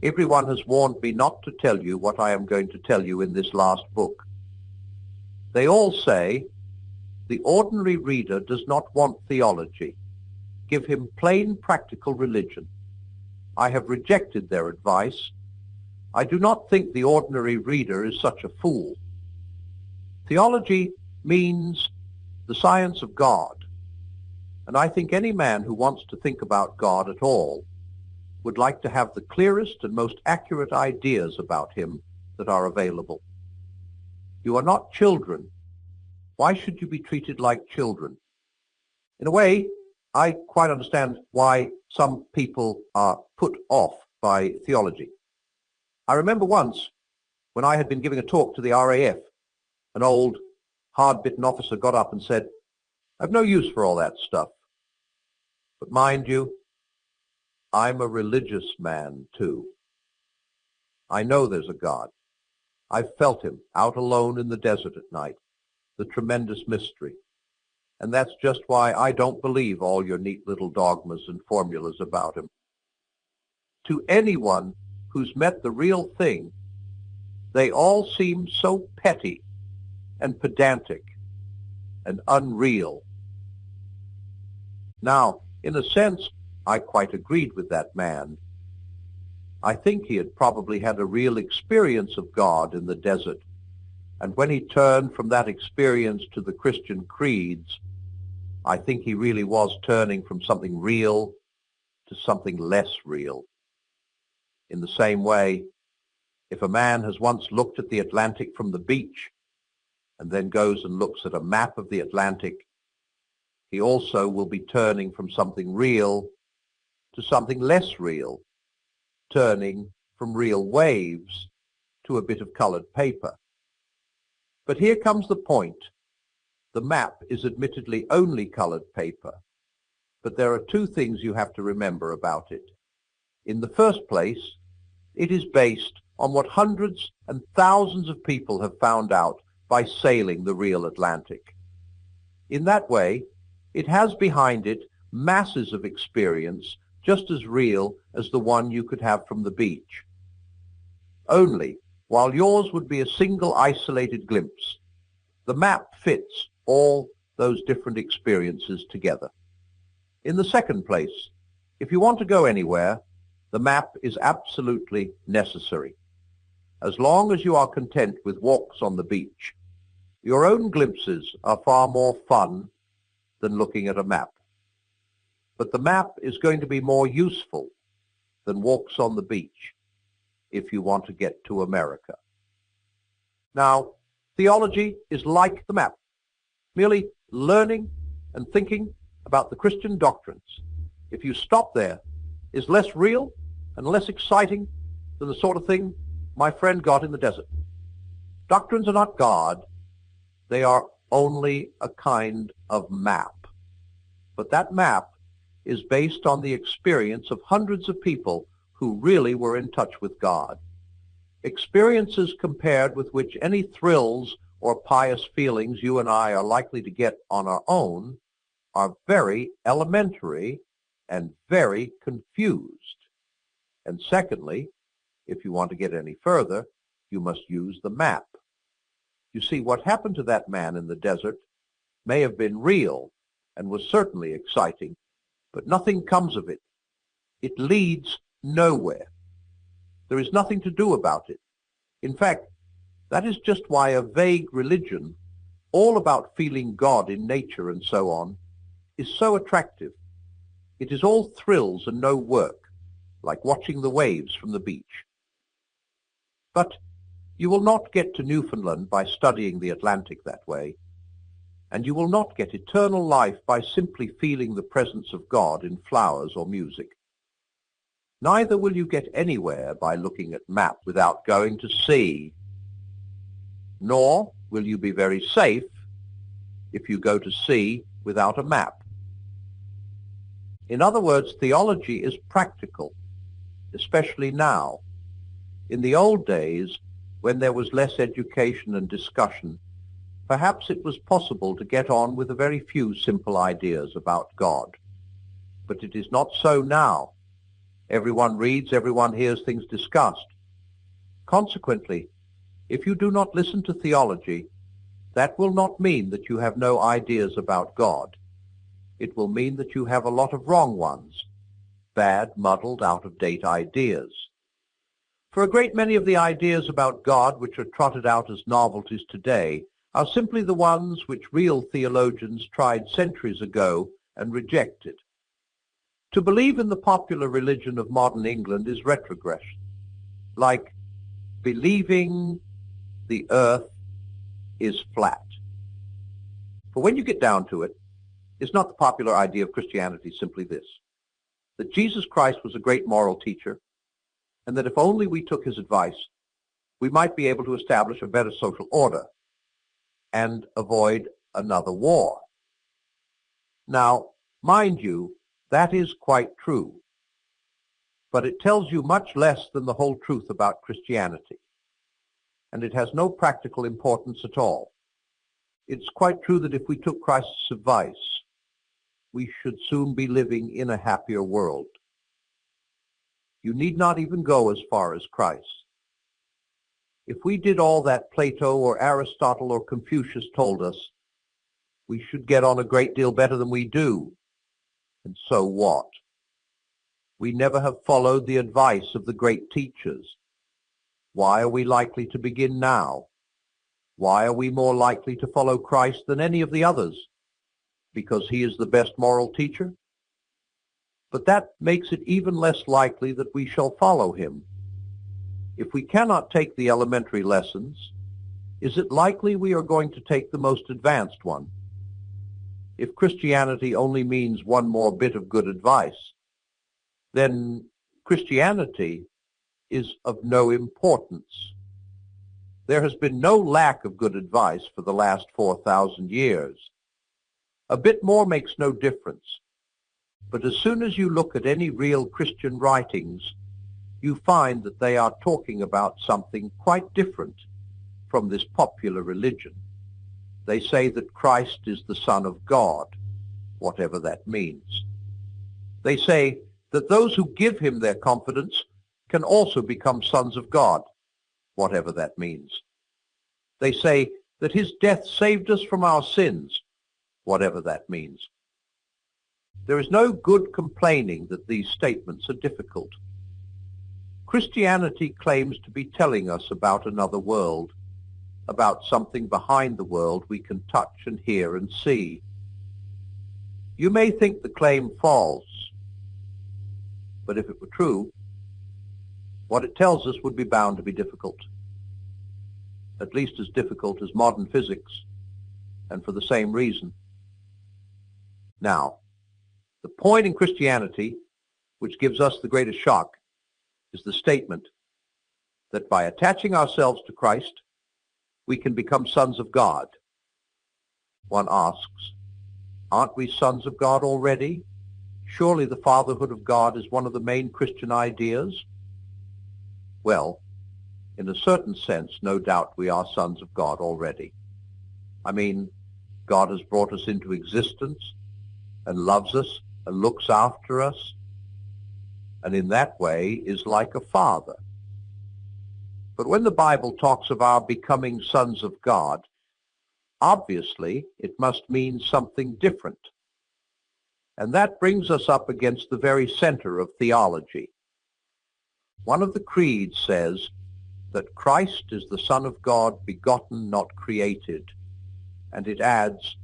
Everyone has warned me not to tell you what I am going to tell you in this last book. They all say, the ordinary reader does not want theology. Give him plain practical religion. I have rejected their advice. I do not think the ordinary reader is such a fool. Theology means the science of God, and I think any man who wants to think about God at all would like to have the clearest and most accurate ideas about him that are available. You are not children. Why should you be treated like children? In a way, I quite understand why some people are put off by theology. I remember once when I had been giving a talk to the RAF, an old, hard-bitten officer got up and said, "I've no use for all that stuff." But mind you, I'm a religious man too. I know there's a God. I've felt him out alone in the desert at night, the tremendous mystery. And that's just why I don't believe all your neat little dogmas and formulas about him. To anyone who's met the real thing, they all seem so petty and pedantic and unreal. Now, in a sense, I quite agreed with that man. I think he had probably had a real experience of God in the desert, and when he turned from that experience to the Christian creeds, I think he really was turning from something real to something less real. In the same way, if a man has once looked at the Atlantic from the beach and then goes and looks at a map of the Atlantic, he also will be turning from something real to something less real, turning from real waves to a bit of colored paper. But here comes the point. The map is admittedly only colored paper, but there are two things you have to remember about it. In the first place, it is based on what hundreds and thousands of people have found out by sailing the real Atlantic. In that way, it has behind it masses of experience just as real as the one you could have from the beach. Only, while yours would be a single isolated glimpse, the map fits all those different experiences together. In the second place, if you want to go anywhere, the map is absolutely necessary. As long as you are content with walks on the beach, your own glimpses are far more fun than looking at a map. But the map is going to be more useful than walks on the beach if you want to get to America. Now, theology is like the map, merely learning and thinking about the Christian doctrines. If you stop there, is less real and less exciting than the sort of thing my friend got in the desert. Doctrines are not God. They are only a kind of map. But that map is based on the experience of hundreds of people who really were in touch with God. Experiences compared with which any thrills or pious feelings you and I are likely to get on our own are very elementary and very confused. And secondly, if you want to get any further, you must use the map. You see, what happened to that man in the desert may have been real and was certainly exciting, but nothing comes of it. It leads nowhere. There is nothing to do about it. In fact, that is just why a vague religion, all about feeling God in nature and so on, is so attractive. It is all thrills and no work, like watching the waves from the beach. But you will not get to Newfoundland by studying the Atlantic that way, and you will not get eternal life by simply feeling the presence of God in flowers or music. Neither will you get anywhere by looking at maps without going to sea. Nor will you be very safe if you go to sea without a map. In other words, theology is practical, especially now. In the old days, when there was less education and discussion, perhaps it was possible to get on with a very few simple ideas about God. But it is not so now. Everyone reads, everyone hears things discussed. Consequently, if you do not listen to theology, that will not mean that you have no ideas about God. It will mean that you have a lot of wrong ones, bad, muddled, out-of-date ideas. For a great many of the ideas about God which are trotted out as novelties today are simply the ones which real theologians tried centuries ago and rejected. To believe in the popular religion of modern England is retrogression, like believing the earth is flat. For when you get down to it, is not the popular idea of Christianity simply this: that Jesus Christ was a great moral teacher, and that if only we took his advice, we might be able to establish a better social order and avoid another war? Now, mind you, that is quite true, but it tells you much less than the whole truth about Christianity, and it has no practical importance at all. It's quite true that if we took Christ's advice, we should soon be living in a happier world. You need not even go as far as Christ. If we did all that Plato or Aristotle or Confucius told us, we should get on a great deal better than we do. And so what? We never have followed the advice of the great teachers. Why are we likely to begin now? Why are we more likely to follow Christ than any of the others? Because he is the best moral teacher? But that makes it even less likely that we shall follow him. If we cannot take the elementary lessons, is it likely we are going to take the most advanced one? If Christianity only means one more bit of good advice, then Christianity is of no importance. There has been no lack of good advice for the last 4,000 years. A bit more makes no difference. But as soon as you look at any real Christian writings, you find that they are talking about something quite different from this popular religion. They say that Christ is the Son of God, whatever that means. They say that those who give him their confidence can also become sons of God, whatever that means. They say that his death saved us from our sins, whatever that means. There is no good complaining that these statements are difficult. Christianity claims to be telling us about another world, about something behind the world we can touch and hear and see. You may think the claim false, but if it were true, what it tells us would be bound to be difficult, at least as difficult as modern physics, and for the same reason. Now, the point in Christianity which gives us the greatest shock is the statement that by attaching ourselves to Christ, we can become sons of God. One asks, aren't we sons of God already? Surely the fatherhood of God is one of the main Christian ideas. Well, in a certain sense, no doubt we are sons of God already. I mean, God has brought us into existence and loves us and looks after us, and in that way is like a father. But when the Bible talks of our becoming sons of God, obviously it must mean something different. And that brings us up against the very center of theology. One of the creeds says that Christ is the Son of God, begotten, not created. And it adds,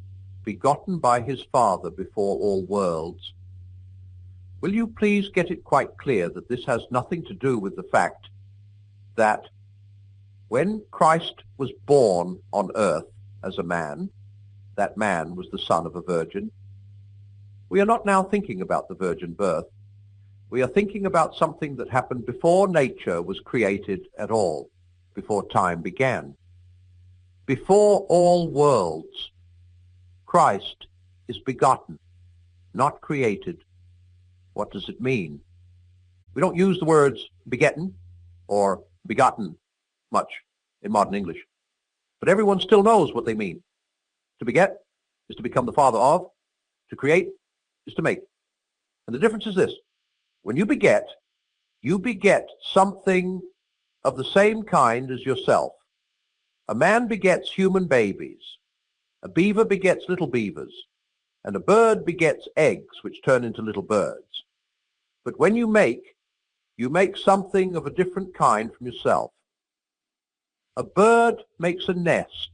begotten by his Father before all worlds. Will you please get it quite clear that this has nothing to do with the fact that when Christ was born on earth as a man, that man was the son of a virgin. We are not now thinking about the virgin birth. We are thinking about something that happened before nature was created at all, before time began. Before all worlds, Christ is begotten, not created. What does it mean? We don't use the words begetting or begotten much in modern English, but everyone still knows what they mean. To beget is to become the father of, to create is to make. And the difference is this: when you beget, You beget something of the same kind as yourself. A man begets human babies. A beaver begets little beavers. And a bird begets eggs which turn into little birds. But when you make something of a different kind from yourself. A bird makes a nest.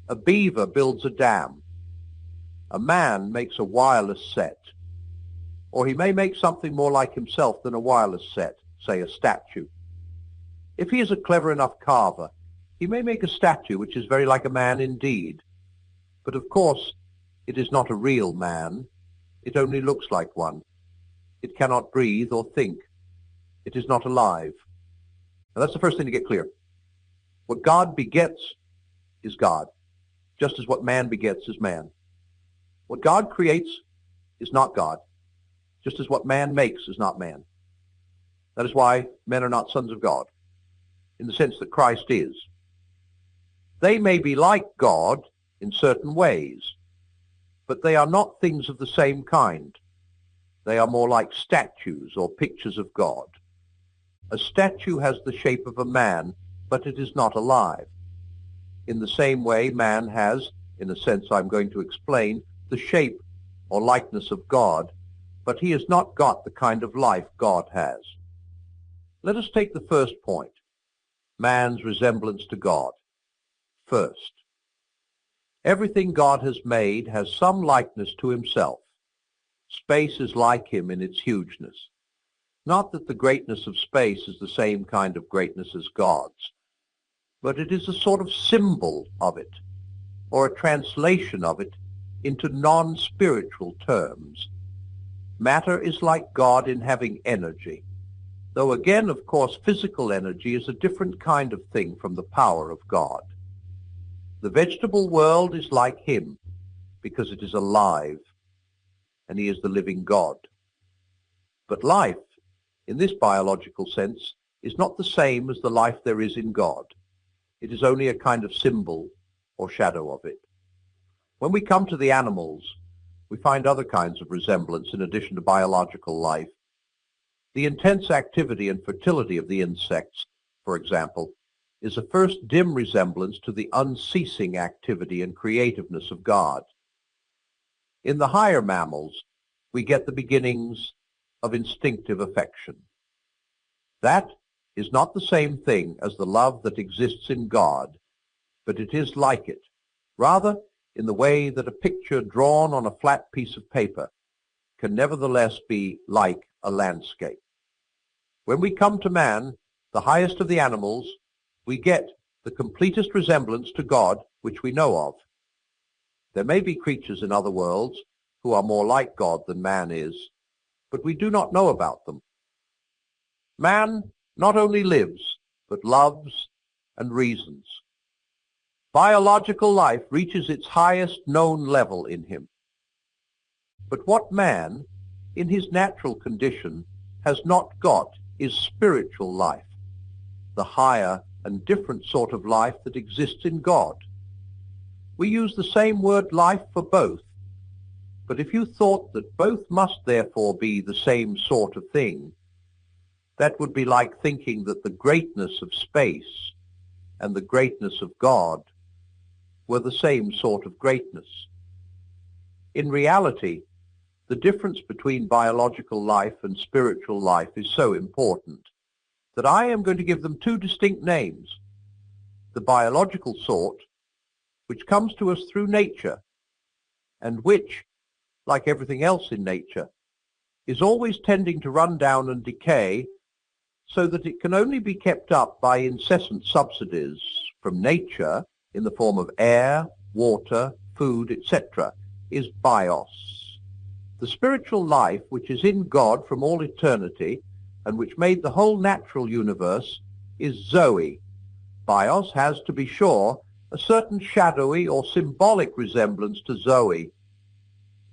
A beaver builds a dam. A man makes a wireless set. Or he may make something more like himself than a wireless set, say a statue. If he is a clever enough carver, he may make a statue which is very like a man indeed. But of course, it is not a real man. It only looks like one. It cannot breathe or think. It is not alive. Now that's the first thing to get clear. What God begets is God, just as what man begets is man. What God creates is not God, just as what man makes is not man. That is why men are not sons of God, in the sense that Christ is. They may be like God in certain ways, but they are not things of the same kind. They are more like statues or pictures of God. A statue has the shape of a man, but it is not alive. In the same way, man has, in a sense I'm going to explain, the shape or likeness of God, but he has not got the kind of life God has. Let us take the first point, man's resemblance to God. First, everything God has made has some likeness to himself. Space is like him in its hugeness. Not that the greatness of space is the same kind of greatness as God's, but it is a sort of symbol of it, or a translation of it into non-spiritual terms. Matter is like God in having energy, though again, of course, physical energy is a different kind of thing from the power of God. The vegetable world is like him because it is alive, and he is the living God. But life, in this biological sense, is not the same as the life there is in God. It is only a kind of symbol or shadow of it. When we come to the animals, we find other kinds of resemblance in addition to biological life. The intense activity and fertility of the insects, for example, is a first dim resemblance to the unceasing activity and creativeness of God. In the higher mammals, we get the beginnings of instinctive affection. That is not the same thing as the love that exists in God, but it is like it, rather in the way that a picture drawn on a flat piece of paper can nevertheless be like a landscape. When we come to man, the highest of the animals, we get the completest resemblance to God which we know of. There may be creatures in other worlds who are more like God than man is, but we do not know about them. Man not only lives, but loves and reasons. Biological life reaches its highest known level in him. But what man, in his natural condition, has not got is spiritual life, the higher and different sort of life that exists in God. We use the same word life for both, but if you thought that both must therefore be the same sort of thing, that would be like thinking that the greatness of space and the greatness of God were the same sort of greatness. In reality, the difference between biological life and spiritual life is so important that I am going to give them two distinct names. The biological sort, which comes to us through nature, and which, like everything else in nature, is always tending to run down and decay, so that it can only be kept up by incessant subsidies from nature in the form of air, water, food, etc., is bios. The spiritual life which is in God from all eternity and which made the whole natural universe is Zoe. Bios has, to be sure, a certain shadowy or symbolic resemblance to Zoe,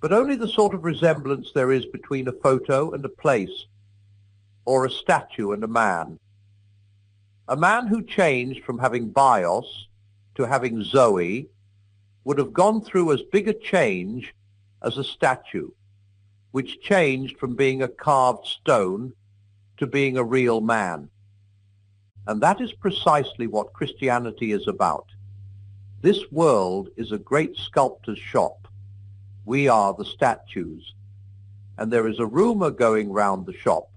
but only the sort of resemblance there is between a photo and a place, or a statue and a man. A man who changed from having bios to having Zoe would have gone through as big a change as a statue, which changed from being a carved stone to being a real man. And that is precisely what Christianity is about. This world is a great sculptor's shop. We are the statues. And there is a rumor going round the shop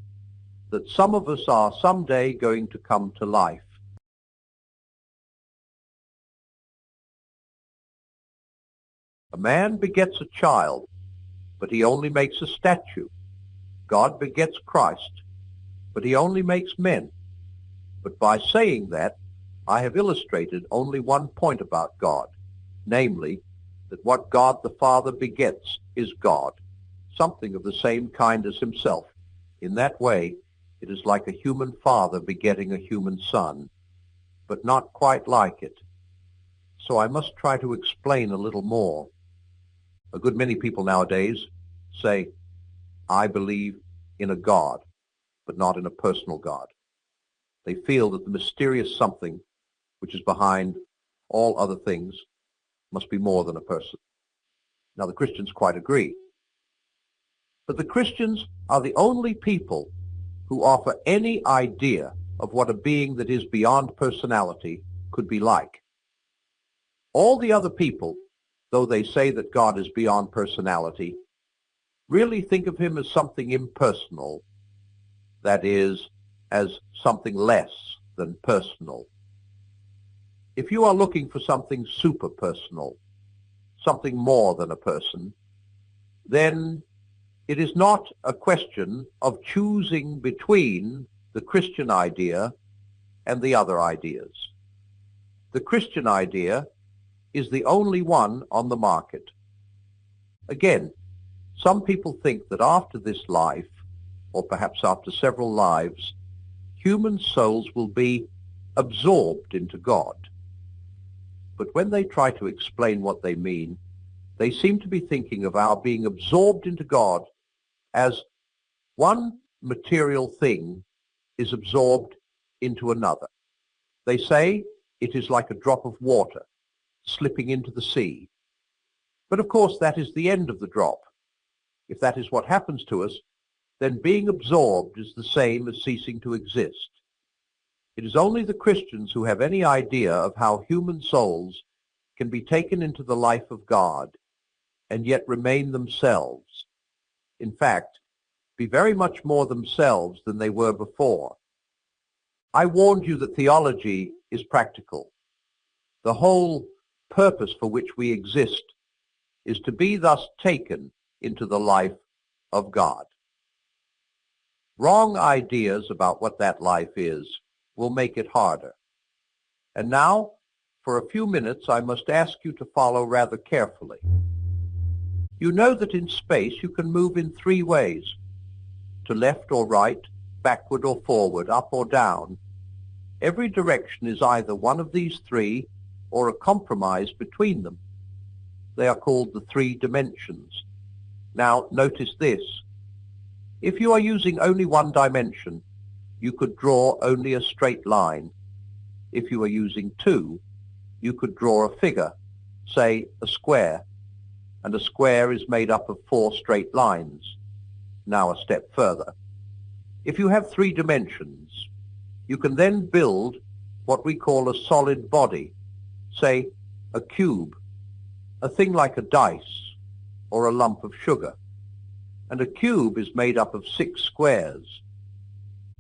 that some of us are someday going to come to life. A man begets a child, but he only makes a statue. God begets Christ, but he only makes men. But by saying that, I have illustrated only one point about God, namely, that what God the Father begets is God, something of the same kind as himself. In that way, it is like a human father begetting a human son, but not quite like it. So I must try to explain a little more. A good many people nowadays say, I believe in a God, but not in a personal God. They feel that the mysterious something which is behind all other things must be more than a person. Now, the Christians quite agree. But the Christians are the only people who offer any idea of what a being that is beyond personality could be like. All the other people, though they say that God is beyond personality, really think of him as something impersonal, that is, as something less than personal. If you are looking for something super-personal, something more than a person, then it is not a question of choosing between the Christian idea and the other ideas. The Christian idea is the only one on the market. Again, some people think that after this life, or perhaps after several lives, human souls will be absorbed into God. But when they try to explain what they mean, they seem to be thinking of our being absorbed into God as one material thing is absorbed into another. They say it is like a drop of water slipping into the sea. But of course that is the end of the drop. If that is what happens to us, then being absorbed is the same as ceasing to exist. It is only the Christians who have any idea of how human souls can be taken into the life of God and yet remain themselves. In fact, be very much more themselves than they were before. I warned you that theology is practical. The whole purpose for which we exist is to be thus taken into the life of God. Wrong ideas about what that life is will make it harder. And now, for a few minutes, I must ask you to follow rather carefully. You know that in space you can move in three ways: to left or right, backward or forward, up or down. Every direction is either one of these three or a compromise between them. They are called the three dimensions. Now, notice this. If you are using only one dimension, you could draw only a straight line. If you are using two, you could draw a figure, say a square, and a square is made up of four straight lines. Now a step further. If you have three dimensions, you can then build what we call a solid body, say a cube, a thing like a dice or a lump of sugar. And a cube is made up of 6 squares.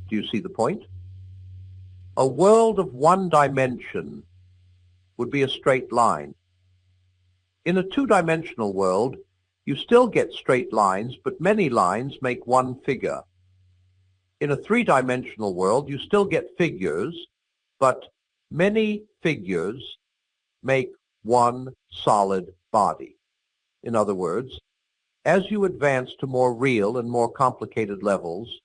Do you see the point? A world of one dimension would be a straight line. In a two-dimensional world, you still get straight lines, but many lines make one figure. In a three-dimensional world, you still get figures, but many figures make one solid body. In other words, as you advance to more real and more complicated levels,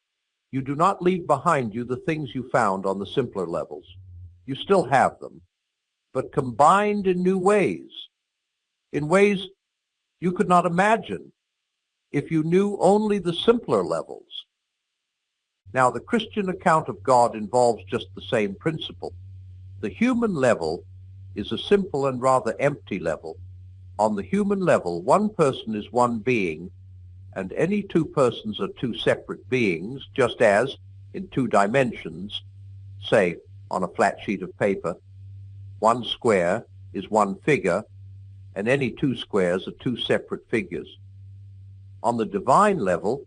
you do not leave behind you the things you found on the simpler levels. You still have them, but combined in new ways, in ways you could not imagine if you knew only the simpler levels. Now, the Christian account of God involves just the same principle. The human level is a simple and rather empty level. On the human level, one person is one being, and any two persons are two separate beings, just as, in 2 dimensions, say on a flat sheet of paper, one square is one figure, and any 2 squares are 2 separate figures. On the divine level,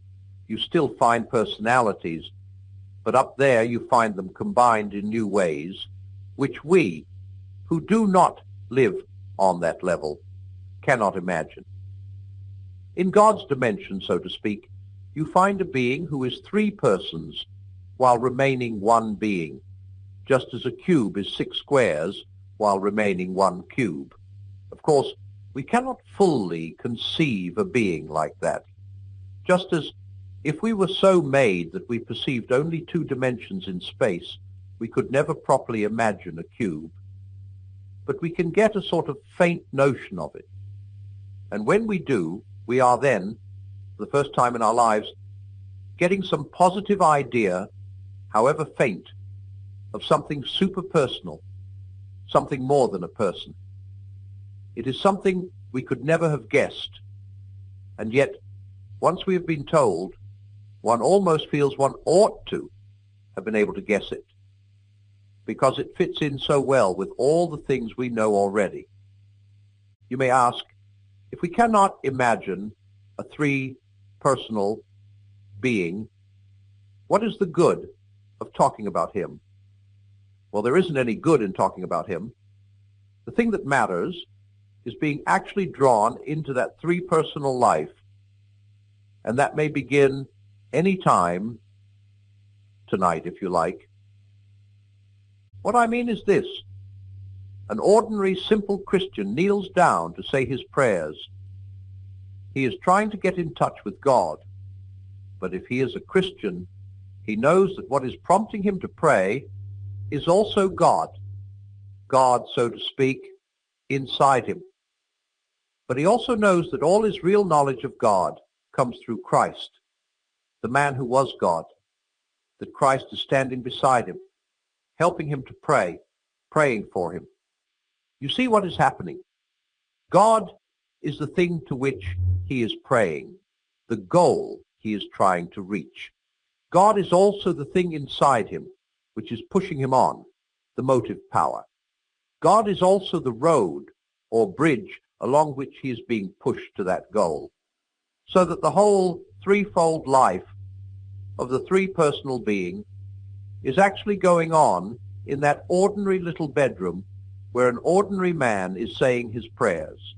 you still find personalities, but up there you find them combined in new ways, which we, who do not live on that level, cannot imagine. In God's dimension, so to speak, you find a being who is 3 persons while remaining one being, just as a cube is 6 squares while remaining one cube. Of course, we cannot fully conceive a being like that, just as if we were so made that we perceived only 2 dimensions in space, we could never properly imagine a cube. But we can get a sort of faint notion of it. And when we do, we are then, for the first time in our lives, getting some positive idea, however faint, of something superpersonal, something more than a person. It is something we could never have guessed, and yet, once we have been told, one almost feels one ought to have been able to guess it, because it fits in so well with all the things we know already. You may ask, if we cannot imagine a 3-personal being, what is the good of talking about him? Well, there isn't any good in talking about him. The thing that matters is being actually drawn into that 3-personal life, and that may begin any time, tonight if you like. What I mean is this: an ordinary, simple Christian kneels down to say his prayers. He is trying to get in touch with God, but if he is a Christian, he knows that what is prompting him to pray is also God, so to speak, inside him. But he also knows that all his real knowledge of God comes through Christ, the man who was God, that Christ is standing beside him, helping him to pray, praying for him. You see what is happening? God is the thing to which he is praying, the goal he is trying to reach. God is also the thing inside him which is pushing him on, the motive power. God is also the road or bridge along which he is being pushed to that goal, so that the whole 3-fold life of the 3-personal being is actually going on in that ordinary little bedroom where an ordinary man is saying his prayers.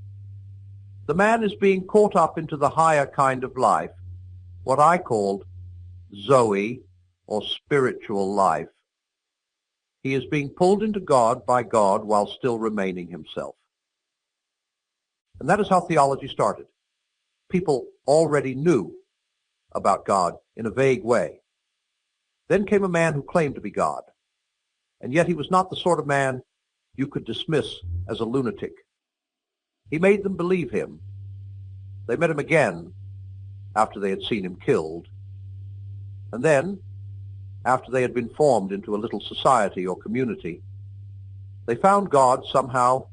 The man is being caught up into the higher kind of life, what I called Zoe, or spiritual life. He is being pulled into God by God while still remaining himself. And that is how theology started. People already knew about God in a vague way. Then came a man who claimed to be God, and yet he was not the sort of man you could dismiss as a lunatic. He made them believe him. They met him again after they had seen him killed, and then, after they had been formed into a little society or community, they found God somehow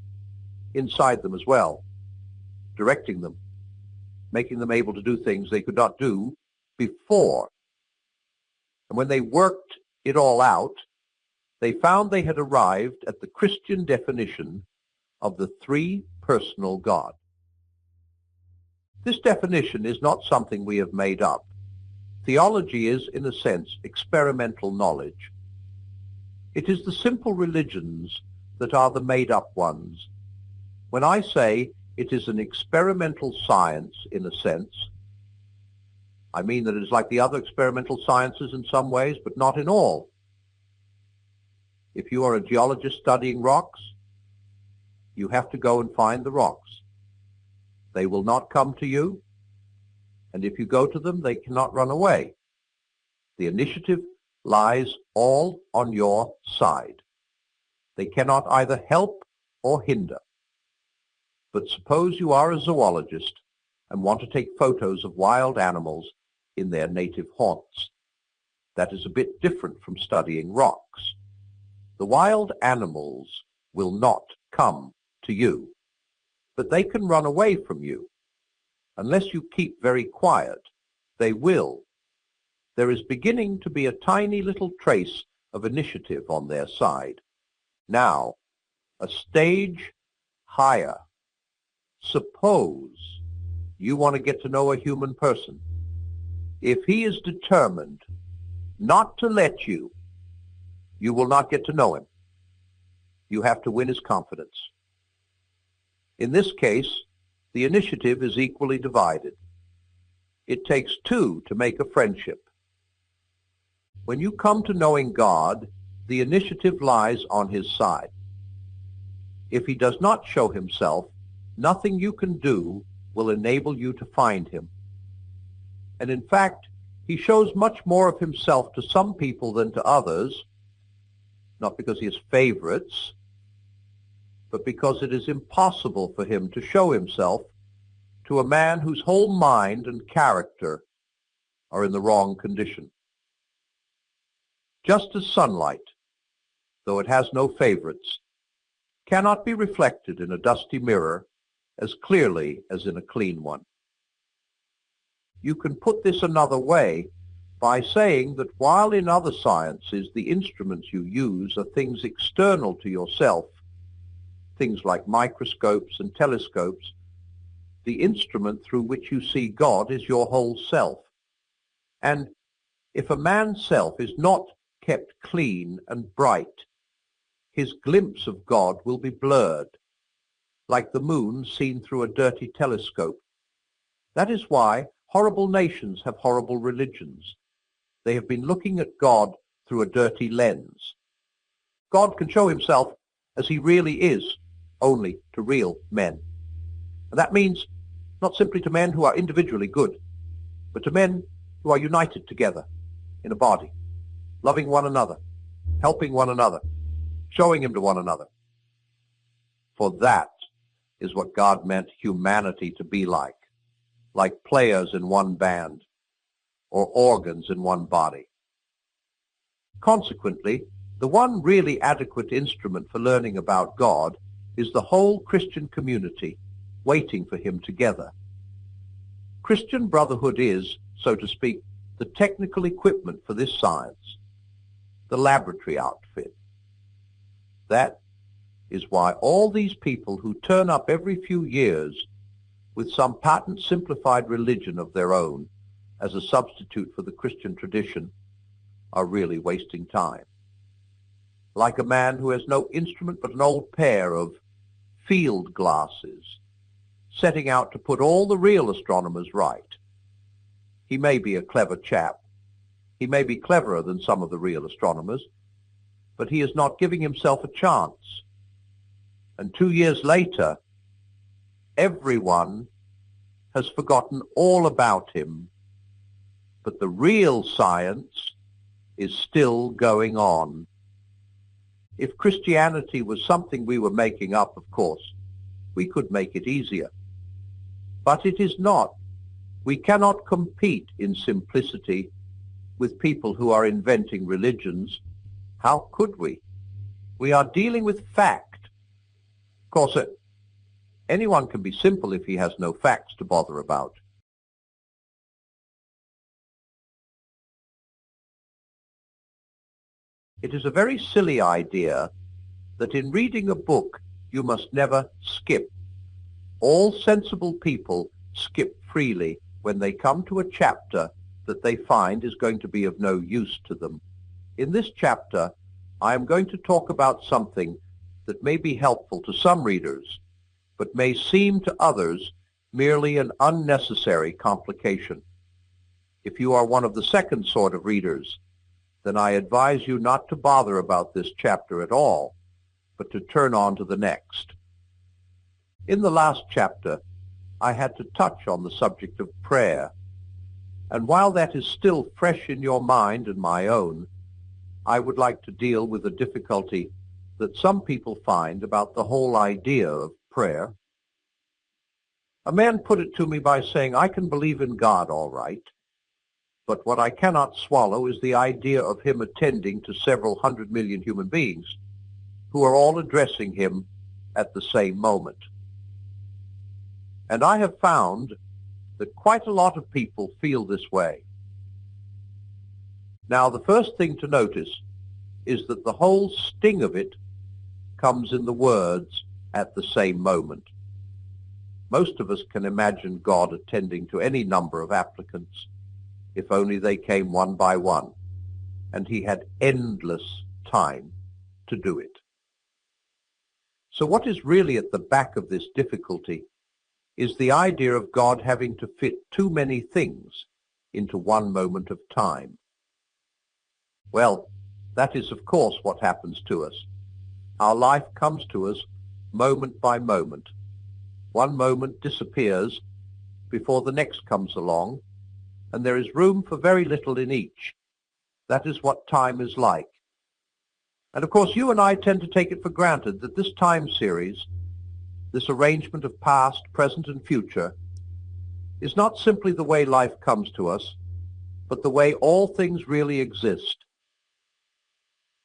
inside them as well, directing them, making them able to do things they could not do before. And when they worked it all out, they found they had arrived at the Christian definition of the 3-personal God. This definition is not something we have made up. Theology is, in a sense, experimental knowledge. It is the simple religions that are the made-up ones. When I say it is an experimental science, in a sense, I mean that it is like the other experimental sciences in some ways, but not in all. If you are a geologist studying rocks, you have to go and find the rocks. They will not come to you, and if you go to them, they cannot run away. The initiative lies all on your side. They cannot either help or hinder. But suppose you are a zoologist and want to take photos of wild animals in their native haunts. That is a bit different from studying rocks. The wild animals will not come to you, but they can run away from you. Unless you keep very quiet, they will. there is beginning to be a tiny little trace of initiative on their side. Now, a stage higher. Suppose you want to get to know a human person. If he is determined not to let you, you will not get to know him. You have to win his confidence. In this case, the initiative is equally divided. It takes two to make a friendship. When you come to knowing God, the initiative lies on his side. If he does not show himself, nothing you can do will enable you to find him. And in fact, he shows much more of himself to some people than to others, not because he has favorites, but because it is impossible for him to show himself to a man whose whole mind and character are in the wrong condition. Just as sunlight, though it has no favorites, cannot be reflected in a dusty mirror as clearly as in a clean one. You can put this another way by saying that while in other sciences the instruments you use are things external to yourself, things like microscopes and telescopes, the instrument through which you see God is your whole self. And if a man's self is not kept clean and bright, his glimpse of God will be blurred, like the moon seen through a dirty telescope. That is why horrible nations have horrible religions. They have been looking at God through a dirty lens. God can show himself as he really is only to real men. And that means not simply to men who are individually good, but to men who are united together in a body, loving one another, helping one another, showing him to one another. For that is what God meant humanity to be like players in one band or organs in one body. Consequently, the one really adequate instrument for learning about God is the whole Christian community waiting for him together. Christian brotherhood is, so to speak, the technical equipment for this science, the laboratory outfit. That is why all these people who turn up every few years with some patent simplified religion of their own as a substitute for the Christian tradition are really wasting time. Like a man who has no instrument but an old pair of field glasses, setting out to put all the real astronomers right. He may be a clever chap. He may be cleverer than some of the real astronomers, but he is not giving himself a chance. And 2 years later, everyone has forgotten all about him, but the real science is still going on. If Christianity was something we were making up, of course, we could make it easier. But it is not. We cannot compete in simplicity with people who are inventing religions. How could we? We are dealing with fact. Of course, anyone can be simple if he has no facts to bother about. It is a very silly idea that in reading a book you must never skip. All sensible people skip freely when they come to a chapter that they find is going to be of no use to them. In this chapter, I am going to talk about something that may be helpful to some readers, but may seem to others merely an unnecessary complication. If you are one of the second sort of readers, then I advise you not to bother about this chapter at all, but to turn on to the next. In the last chapter, I had to touch on the subject of prayer, and while that is still fresh in your mind and my own, I would like to deal with the difficulty that some people find about the whole idea of prayer. A man put it to me by saying, I can believe in God all right, but what I cannot swallow is the idea of him attending to several 100 million human beings who are all addressing him at the same moment. And I have found that quite a lot of people feel this way. Now, the first thing to notice is that the whole sting of it comes in the words "at the same moment." Most of us can imagine God attending to any number of applicants, if only they came one by one, and he had endless time to do it. So what is really at the back of this difficulty is the idea of God having to fit too many things into one moment of time. Well, that is of course what happens to us. Our life comes to us moment by moment. One moment disappears before the next comes along, and there is room for very little in each. That is what time is like. And of course you and I tend to take it for granted that this time series, this arrangement of past, present, and future, is not simply the way life comes to us, but the way all things really exist.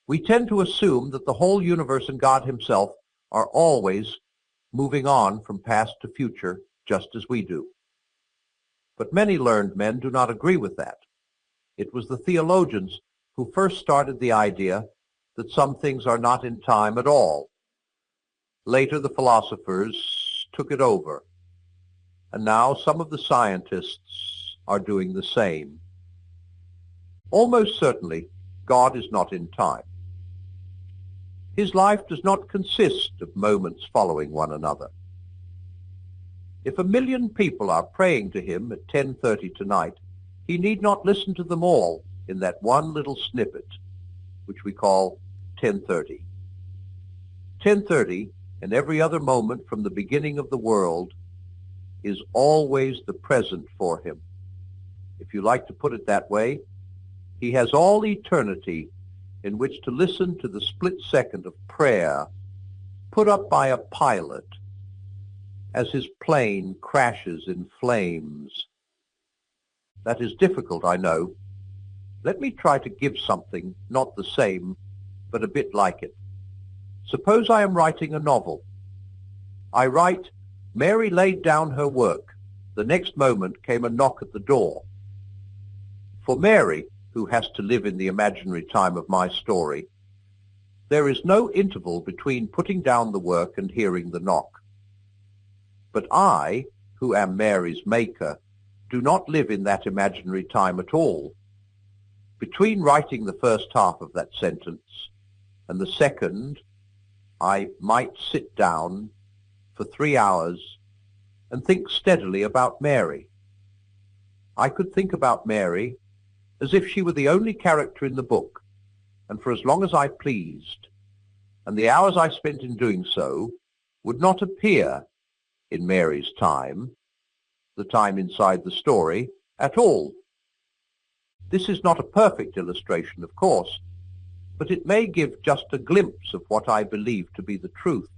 We tend to assume that the whole universe and God himself are always moving on from past to future, just as we do. But many learned men do not agree with that. It was the theologians who first started the idea that some things are not in time at all. Later, the philosophers took it over, and now some of the scientists are doing the same. Almost certainly, God is not in time. His life does not consist of moments following one another. If 1 million people are praying to him at 10:30 tonight, he need not listen to them all in that one little snippet, which we call 10:30. 10:30, and every other moment from the beginning of the world, is always the present for him. If you like to put it that way, he has all eternity in which to listen to the split second of prayer put up by a pilot as his plane crashes in flames. That is difficult, I know. Let me try to give something not the same, but a bit like it. Suppose I am writing a novel. I write, "Mary laid down her work. The next moment came a knock at the door." For Mary, who has to live in the imaginary time of my story, there is no interval between putting down the work and hearing the knock. But I, who am Mary's maker, do not live in that imaginary time at all. Between writing the first half of that sentence and the second, I might sit down for 3 hours and think steadily about Mary. I could think about Mary as if she were the only character in the book, and for as long as I pleased, and the hours I spent in doing so would not appear in Mary's time, the time inside the story, at all. This is not a perfect illustration, of course, but it may give just a glimpse of what I believe to be the truth.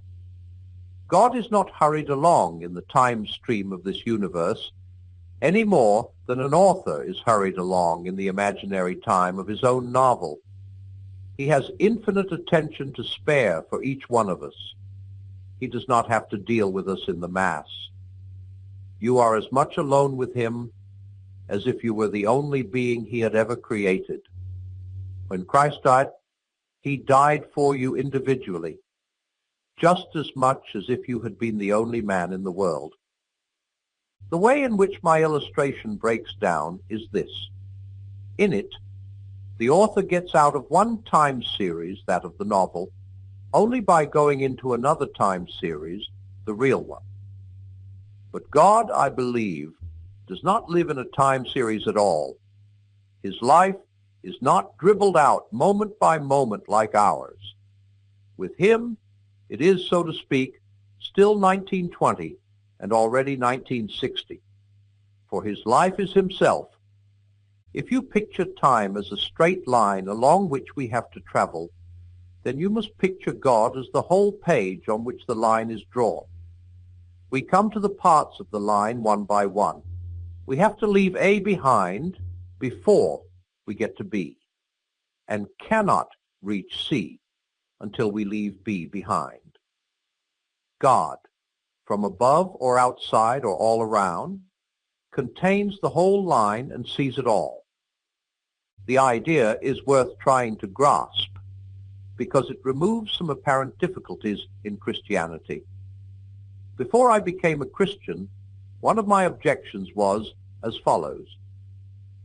God is not hurried along in the time stream of this universe any more than an author is hurried along in the imaginary time of his own novel. He has infinite attention to spare for each one of us. He does not have to deal with us in the mass. You are as much alone with him as if you were the only being he had ever created. When Christ died, he died for you individually, just as much as if you had been the only man in the world. The way in which my illustration breaks down is this. In it, the author gets out of one time series, that of the novel, only by going into another time series, the real one. But God, I believe, does not live in a time series at all. His life is not dribbled out moment by moment like ours. With him, it is, so to speak, still 1920 and already 1960. For his life is himself. If you picture time as a straight line along which we have to travel, then you must picture God as the whole page on which the line is drawn. We come to the parts of the line one by one. We have to leave A behind before we get to B, and cannot reach C until we leave B behind. God, from above or outside or all around, contains the whole line and sees it all. the idea is worth trying to grasp because it removes some apparent difficulties in Christianity. Before I became a Christian, one of my objections was as follows.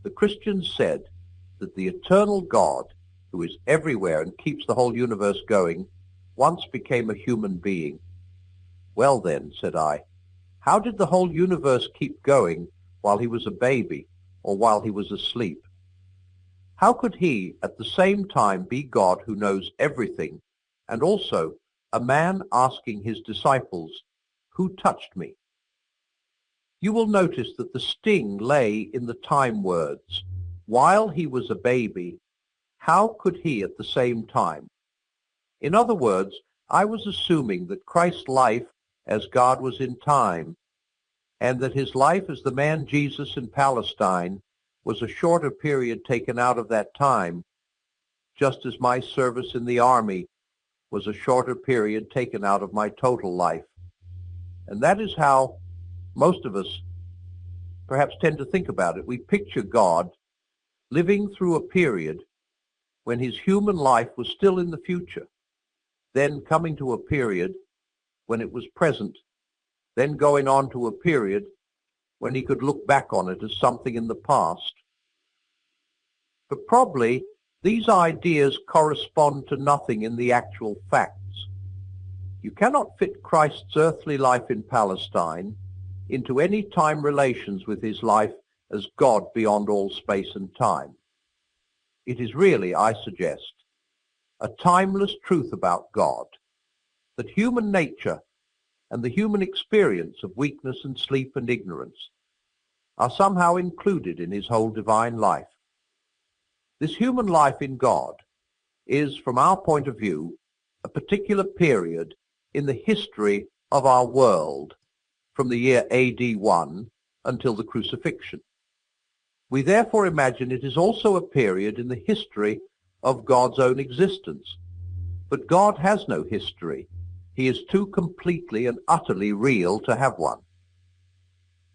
The Christians said that the eternal God, who is everywhere and keeps the whole universe going, once became a human being. Well then, said I, how did the whole universe keep going while he was a baby or while he was asleep? How could he at the same time be God who knows everything and also a man asking his disciples, who touched me? You will notice that the sting lay in the time words. While he was a baby, how could he at the same time? In other words, I was assuming that Christ's life as God was in time, and that his life as the man Jesus in Palestine was a shorter period taken out of that time, just as my service in the army was a shorter period taken out of my total life. And that is how most of us perhaps tend to think about it. We picture God living through a period when his human life was still in the future, then coming to a period when it was present, then going on to a period when he could look back on it as something in the past. But probably these ideas correspond to nothing in the actual facts. You cannot fit Christ's earthly life in Palestine into any time relations with his life as God beyond all space and time. It is really, I suggest, a timeless truth about God, that human nature and the human experience of weakness and sleep and ignorance are somehow included in his whole divine life. This human life in God is, from our point of view, a particular period in the history of our world from the year AD 1 until the crucifixion. We therefore imagine it is also a period in the history of God's own existence. But God has no history. He is too completely and utterly real to have one.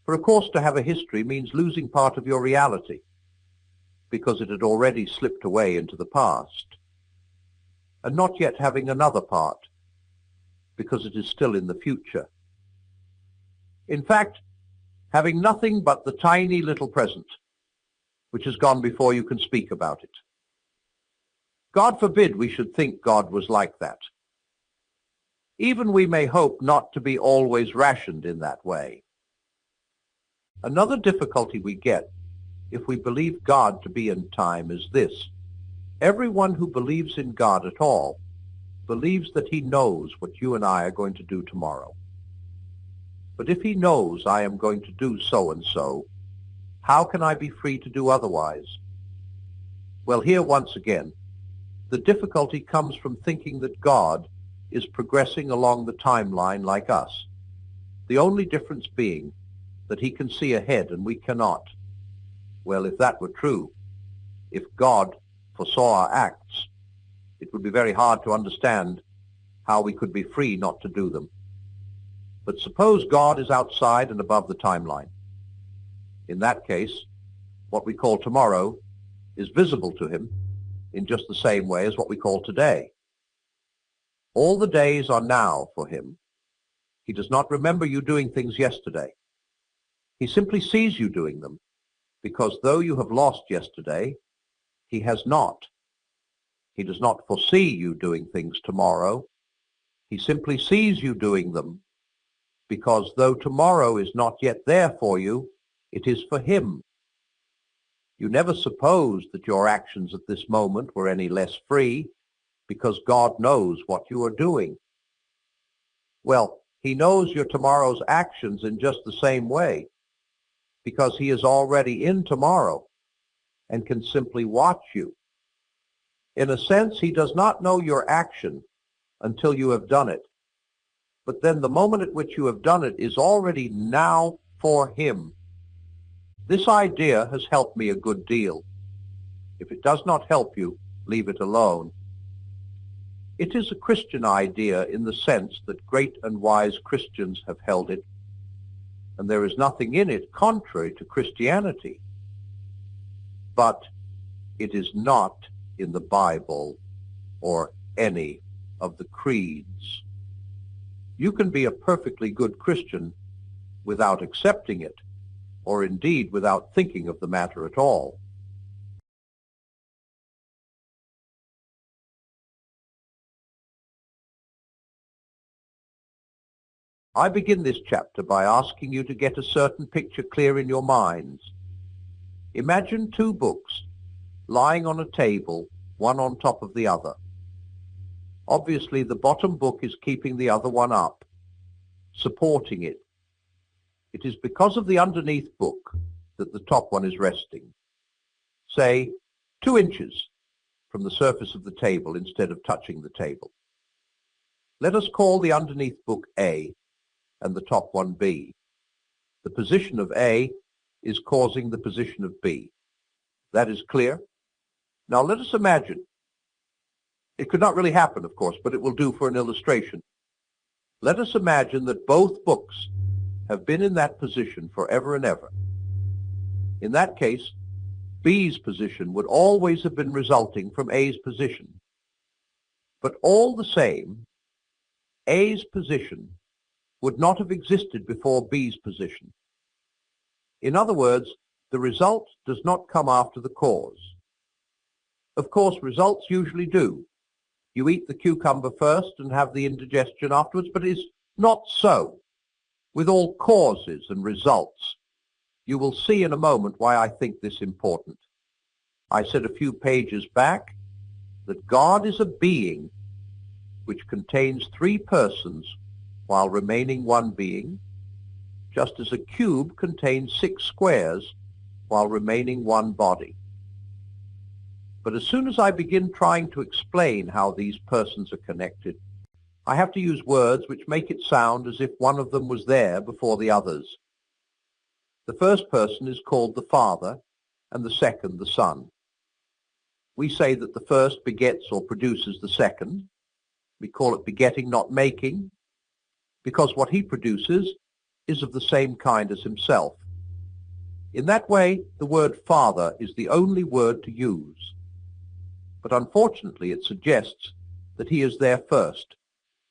For of course to have a history means losing part of your reality, because it had already slipped away into the past, and not yet having another part, because it is still in the future. In fact, having nothing but the tiny little present, which has gone before you can speak about it. God forbid we should think God was like that. Even we may hope not to be always rationed in that way. Another difficulty we get if we believe God to be in time is this. Everyone who believes in God at all believes that he knows what you and I are going to do tomorrow. But if he knows I am going to do so and so, how can I be free to do otherwise? Well, here once again, the difficulty comes from thinking that God is progressing along the timeline like us, the only difference being that he can see ahead and we cannot. Well, if that were true, if God foresaw our acts, it would be very hard to understand how we could be free not to do them. But suppose God is outside and above the timeline. In that case, what we call tomorrow is visible to him in just the same way as what we call today. All the days are now for him. He does not remember you doing things yesterday. He simply sees you doing them, because though you have lost yesterday, he has not. He does not foresee you doing things tomorrow. He simply sees you doing them, because though tomorrow is not yet there for you, it is for him. You never supposed that your actions at this moment were any less free, because God knows what you are doing. Well, he knows your tomorrow's actions in just the same way, because he is already in tomorrow and can simply watch you. In a sense, he does not know your action until you have done it. But then the moment at which you have done it is already now for him. This idea has helped me a good deal. If it does not help you, leave it alone. It is a Christian idea in the sense that great and wise Christians have held it, and there is nothing in it contrary to Christianity. But It is not in the Bible or any of the creeds. You can be a perfectly good Christian without accepting it, or indeed without thinking of the matter at all. I begin this chapter by asking you to get a certain picture clear in your minds. Imagine two books lying on a table, one on top of the other. Obviously, the bottom book is keeping the other one up, supporting it. It is because of the underneath book that the top one is resting, say 2 inches from the surface of the table instead of touching the table. Let us call the underneath book A and the top one B. The position of A is causing the position of B. That is clear? Now let us imagine. It could not really happen, of course, but it will do for an illustration. Let us imagine that both books have been in that position forever and ever. In that case, B's position would always have been resulting from A's position. But all the same, A's position would not have existed before B's position. In other words, the result does not come after the cause. Of course, results usually do. You eat the cucumber first and have the indigestion afterwards, but it is not so with all causes and results. You will see in a moment why I think this important. I said a few pages back that God is a being which contains 3 persons while remaining one being, just as a cube contains 6 squares while remaining one body. But as soon as I begin trying to explain how these persons are connected, I have to use words which make it sound as if one of them was there before the others. The first person is called the Father, and the second the Son. We say that the first begets or produces the second. We call it begetting, not making, because what he produces is of the same kind as himself. In that way, the word Father is the only word to use. But unfortunately, it suggests that he is there first,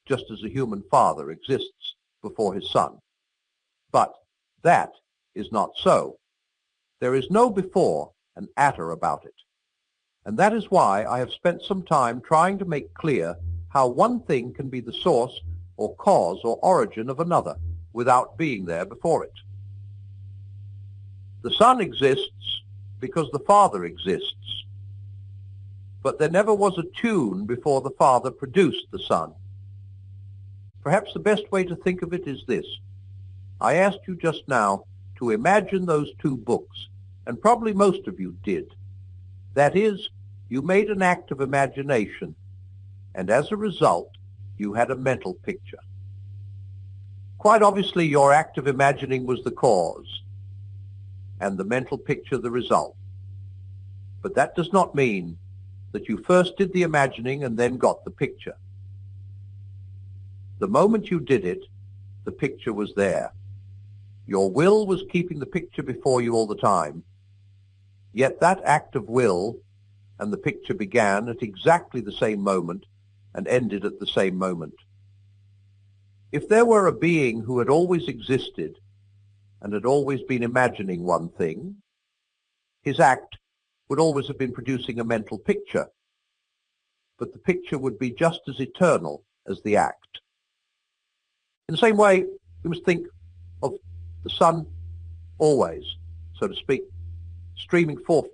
just as a human father exists before his son. But that is not so. There is no before and after about it. And that is why I have spent some time trying to make clear how one thing can be the source or cause or origin of another without being there before it. The Son exists because the Father exists. But there never was a tune before the Father produced the Son. Perhaps the best way to think of it is this. I asked you just now to imagine those 2 books, and probably most of you did. That is, you made an act of imagination, and as a result, you had a mental picture. Quite obviously, your act of imagining was the cause, and the mental picture the result. But that does not mean that you first did the imagining and then got the picture. The moment you did it, the picture was there. Your will was keeping the picture before you all the time. Yet that act of will and the picture began at exactly the same moment and ended at the same moment. If there were a being who had always existed and had always been imagining one thing, his act would always have been producing a mental picture, but the picture would be just as eternal as the act. In the same way, we must think of the sun always, so to speak, streaming forth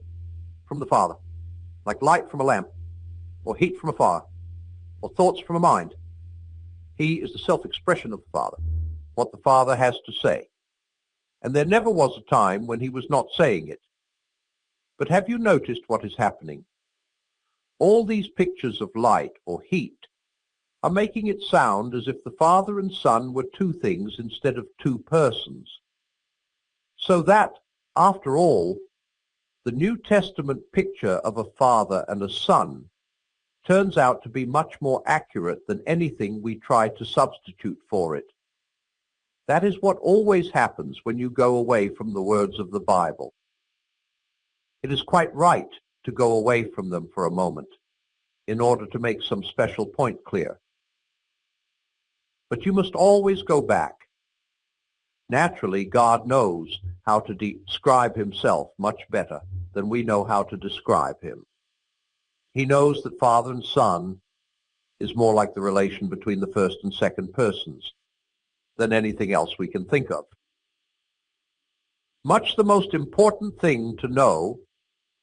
from the Father, like light from a lamp, or heat from a fire, or thoughts from a mind. He is the self-expression of the Father, what the Father has to say. And there never was a time when he was not saying it. But have you noticed what is happening? All these pictures of light or heat are making it sound as if the Father and Son were 2 things instead of 2 persons. So that, after all, the New Testament picture of a Father and a Son turns out to be much more accurate than anything we try to substitute for it. That is what always happens when you go away from the words of the Bible. It is quite right to go away from them for a moment in order to make some special point clear. But you must always go back. Naturally, God knows how to describe himself much better than we know how to describe him. He knows that Father and Son is more like the relation between the first and second persons than anything else we can think of. Much the most important thing to know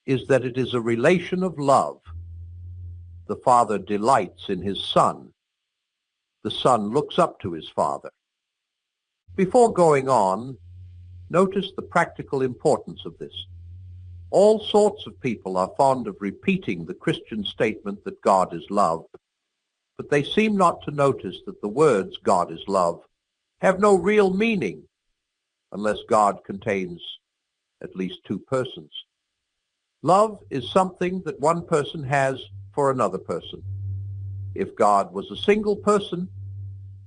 is that it is a relation of love. The Father delights in his Son. The Son looks up to his Father. Before going on, notice the practical importance of this. All sorts of people are fond of repeating the Christian statement that God is love, but they seem not to notice that the words God is love have no real meaning unless God contains at least two persons. Love is something that one person has for another person. If God was a single person,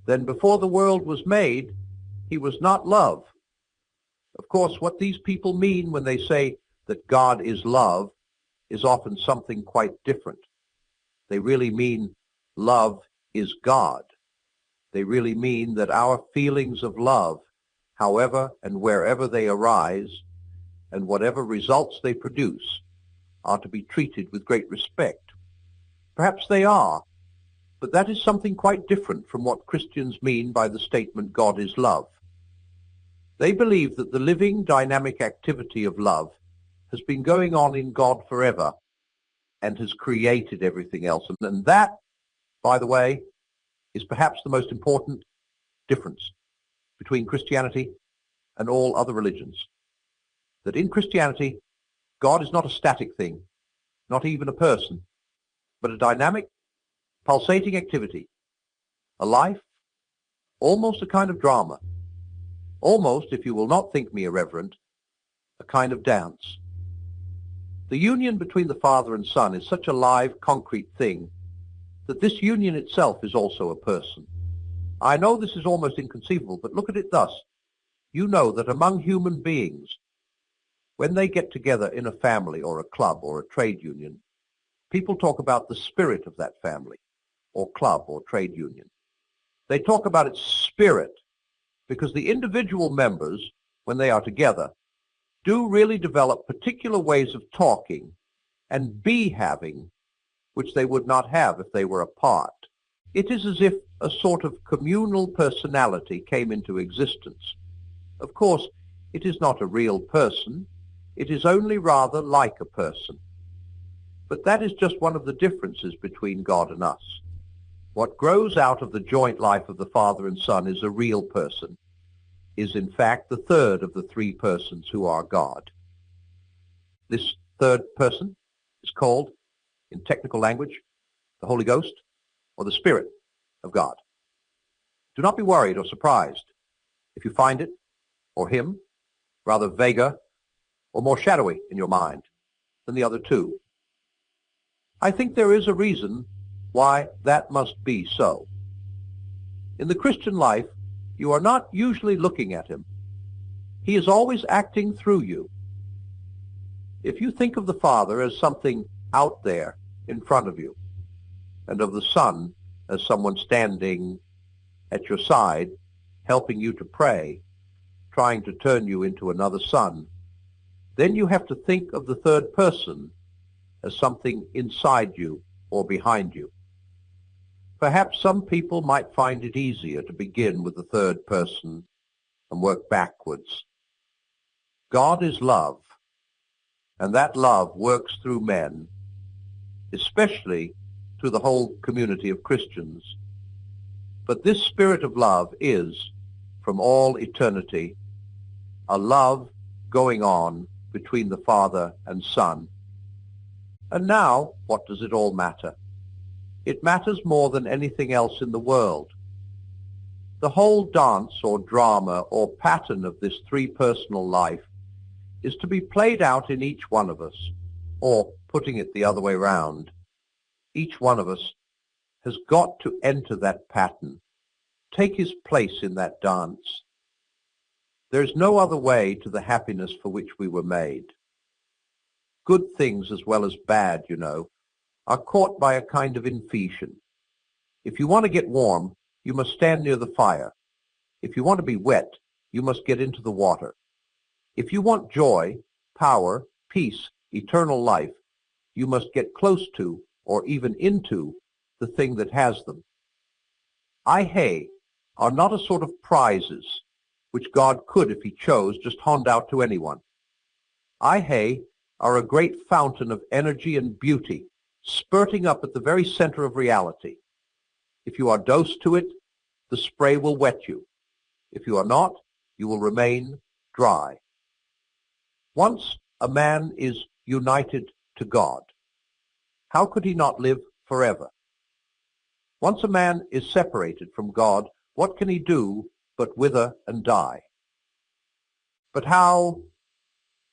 then before the world was made, he was not love. Of course, what these people mean when they say that God is love is often something quite different. They really mean love is God. They really mean that our feelings of love, however and wherever they arise, and whatever results they produce, are to be treated with great respect. Perhaps they are, but that is something quite different from what Christians mean by the statement God is love. They believe that the living, dynamic activity of love has been going on in God forever and has created everything else. And that, by the way, is perhaps the most important difference between Christianity and all other religions. That in Christianity, God is not a static thing, not even a person, but a dynamic, pulsating activity, a life, almost a kind of drama, almost, if you will not think me irreverent, a kind of dance. The union between the Father and Son is such a live, concrete thing that this union itself is also a person. I know this is almost inconceivable, but look at it thus. You know that among human beings, when they get together in a family or a club or a trade union, people talk about the spirit of that family or club or trade union. They talk about its spirit because the individual members, when they are together, do really develop particular ways of talking and behaving which they would not have if they were apart. It is as if a sort of communal personality came into existence. Of course, it is not a real person. It is only rather like a person. But that is just one of the differences between God and us. What grows out of the joint life of the Father and Son is a real person, is in fact the third of the three persons who are God. This third person is called, in technical language, the Holy Ghost, or the Spirit of God. Do not be worried or surprised if you find it, or him, rather vaguer or more shadowy in your mind than the other two. I think there is a reason why that must be so. In the Christian life, you are not usually looking at him. He is always acting through you. If you think of the Father as something out there in front of you, and of the Son as someone standing at your side, helping you to pray, trying to turn you into another son, then you have to think of the third person as something inside you or behind you. Perhaps some people might find it easier to begin with the third person and work backwards. God is love, and that love works through men, especially through the whole community of Christians. But this spirit of love is, from all eternity, a love going on between the Father and Son. And now, what does it all matter? It matters more than anything else in the world. The whole dance or drama or pattern of this three-personal life is to be played out in each one of us, or, putting it the other way round, each one of us has got to enter that pattern, take his place in that dance. There is no other way to the happiness for which we were made. good things as well as bad, are caught by a kind of infusion. If you want to get warm, you must stand near the fire. If you want to be wet, you must get into the water. If you want joy, power, peace, eternal life, you must get close to, or even into, the thing that has them. I are not a sort of prizes, which God could, if he chose, just hand out to anyone. I are a great fountain of energy and beauty, spurting up at the very center of reality. If you are dosed to it, the spray will wet you. If you are not, you will remain dry. Once a man is united to God, how could he not live forever? Once a man is separated from God, what can he do but wither and die? But how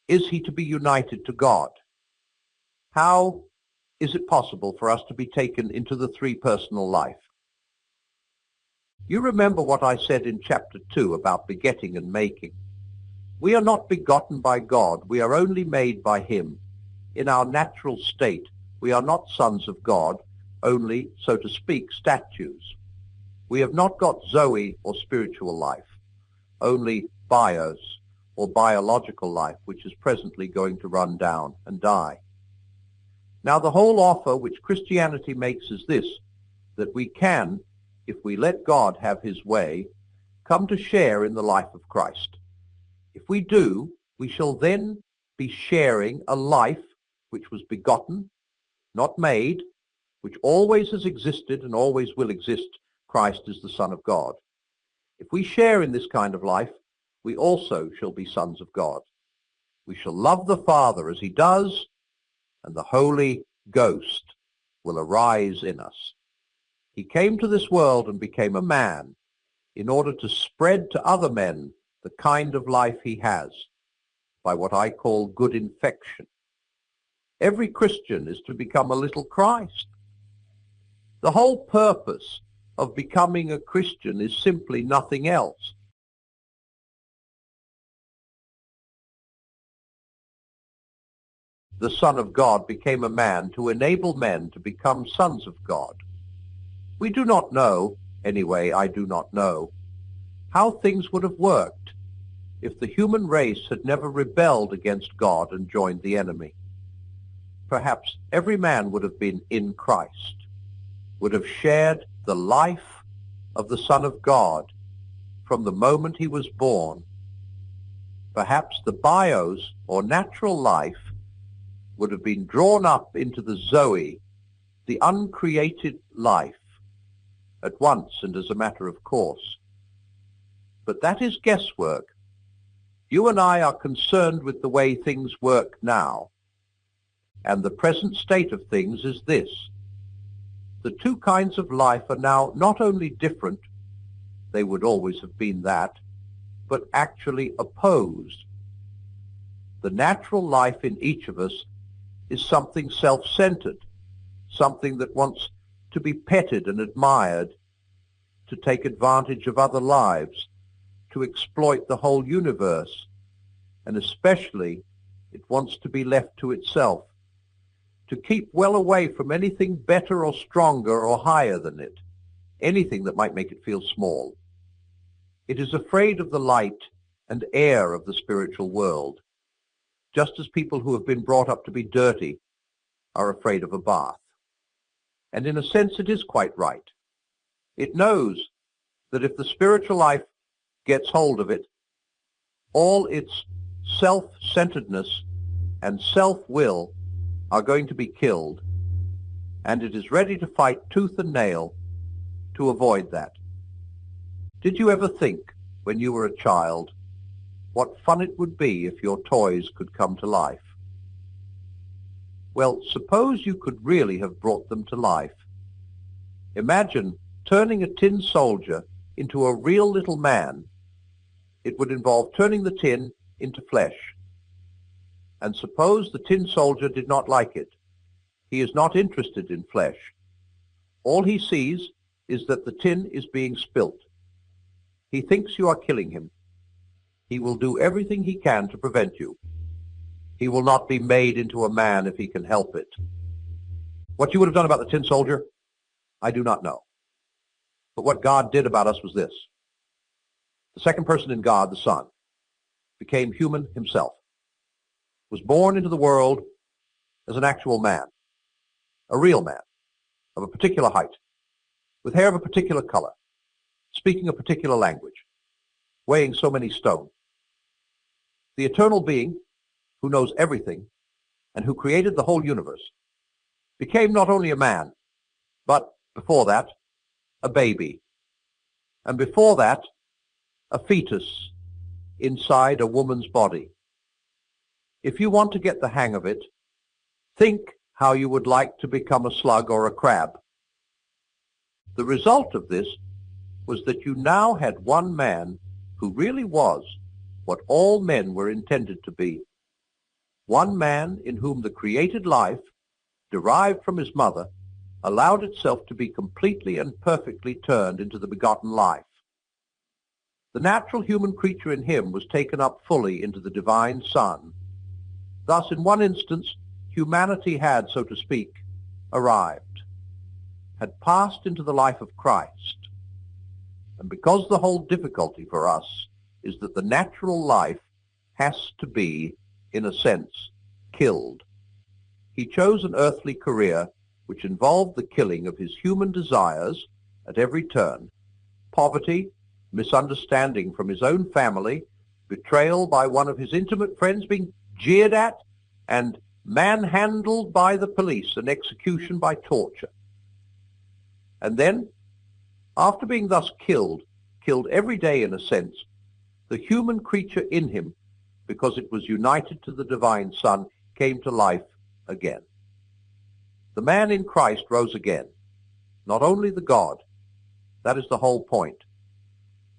is he to be united to God? How is it possible for us to be taken into the three-personal life? You remember what I said in chapter 2 about begetting and making. We are not begotten by God, we are only made by him. In our natural state, we are not sons of God, only, so to speak, statues. We have not got Zoe or spiritual life, only bios or biological life, which is presently going to run down and die. Now the whole offer which Christianity makes is this, that we can, if we let God have his way, come to share in the life of Christ. If we do, we shall then be sharing a life which was begotten, not made, which always has existed and always will exist. Christ is the Son of God. If we share in this kind of life, we also shall be sons of God. We shall love the Father as he does, and the Holy Ghost will arise in us. He came to this world and became a man in order to spread to other men the kind of life he has, by what I call good infection. Every Christian is to become a little Christ. The whole purpose of becoming a Christian is simply nothing else. The Son of God became a man to enable men to become sons of God. We do not know, anyway I do not know, how things would have worked if the human race had never rebelled against God and joined the enemy. Perhaps every man would have been in Christ, would have shared the life of the Son of God from the moment he was born. Perhaps the bios, or natural life, would have been drawn up into the Zoe, the uncreated life, at once and as a matter of course. But that is guesswork. You and I are concerned with the way things work now. And the present state of things is this. The two kinds of life are now not only different, they would always have been that, but actually opposed. The natural life in each of us is something self-centered, something that wants to be petted and admired, to take advantage of other lives, to exploit the whole universe, and especially it wants to be left to itself, to keep well away from anything better or stronger or higher than it, anything that might make it feel small. It is afraid of the light and air of the spiritual world, just as people who have been brought up to be dirty are afraid of a bath. And in a sense it is quite right. It knows that if the spiritual life gets hold of it, all its self-centeredness and self-will are going to be killed, and it is ready to fight tooth and nail to avoid that. Did you ever think, when you were a child, what fun it would be if your toys could come to life? Well, suppose you could really have brought them to life. Imagine turning a tin soldier into a real little man. It would involve turning the tin into flesh. And suppose the tin soldier did not like it. He is not interested in flesh. All he sees is that the tin is being spilt. He thinks you are killing him. He will do everything he can to prevent you. He will not be made into a man if he can help it. What you would have done about the tin soldier, I do not know. But what God did about us was this. The second person in God, the Son, became human himself, was born into the world as an actual man, a real man, of a particular height, with hair of a particular color, speaking a particular language, weighing so many stone. The eternal being, who knows everything and who created the whole universe, became not only a man, but, before that, a baby, and before that, a fetus inside a woman's body. If you want to get the hang of it, think how you would like to become a slug or a crab. The result of this was that you now had one man who really was what all men were intended to be. One man in whom the created life, derived from his mother, allowed itself to be completely and perfectly turned into the begotten life. The natural human creature in him was taken up fully into the divine Son. Thus, in one instance, humanity had, so to speak, arrived, had passed into the life of Christ. And because the whole difficulty for us is that the natural life has to be, in a sense, killed, he chose an earthly career which involved the killing of his human desires at every turn, poverty, misunderstanding from his own family, betrayal by one of his intimate friends, being jeered at, and manhandled by the police and execution by torture. And then, after being thus killed every day in a sense, the human creature in him, because it was united to the divine Son, came to life again. The man in Christ rose again, not only the God. That is the whole point.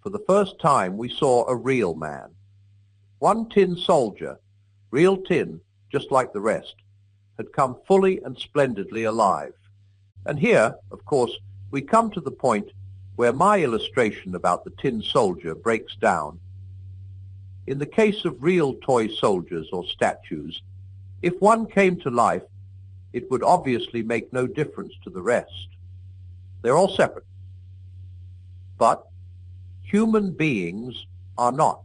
For the first time we saw a real man. One tin soldier, real tin, just like the rest, had come fully and splendidly alive. And here, of course, we come to the point where my illustration about the tin soldier breaks down. In the case of real toy soldiers or statues, if one came to life, it would obviously make no difference to the rest. They're all separate. But human beings are not.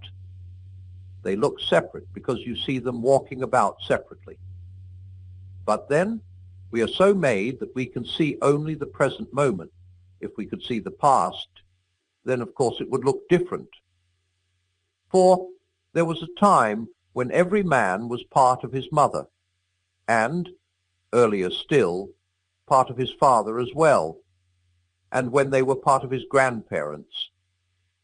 They look separate because you see them walking about separately. But then we are so made that we can see only the present moment. If we could see the past, then of course it would look different. For there was a time when every man was part of his mother, and, earlier still, part of his father as well, and when they were part of his grandparents.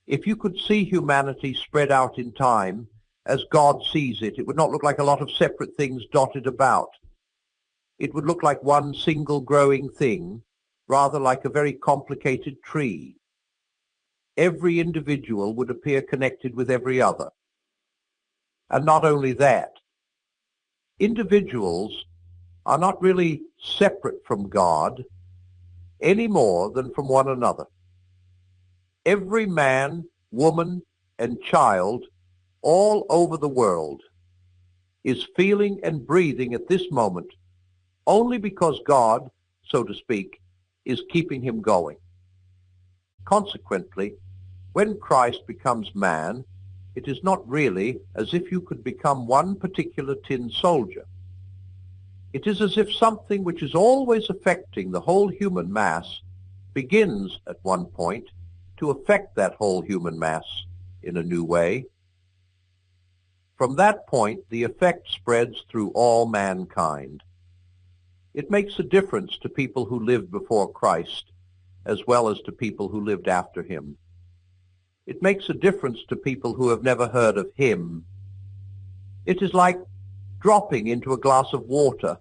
If you could see humanity spread out in time, as God sees it, it would not look like a lot of separate things dotted about. It would look like one single growing thing, rather like a very complicated tree. Every individual would appear connected with every other. And not only that, individuals are not really separate from God any more than from one another. Every man, woman, and child all over the world is feeling and breathing at this moment only because God, so to speak, is keeping him going. Consequently, when Christ becomes man, it is not really as if you could become one particular tin soldier. It is as if something which is always affecting the whole human mass begins at one point to affect that whole human mass in a new way. From that point, the effect spreads through all mankind. It makes a difference to people who lived before Christ, as well as to people who lived after him. It makes a difference to people who have never heard of him. It is like dropping into a glass of water.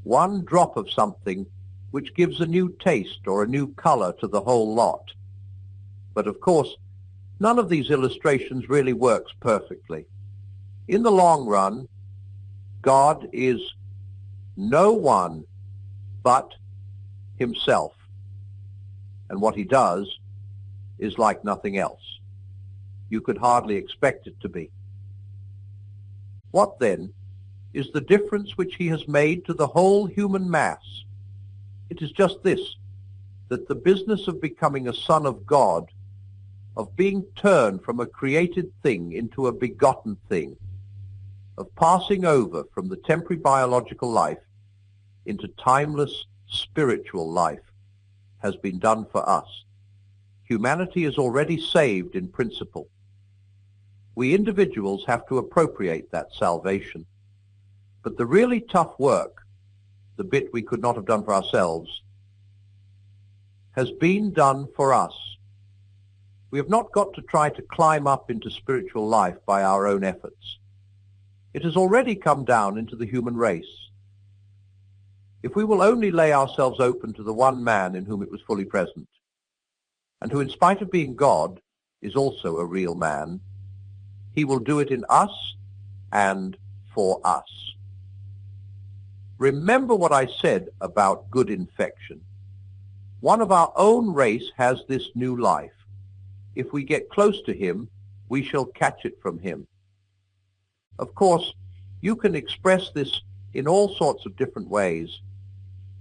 One drop of something which gives a new taste or a new color to the whole lot. But of course, none of these illustrations really works perfectly. In the long run, God is no one but himself. And what he does is like nothing else. You could hardly expect it to be. What then is the difference which he has made to the whole human mass. It is just this, that the business of becoming a son of God, of being turned from a created thing into a begotten thing, of passing over from the temporary biological life into timeless spiritual life, has been done for us. Humanity is already saved in principle. We individuals have to appropriate that salvation. But the really tough work, the bit we could not have done for ourselves, has been done for us. We have not got to try to climb up into spiritual life by our own efforts. It has already come down into the human race. If we will only lay ourselves open to the one man in whom it was fully present, and who in spite of being God is also a real man, he will do it in us and for us. Remember what I said about good infection. One of our own race has this new life. If we get close to him, we shall catch it from him. Of course, you can express this in all sorts of different ways.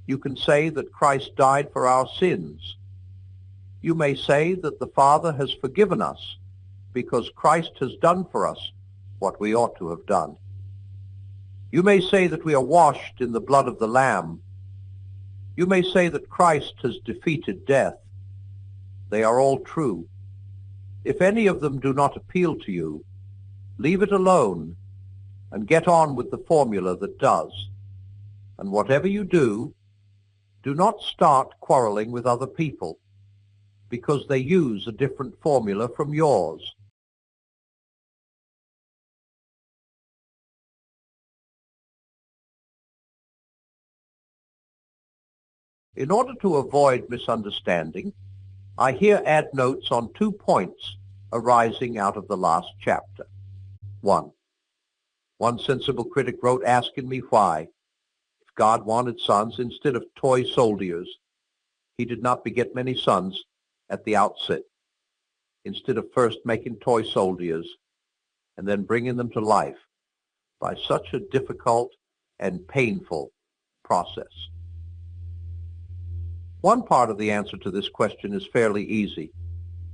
You can say that Christ died for our sins. You may say that the Father has forgiven us because Christ has done for us what we ought to have done. You may say that we are washed in the blood of the Lamb. You may say that Christ has defeated death. They are all true. If any of them do not appeal to you, leave it alone and get on with the formula that does. And whatever you do, do not start quarreling with other people because they use a different formula from yours. In order to avoid misunderstanding, I here add notes on 2 points arising out of the last chapter. 1. One sensible critic wrote asking me why, if God wanted sons instead of toy soldiers, he did not beget many sons at the outset, instead of first making toy soldiers and then bringing them to life by such a difficult and painful process. One part of the answer to this question is fairly easy.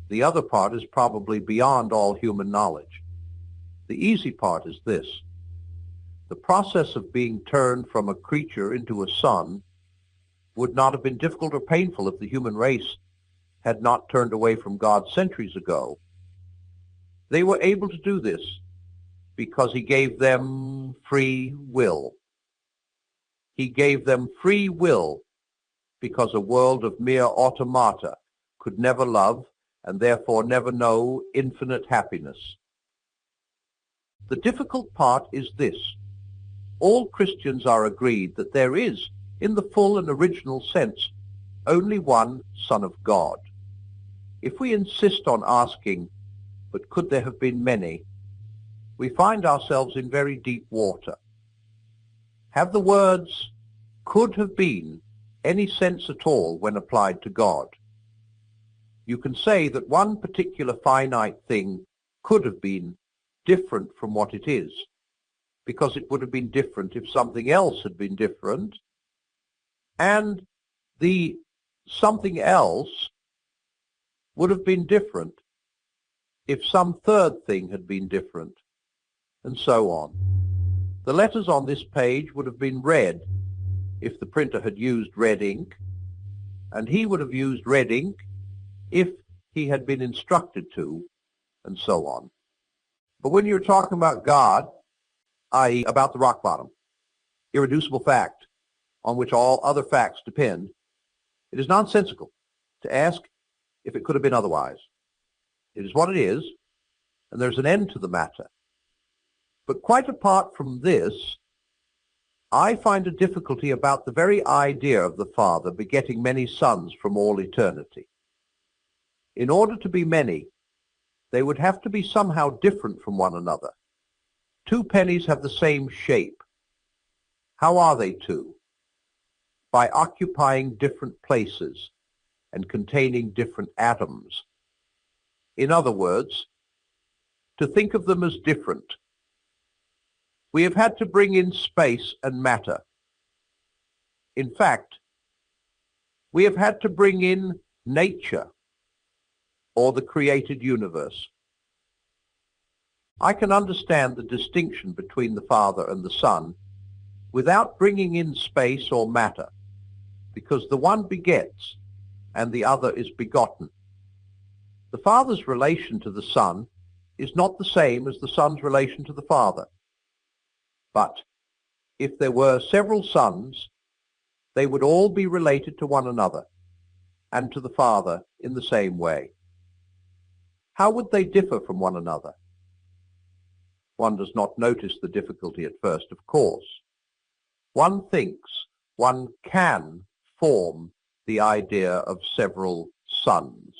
The other part is probably beyond all human knowledge. The easy part is this. The process of being turned from a creature into a son would not have been difficult or painful if the human race had not turned away from God centuries ago. They were able to do this because he gave them free will. He gave them free will because a world of mere automata could never love and therefore never know infinite happiness. The difficult part is this. All Christians are agreed that there is, in the full and original sense, only one Son of God. If we insist on asking, but could there have been many, we find ourselves in very deep water. Have the words could have been any sense at all when applied to God? You can say that one particular finite thing could have been different from what it is, because it would have been different if something else had been different, and the something else would have been different if some third thing had been different, and so on. The letters on this page would have been red if the printer had used red ink, and he would have used red ink if he had been instructed to, and so on. But when you're talking about God, i.e. about the rock bottom, irreducible fact on which all other facts depend, it is nonsensical to ask if it could have been otherwise. It is what it is, and there's an end to the matter. But quite apart from this, I find a difficulty about the very idea of the Father begetting many sons from all eternity. In order to be many, they would have to be somehow different from one another. 2 pennies have the same shape. How are they two? By occupying different places and containing different atoms. In other words, to think of them as different. We have had to bring in space and matter. In fact, we have had to bring in nature or the created universe. I can understand the distinction between the Father and the Son without bringing in space or matter, because the one begets and the other is begotten. The Father's relation to the Son is not the same as the Son's relation to the Father. But if there were several sons, they would all be related to one another and to the Father in the same way. How would they differ from one another? One does not notice the difficulty at first, of course. One thinks one can form the idea of several sons.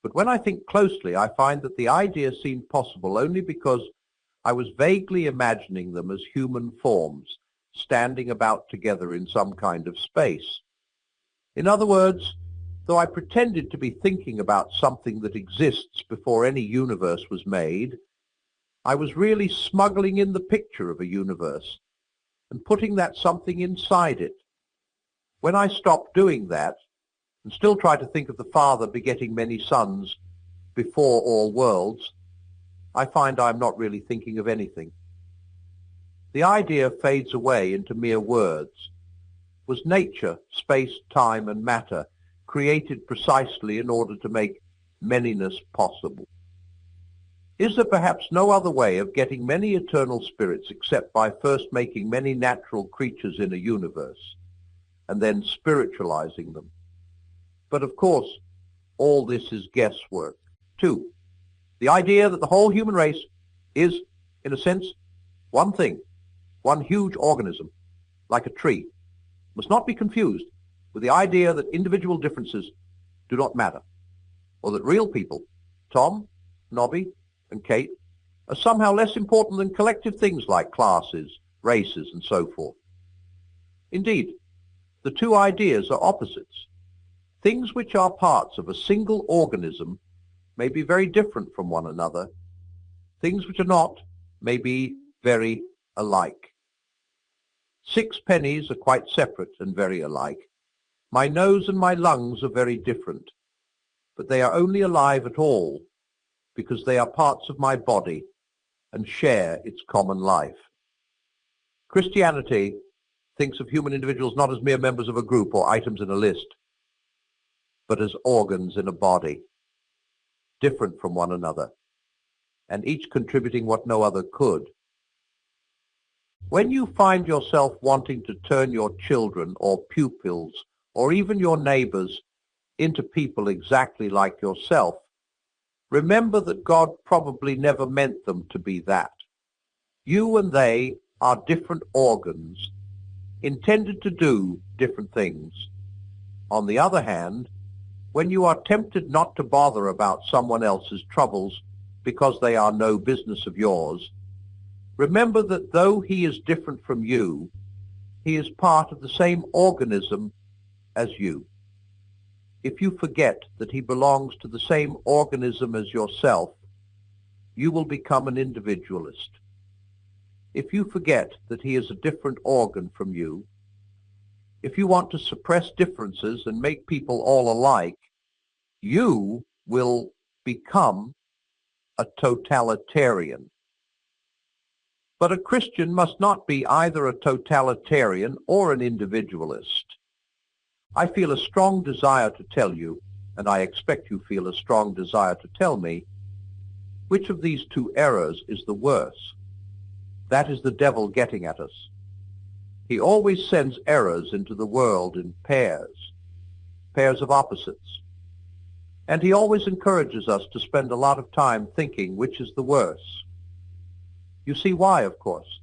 But when I think closely, I find that the idea seemed possible only because I was vaguely imagining them as human forms, standing about together in some kind of space. In other words, though I pretended to be thinking about something that exists before any universe was made, I was really smuggling in the picture of a universe and putting that something inside it. When I stopped doing that, and still try to think of the Father begetting many sons before all worlds, I find I'm not really thinking of anything. The idea fades away into mere words. Was nature, space, time, and matter created precisely in order to make manyness possible? Is there perhaps no other way of getting many eternal spirits except by first making many natural creatures in a universe, and then spiritualizing them? But of course, all this is guesswork. 2. The idea that the whole human race is, in a sense, one thing, one huge organism, like a tree, must not be confused with the idea that individual differences do not matter, or that real people, Tom, Nobby, and Kate, are somehow less important than collective things like classes, races, and so forth. Indeed, the two ideas are opposites. Things which are parts of a single organism may be very different from one another. Things which are not may be very alike. 6 pennies are quite separate and very alike. My nose and my lungs are very different, but they are only alive at all because they are parts of my body and share its common life. Christianity thinks of human individuals not as mere members of a group or items in a list, but as organs in a body, different from one another, and each contributing what no other could. When you find yourself wanting to turn your children or pupils or even your neighbors into people exactly like yourself, remember that God probably never meant them to be that. You and they are different organs, intended to do different things. On the other hand, when you are tempted not to bother about someone else's troubles because they are no business of yours, remember that though he is different from you, he is part of the same organism as you. If you forget that he belongs to the same organism as yourself, you will become an individualist. If you forget that he is a different organ from you, if you want to suppress differences and make people all alike, you will become a totalitarian. But a Christian must not be either a totalitarian or an individualist. I feel a strong desire to tell you, and I expect you feel a strong desire to tell me, which of these two errors is the worse. That is the devil getting at us. He always sends errors into the world in pairs of opposites. And he always encourages us to spend a lot of time thinking which is the worse. You see why, of course.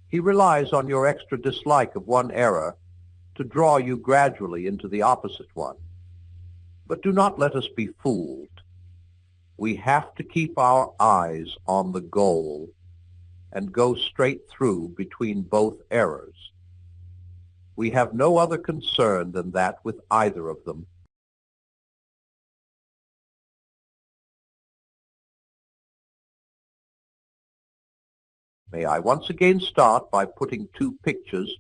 He relies on your extra dislike of one error to draw you gradually into the opposite one. But do not let us be fooled. We have to keep our eyes on the goal and go straight through between both errors. We have no other concern than that with either of them. May I once again start by putting two pictures,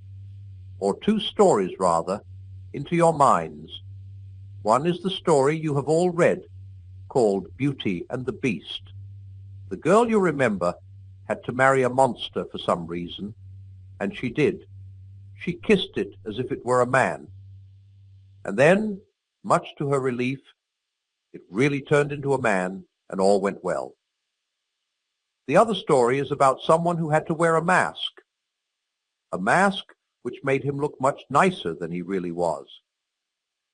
or two stories rather, into your minds. One is the story you have all read, called Beauty and the Beast. The girl, you remember, had to marry a monster for some reason, and she did. She kissed it as if it were a man. And then, much to her relief, it really turned into a man, and all went well. The other story is about someone who had to wear a mask which made him look much nicer than he really was.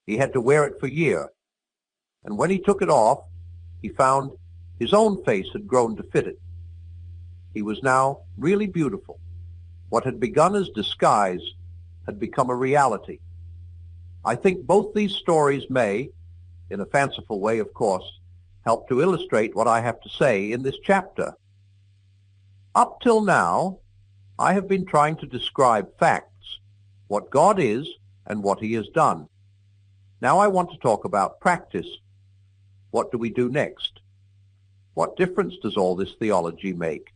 He had to wear it for a year, and when he took it off, he found his own face had grown to fit it. He was now really beautiful. What had begun as disguise had become a reality. I think both these stories may, in a fanciful way of course, help to illustrate what I have to say in this chapter. Up till now, I have been trying to describe facts, what God is and what he has done. Now I want to talk about practice. What do we do next? What difference does all this theology make?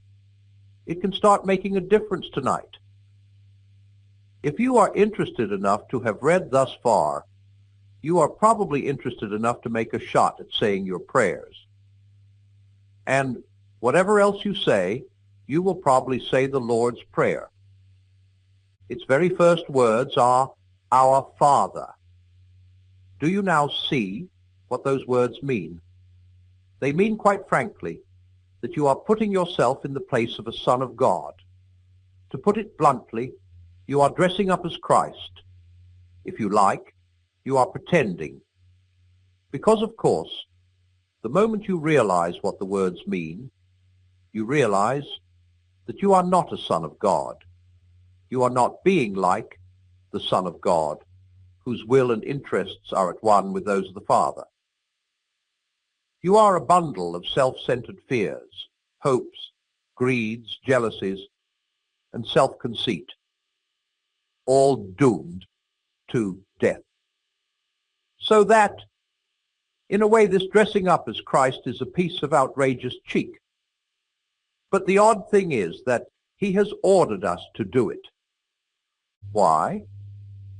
It can start making a difference tonight. If you are interested enough to have read thus far, you are probably interested enough to make a shot at saying your prayers. And whatever else you say, you will probably say the Lord's Prayer. Its very first words are, Our Father. Do you now see what those words mean? They mean, quite frankly, that you are putting yourself in the place of a son of God. To put it bluntly, you are dressing up as Christ. If you like, you are pretending. Because, of course, the moment you realize what the words mean, you realize that you are not a son of God. You are not being like the Son of God, whose will and interests are at one with those of the Father. You are a bundle of self-centered fears, hopes, greeds, jealousies, and self-conceit, all doomed to death. So that, in a way, this dressing up as Christ is a piece of outrageous cheek. But the odd thing is that he has ordered us to do it. Why?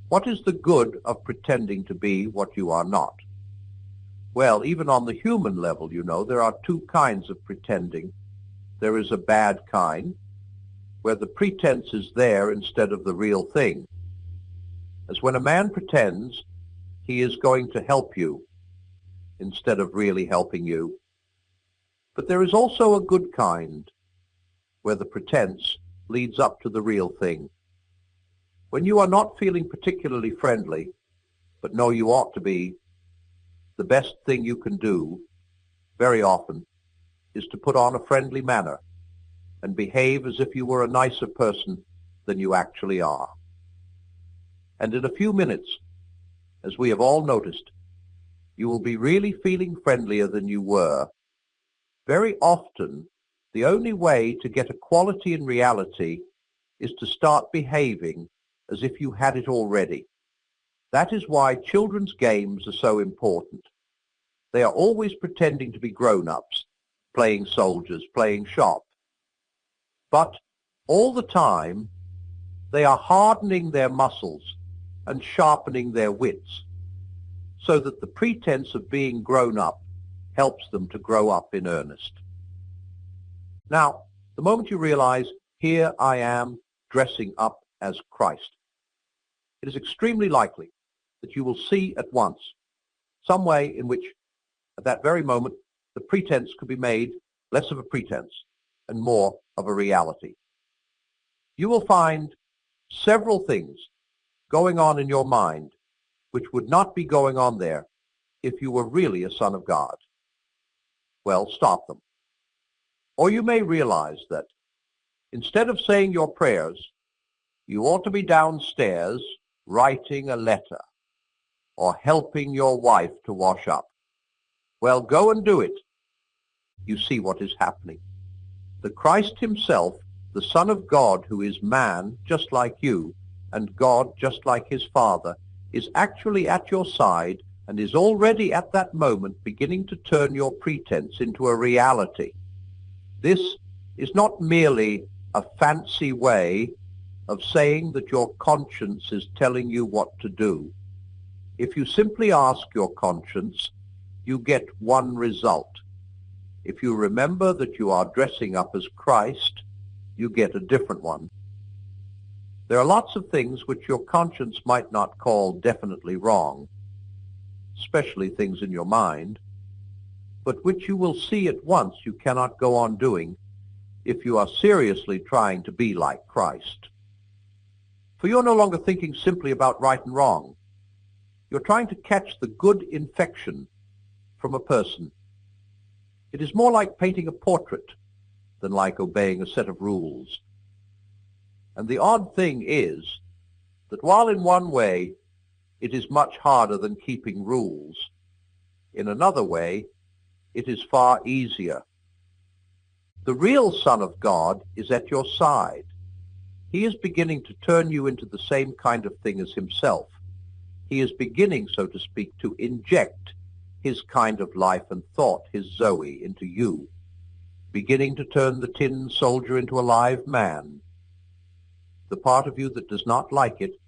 What is the good of pretending to be what you are not? Well, even on the human level, you know, there are two kinds of pretending. There is a bad kind, where the pretense is there instead of the real thing. As when a man pretends he is going to help you instead of really helping you. But there is also a good kind, where the pretense leads up to the real thing. When you are not feeling particularly friendly, but know you ought to be, the best thing you can do, very often, is to put on a friendly manner and behave as if you were a nicer person than you actually are. And in a few minutes, as we have all noticed, you will be really feeling friendlier than you were. Very often, the only way to get equality in reality is to start behaving as if you had it already. That is why children's games are so important. They are always pretending to be grown-ups, playing soldiers, playing shop. But all the time, they are hardening their muscles and sharpening their wits, so that the pretense of being grown up helps them to grow up in earnest. Now, the moment you realize, here I am dressing up as Christ, it is extremely likely that you will see at once some way in which, at that very moment, the pretense could be made less of a pretense and more of a reality. You will find several things going on in your mind which would not be going on there if you were really a son of God. Well, stop them. Or you may realize that instead of saying your prayers, you ought to be downstairs writing a letter or helping your wife to wash up. Well, go and do it. You see what is happening. The Christ himself, the Son of God, who is man just like you and God just like his Father, is actually at your side and is already at that moment beginning to turn your pretense into a reality. This is not merely a fancy way of saying that your conscience is telling you what to do. If you simply ask your conscience, you get one result. If you remember that you are dressing up as Christ, you get a different one. There are lots of things which your conscience might not call definitely wrong, especially things in your mind, but which you will see at once you cannot go on doing if you are seriously trying to be like Christ. For you're no longer thinking simply about right and wrong. You're trying to catch the good infection from a person. It is more like painting a portrait than like obeying a set of rules. And the odd thing is that while in one way it is much harder than keeping rules, in another way it is far easier. The real Son of God is at your side. He is beginning to turn you into the same kind of thing as himself. He is beginning, so to speak, to inject his kind of life and thought, his Zoe, into you, beginning to turn the tin soldier into a live man. The part of you that does not like it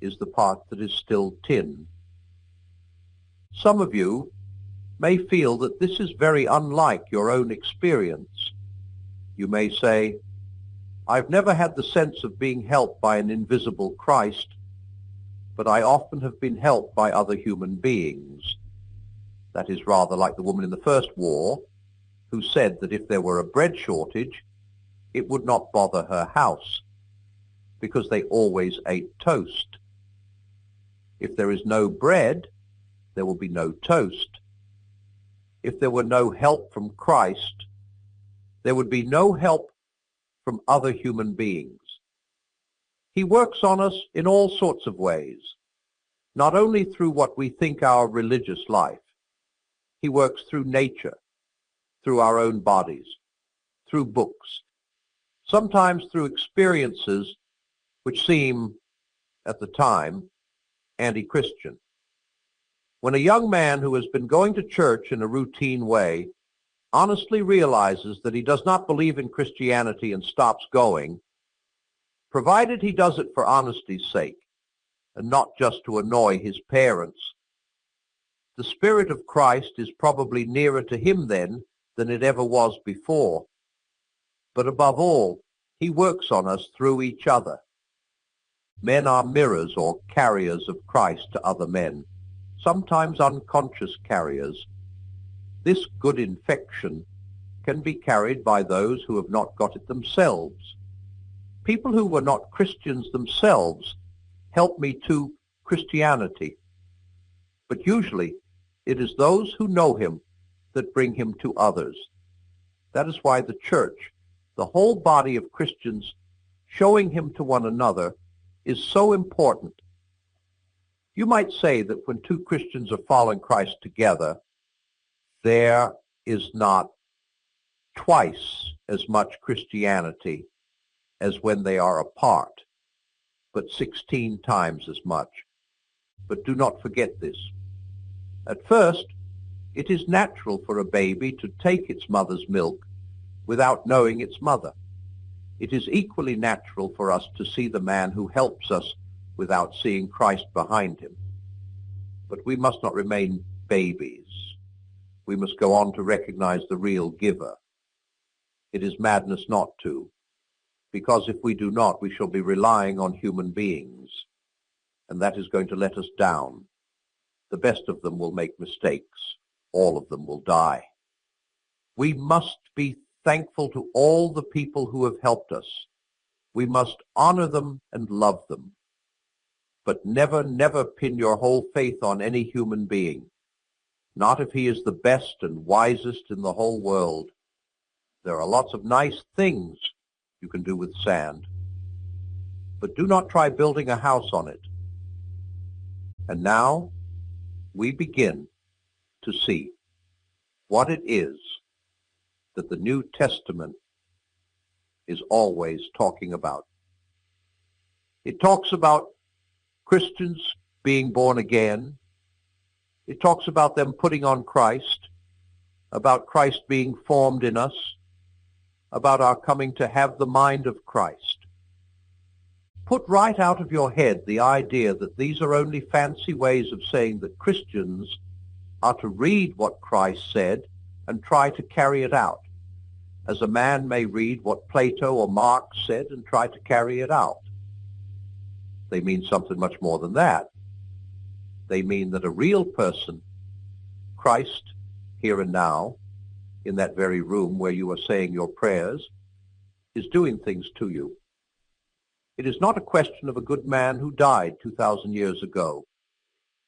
is the part that is still tin. Some of you may feel that this is very unlike your own experience. You may say, I've never had the sense of being helped by an invisible Christ, but I often have been helped by other human beings. That is rather like the woman in the first war, who said that if there were a bread shortage, it would not bother her house, because they always ate toast. If there is no bread, there will be no toast. If there were no help from Christ, there would be no help from other human beings. He works on us in all sorts of ways, not only through what we think our religious life. He works through nature, through our own bodies, through books, sometimes through experiences which seem, at the time, anti-Christian. When a young man who has been going to church in a routine way honestly realizes that he does not believe in Christianity and stops going, provided he does it for honesty's sake and not just to annoy his parents, the Spirit of Christ is probably nearer to him then than it ever was before. But above all, he works on us through each other. Men are mirrors or carriers of Christ to other men, sometimes unconscious carriers. This good infection can be carried by those who have not got it themselves. People who were not Christians themselves help me to Christianity. But usually it is those who know him that bring him to others. That is why the church, the whole body of Christians, showing him to one another, is so important. You might say that when two Christians are following Christ together, there is not twice as much Christianity as when they are apart, but 16 times as much. But do not forget this. At first, it is natural for a baby to take its mother's milk without knowing its mother. It is equally natural for us to see the man who helps us without seeing Christ behind him. But we must not remain babies. We must go on to recognize the real giver. It is madness not to, because if we do not, we shall be relying on human beings, and that is going to let us down. The best of them will make mistakes. All of them will die. We must be thankful to all the people who have helped us. We must honor them and love them. But never, never pin your whole faith on any human being. Not if he is the best and wisest in the whole world. There are lots of nice things you can do with sand, but do not try building a house on it. And now we begin to see what it is that the New Testament is always talking about. It talks about Christians being born again. It talks about them putting on Christ, about Christ being formed in us, about our coming to have the mind of Christ. Put right out of your head the idea that these are only fancy ways of saying that Christians are to read what Christ said and try to carry it out, as a man may read what Plato or Marx said and try to carry it out. They mean something much more than that. They mean that a real person, Christ, here and now, in that very room where you are saying your prayers, is doing things to you. It is not a question of a good man who died 2,000 years ago.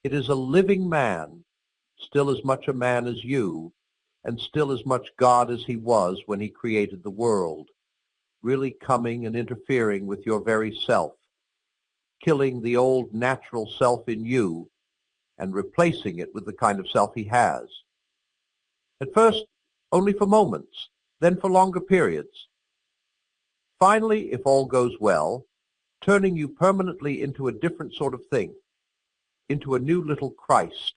It is a living man, still as much a man as you, and still as much God as he was when he created the world, really coming and interfering with your very self, killing the old natural self in you and replacing it with the kind of self he has. At first, only for moments, then for longer periods. Finally, if all goes well, turning you permanently into a different sort of thing, into a new little Christ,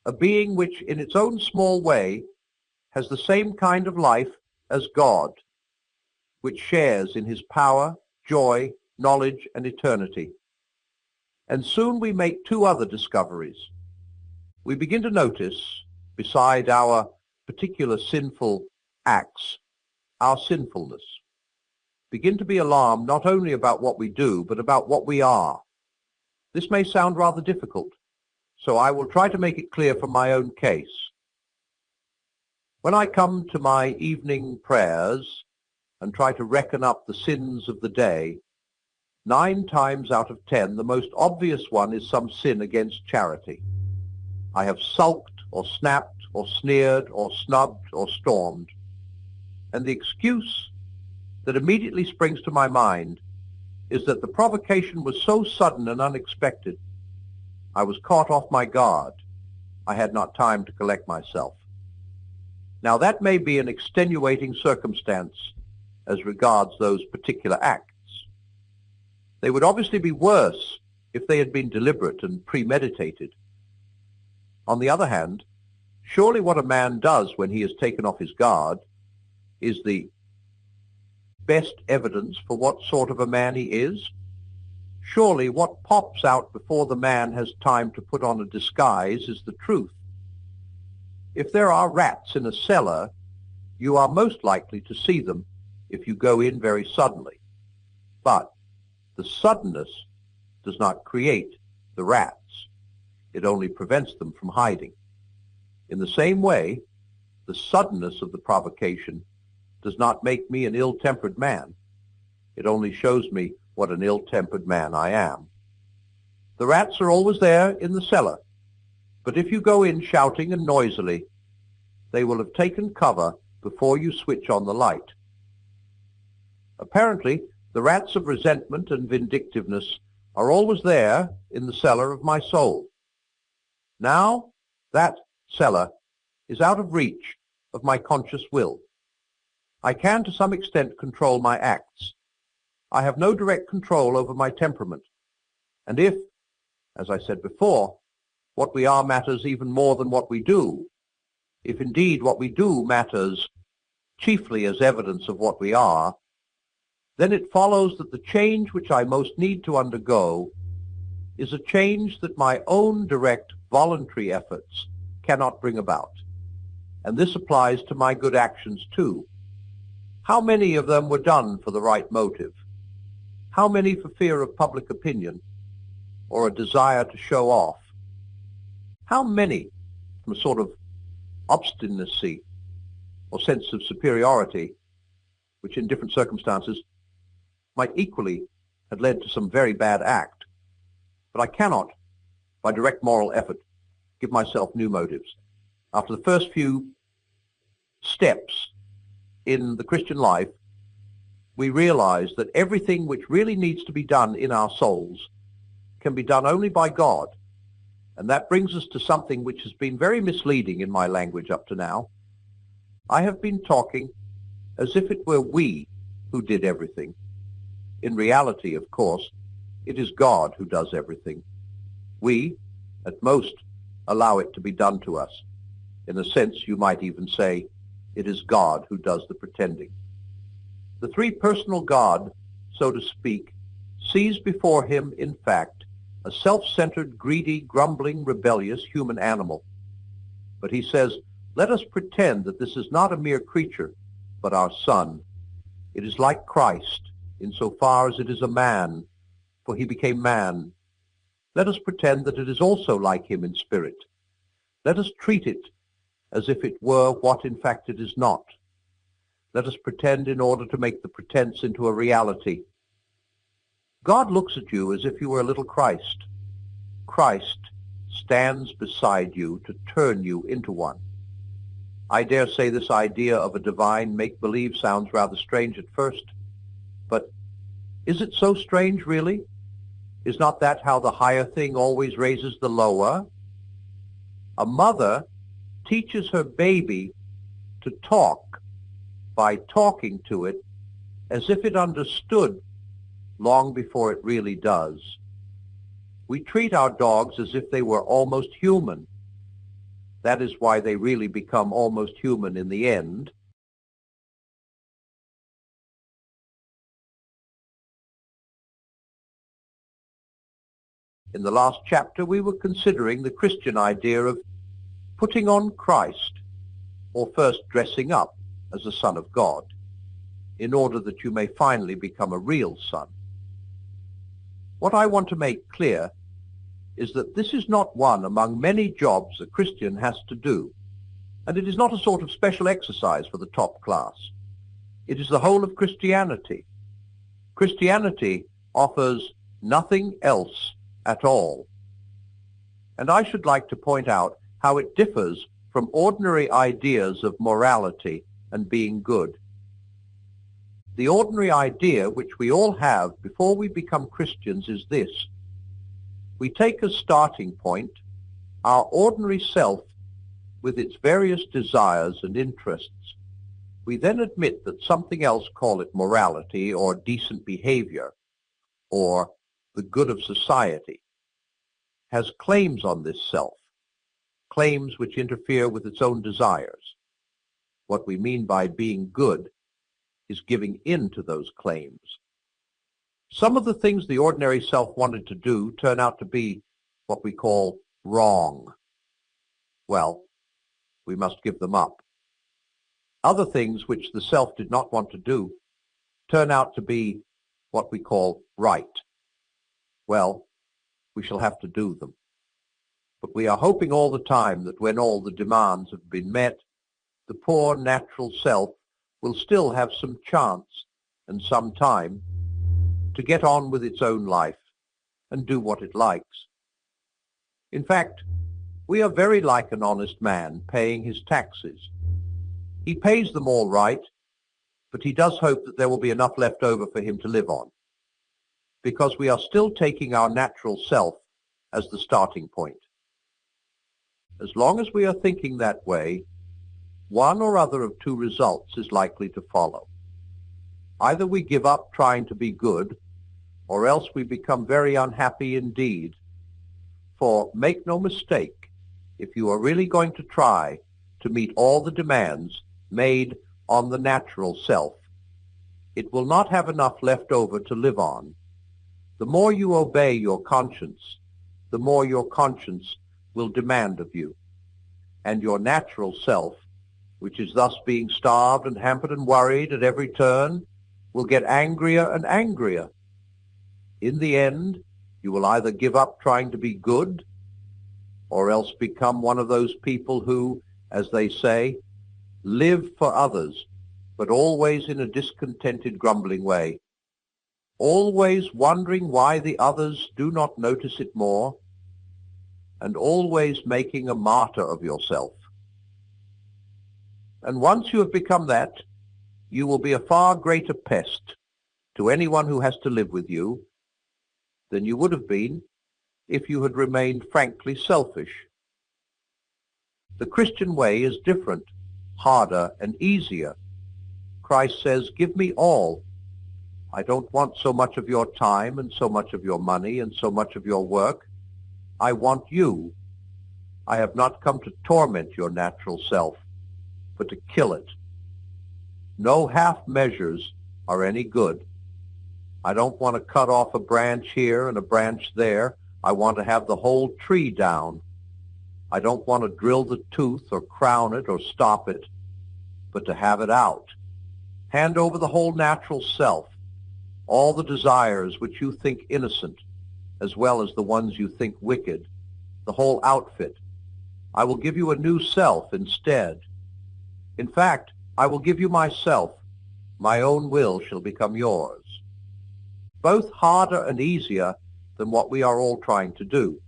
a being which in its own small way has the same kind of life as God, which shares in his power, joy, knowledge, and eternity. And soon we make two other discoveries. We begin to notice, beside our particular sinful acts, our sinfulness. Begin to be alarmed not only about what we do, but about what we are. This may sound rather difficult, so I will try to make it clear from my own case. When I come to my evening prayers and try to reckon up the sins of the day, 9 times out of 10, the most obvious one is some sin against charity. I have sulked or snapped or sneered or snubbed or stormed. And the excuse that immediately springs to my mind is that the provocation was so sudden and unexpected. I was caught off my guard. I had not time to collect myself. Now that may be an extenuating circumstance as regards those particular acts. They would obviously be worse if they had been deliberate and premeditated. On the other hand, surely what a man does when he is taken off his guard is the best evidence for what sort of a man he is. Surely what pops out before the man has time to put on a disguise is the truth. If there are rats in a cellar, you are most likely to see them if you go in very suddenly. But the suddenness does not create the rats. It only prevents them from hiding. In the same way, the suddenness of the provocation does not make me an ill-tempered man. It only shows me what an ill-tempered man I am. The rats are always there in the cellar, but if you go in shouting and noisily, they will have taken cover before you switch on the light. Apparently, the rats of resentment and vindictiveness are always there in the cellar of my soul. Now, that cellar is out of reach of my conscious will. I can to some extent control my acts. I have no direct control over my temperament. And if, as I said before, what we are matters even more than what we do, if indeed what we do matters chiefly as evidence of what we are, then it follows that the change which I most need to undergo is a change that my own direct voluntary efforts cannot bring about. And this applies to my good actions too. How many of them were done for the right motive? How many for fear of public opinion or a desire to show off? How many from a sort of obstinacy or sense of superiority, which in different circumstances might equally have led to some very bad act? But I cannot, by direct moral effort, give myself new motives. After the first few steps in the Christian life, we realize that everything which really needs to be done in our souls can be done only by God. And that brings us to something which has been very misleading in my language up to now. I have been talking as if it were we who did everything. In reality, of course, it is God who does everything. We, at most, allow it to be done to us. In a sense, you might even say, it is God who does the pretending. The three-personal God, so to speak, sees before him, in fact, a self-centered, greedy, grumbling, rebellious human animal. But he says, let us pretend that this is not a mere creature, but our Son. It is like Christ, insofar as it is a man, for he became man. Let us pretend that it is also like him in spirit. Let us treat it as if it were what in fact it is not. Let us pretend in order to make the pretense into a reality. God looks at you as if you were a little Christ. Christ stands beside you to turn you into one. I dare say this idea of a divine make-believe sounds rather strange at first, but is it so strange, really? Is not that how the higher thing always raises the lower? A mother teaches her baby to talk by talking to it as if it understood long before it really does. We treat our dogs as if they were almost human. That is why they really become almost human in the end. In the last chapter, we were considering the Christian idea of putting on Christ, or first dressing up as a son of God, in order that you may finally become a real son. What I want to make clear is that this is not one among many jobs a Christian has to do, and it is not a sort of special exercise for the top class. It is the whole of Christianity. Christianity offers nothing else at all. And I should like to point out how it differs from ordinary ideas of morality and being good. The ordinary idea which we all have before we become Christians is this. We take as starting point our ordinary self with its various desires and interests. We then admit that something else, call it morality or decent behavior or the good of society, has claims on this self, claims which interfere with its own desires. What we mean by being good is giving in to those claims. Some of the things the ordinary self wanted to do turn out to be what we call wrong. Well, we must give them up. Other things which the self did not want to do turn out to be what we call right. Well, we shall have to do them. But we are hoping all the time that when all the demands have been met, the poor natural self will still have some chance and some time to get on with its own life and do what it likes. In fact, we are very like an honest man paying his taxes. He pays them all right, but he does hope that there will be enough left over for him to live on, because we are still taking our natural self as the starting point. As long as we are thinking that way, one or other of two results is likely to follow. Either we give up trying to be good, or else we become very unhappy indeed. For make no mistake, if you are really going to try to meet all the demands made on the natural self, it will not have enough left over to live on. The more you obey your conscience, the more your conscience will demand of you. And your natural self, which is thus being starved and hampered and worried at every turn, will get angrier and angrier. In the end, you will either give up trying to be good, or else become one of those people who, as they say, live for others, but always in a discontented, grumbling way, always wondering why the others do not notice it more, and always making a martyr of yourself. And once you have become that, you will be a far greater pest to anyone who has to live with you than you would have been if you had remained frankly selfish. The Christian way is different, harder and easier. Christ says, give me all. I don't want so much of your time and so much of your money and so much of your work. I want you. I have not come to torment your natural self, but to kill it. No half measures are any good. I don't want to cut off a branch here and a branch there. I want to have the whole tree down. I don't want to drill the tooth or crown it or stop it, but to have it out. Hand over the whole natural self, all the desires which you think innocent, as well as the ones you think wicked, the whole outfit. I will give you a new self instead. In fact, I will give you myself. My own will shall become yours. Both harder and easier than what we are all trying to do.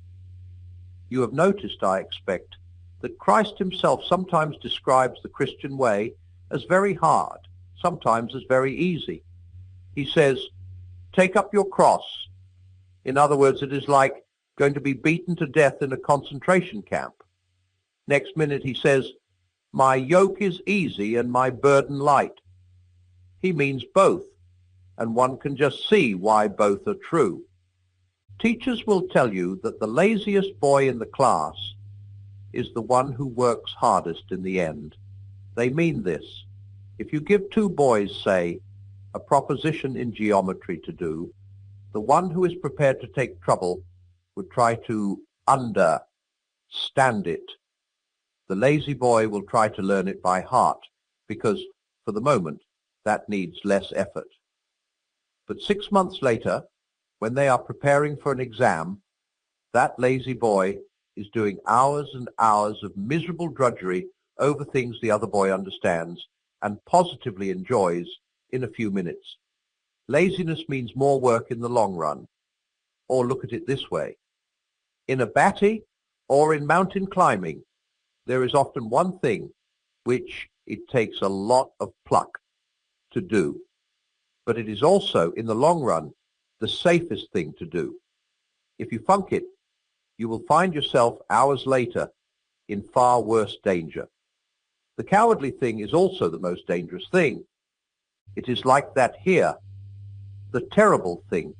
You have noticed, I expect, that Christ himself sometimes describes the Christian way as very hard, sometimes as very easy. He says, take up your cross. In other words, it is like going to be beaten to death in a concentration camp. Next minute he says, my yoke is easy and my burden light. He means both, and one can just see why both are true. Teachers will tell you that the laziest boy in the class is the one who works hardest in the end. They mean this. If you give two boys, say, a proposition in geometry to do, the one who is prepared to take trouble would try to understand it. The lazy boy will try to learn it by heart, because, for the moment, that needs less effort. But 6 months later, when they are preparing for an exam, that lazy boy is doing hours and hours of miserable drudgery over things the other boy understands and positively enjoys in a few minutes. Laziness means more work in the long run. Or look at it this way. In a batty or in mountain climbing, there is often one thing which it takes a lot of pluck to do. But it is also, in the long run, the safest thing to do. If you funk it, you will find yourself hours later in far worse danger. The cowardly thing is also the most dangerous thing. It is like that here. The terrible thing,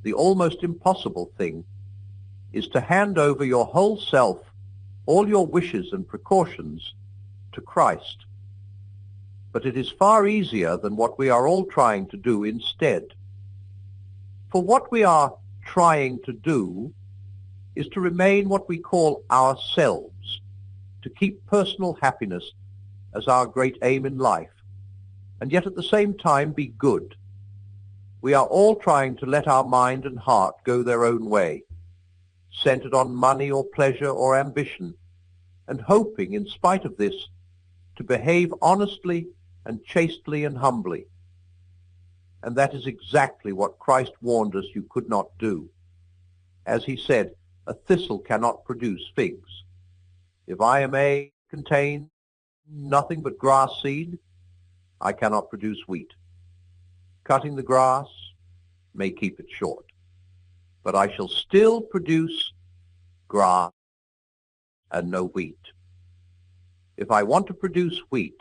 the almost impossible thing, is to hand over your whole self, all your wishes and precautions, to Christ. But it is far easier than what we are all trying to do instead. For what we are trying to do is to remain what we call ourselves, to keep personal happiness as our great aim in life, and yet at the same time be good. We are all trying to let our mind and heart go their own way, centered on money or pleasure or ambition, and hoping, in spite of this, to behave honestly and chastely and humbly. And that is exactly what Christ warned us you could not do. As he said, a thistle cannot produce figs. If I may contain nothing but grass seed, I cannot produce wheat. Cutting the grass may keep it short, but I shall still produce grass and no wheat. If I want to produce wheat,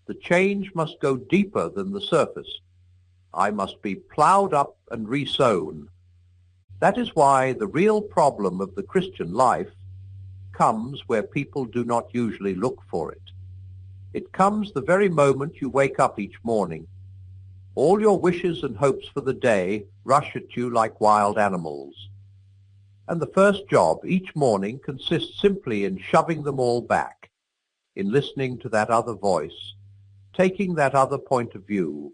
the change must go deeper than the surface. I must be plowed up and resown. That is why the real problem of the Christian life comes where people do not usually look for it. It comes the very moment you wake up each morning. All your wishes and hopes for the day rush at you like wild animals. And the first job each morning consists simply in shoving them all back, in listening to that other voice, taking that other point of view,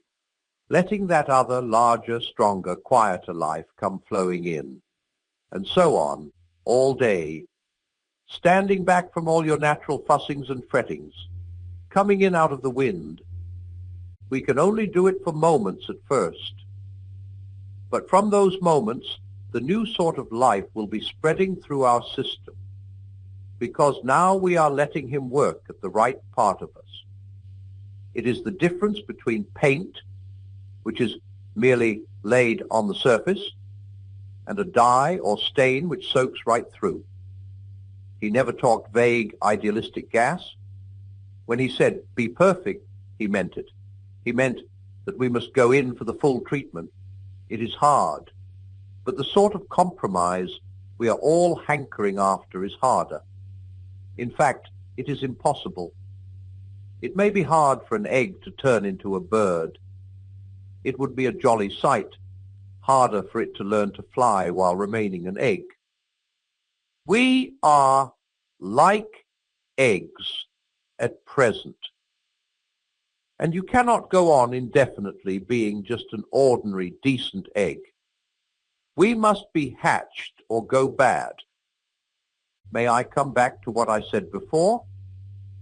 letting that other larger, stronger, quieter life come flowing in, and so on, all day, standing back from all your natural fussings and frettings, coming in out of the wind. We can only do it for moments at first. But from those moments, the new sort of life will be spreading through our system, because now we are letting him work at the right part of us. It is the difference between paint, which is merely laid on the surface, and a dye or stain which soaks right through. He never talked vague, idealistic gas. When he said, be perfect, he meant it. He meant that we must go in for the full treatment. It is hard, but the sort of compromise we are all hankering after is harder. In fact, it is impossible. It may be hard for an egg to turn into a bird, it would be a jolly sight harder for it to learn to fly while remaining an egg. We are like eggs at present, and you cannot go on indefinitely being just an ordinary, decent egg. We must be hatched or go bad. May I come back to what I said before?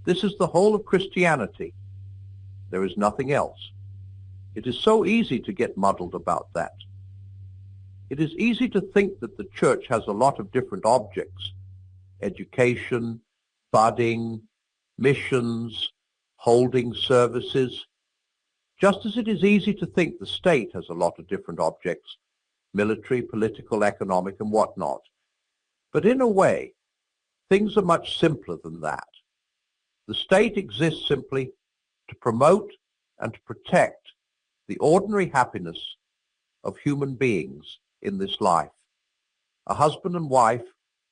This is the whole of Christianity. There is nothing else. It is so easy to get muddled about that. It is easy to think that the church has a lot of different objects: education, budding, missions, holding services, just as it is easy to think the state has a lot of different objects: military, political, economic, and whatnot. But in a way, things are much simpler than that. The state exists simply to promote and to protect the ordinary happiness of human beings in this life. A husband and wife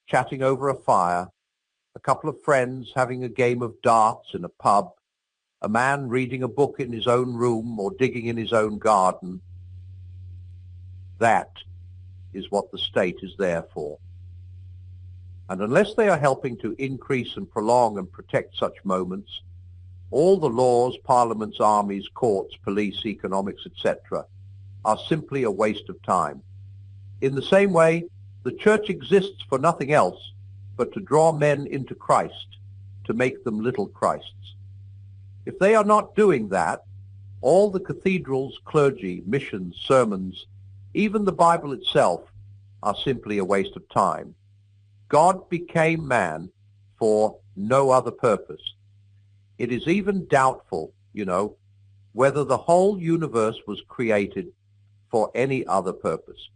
chatting over a fire, a couple of friends having a game of darts in a pub, a man reading a book in his own room or digging in his own garden. That is what the state is there for. And unless they are helping to increase and prolong and protect such moments, all the laws, parliaments, armies, courts, police, economics, etc., are simply a waste of time. In the same way, the church exists for nothing else but to draw men into Christ, to make them little Christs. If they are not doing that, all the cathedrals, clergy, missions, sermons, even the Bible itself, are simply a waste of time. God became man for no other purpose. It is even doubtful, whether the whole universe was created for any other purpose.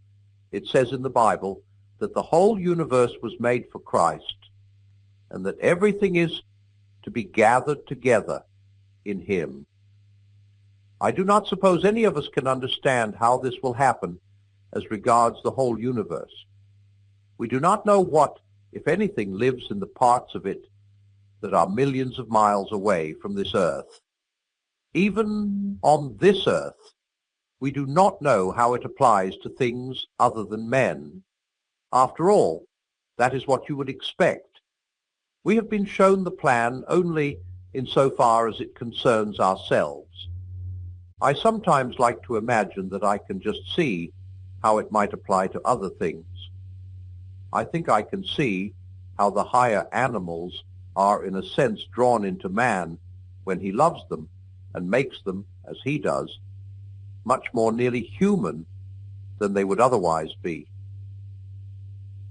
It says in the Bible that the whole universe was made for Christ, and that everything is to be gathered together in him. I do not suppose any of us can understand how this will happen as regards the whole universe. We do not know what, if anything, lives in the parts of it that are millions of miles away from this earth. Even on this earth, we do not know how it applies to things other than men. After all, that is what you would expect. We have been shown the plan only insofar as it concerns ourselves. I sometimes like to imagine that I can just see how it might apply to other things. I think I can see how the higher animals are in a sense drawn into man when he loves them and makes them, as he does, much more nearly human than they would otherwise be.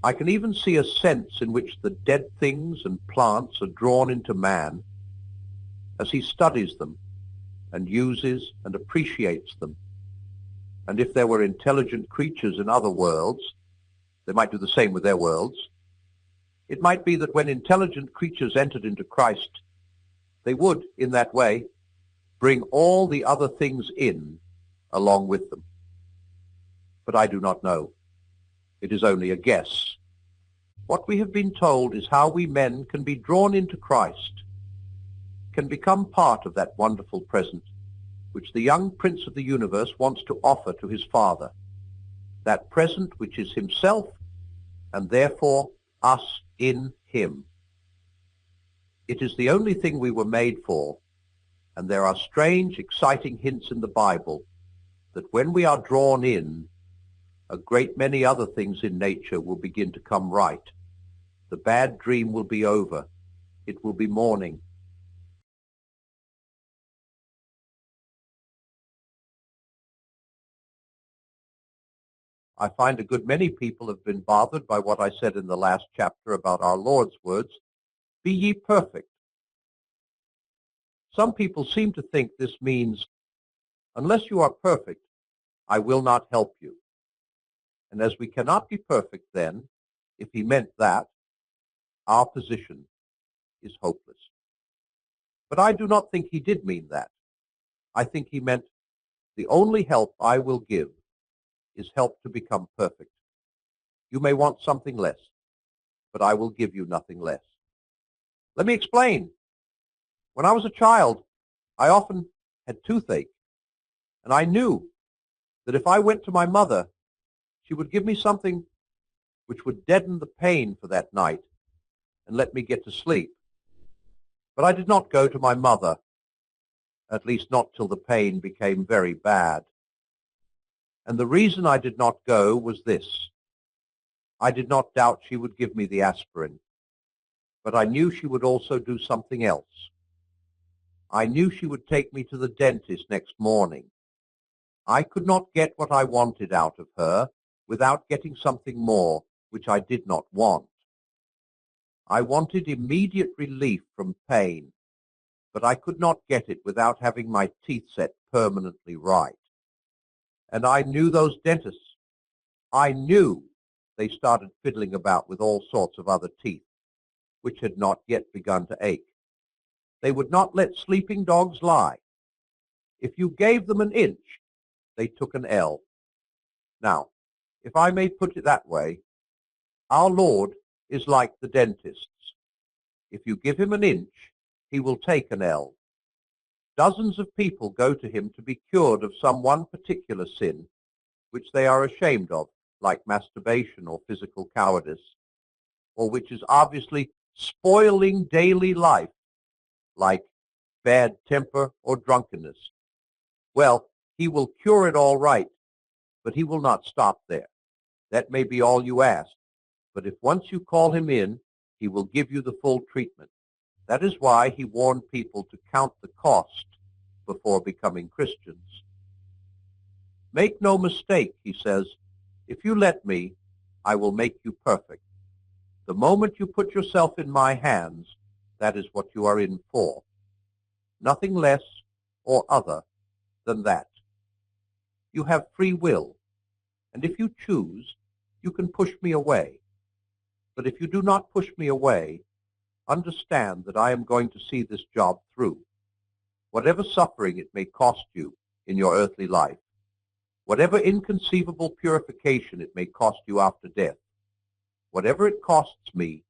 I can even see a sense in which the dead things and plants are drawn into man as he studies them and uses and appreciates them. And if there were intelligent creatures in other worlds, they might do the same with their worlds. It might be that when intelligent creatures entered into Christ, they would, in that way, bring all the other things in along with them. But I do not know. It is only a guess. What we have been told is how we men can be drawn into Christ, can become part of that wonderful present which the young Prince of the universe wants to offer to his Father, that present which is himself and therefore us in him. It is the only thing we were made for, and there are strange, exciting hints in the Bible that when we are drawn in, a great many other things in nature will begin to come right. The bad dream will be over. It will be morning. I find a good many people have been bothered by what I said in the last chapter about our Lord's words, "Be ye perfect." Some people seem to think this means, unless you are perfect, I will not help you. And as we cannot be perfect then, if he meant that, our position is hopeless. But I do not think he did mean that. I think he meant, the only help I will give is help to become perfect. You may want something less, but I will give you nothing less. Let me explain. When I was a child, I often had toothache, and I knew that if I went to my mother, she would give me something which would deaden the pain for that night and let me get to sleep. But I did not go to my mother, at least not till the pain became very bad. And the reason I did not go was this. I did not doubt she would give me the aspirin, but I knew she would also do something else. I knew she would take me to the dentist next morning. I could not get what I wanted out of her without getting something more which I did not want. I wanted immediate relief from pain, but I could not get it without having my teeth set permanently right. And I knew those dentists. I knew they started fiddling about with all sorts of other teeth, which had not yet begun to ache. They would not let sleeping dogs lie. If you gave them an inch, they took an ell. Now, if I may put it that way, our Lord is like the dentists. If you give him an inch, he will take an ell. Dozens of people go to him to be cured of some one particular sin which they are ashamed of, like masturbation or physical cowardice, or which is obviously spoiling daily life, like bad temper or drunkenness. Well, he will cure it all right, but he will not stop there. That may be all you ask, but if once you call him in, he will give you the full treatment. That is why he warned people to count the cost before becoming Christians. Make no mistake, he says, if you let me, I will make you perfect. The moment you put yourself in my hands, that is what you are in for. Nothing less or other than that. You have free will, and if you choose, you can push me away. But if you do not push me away, understand that I am going to see this job through. Whatever suffering it may cost you in your earthly life, whatever inconceivable purification it may cost you after death, whatever it costs me,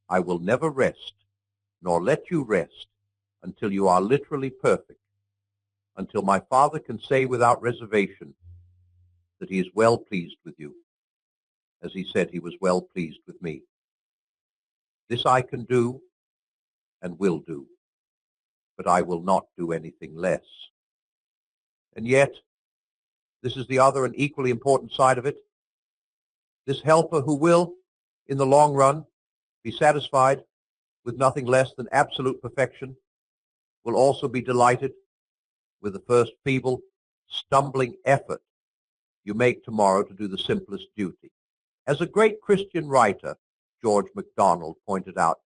I will never rest, nor let you rest, until you are literally perfect, until my Father can say without reservation that he is well pleased with you, as he said he was well pleased with me. This I can do and will do, but I will not do anything less. And yet, this is the other and equally important side of it. This helper who will, in the long run, be satisfied with nothing less than absolute perfection, will also be delighted with the first feeble, stumbling effort you make tomorrow to do the simplest duty. As a great Christian writer, George MacDonald, pointed out,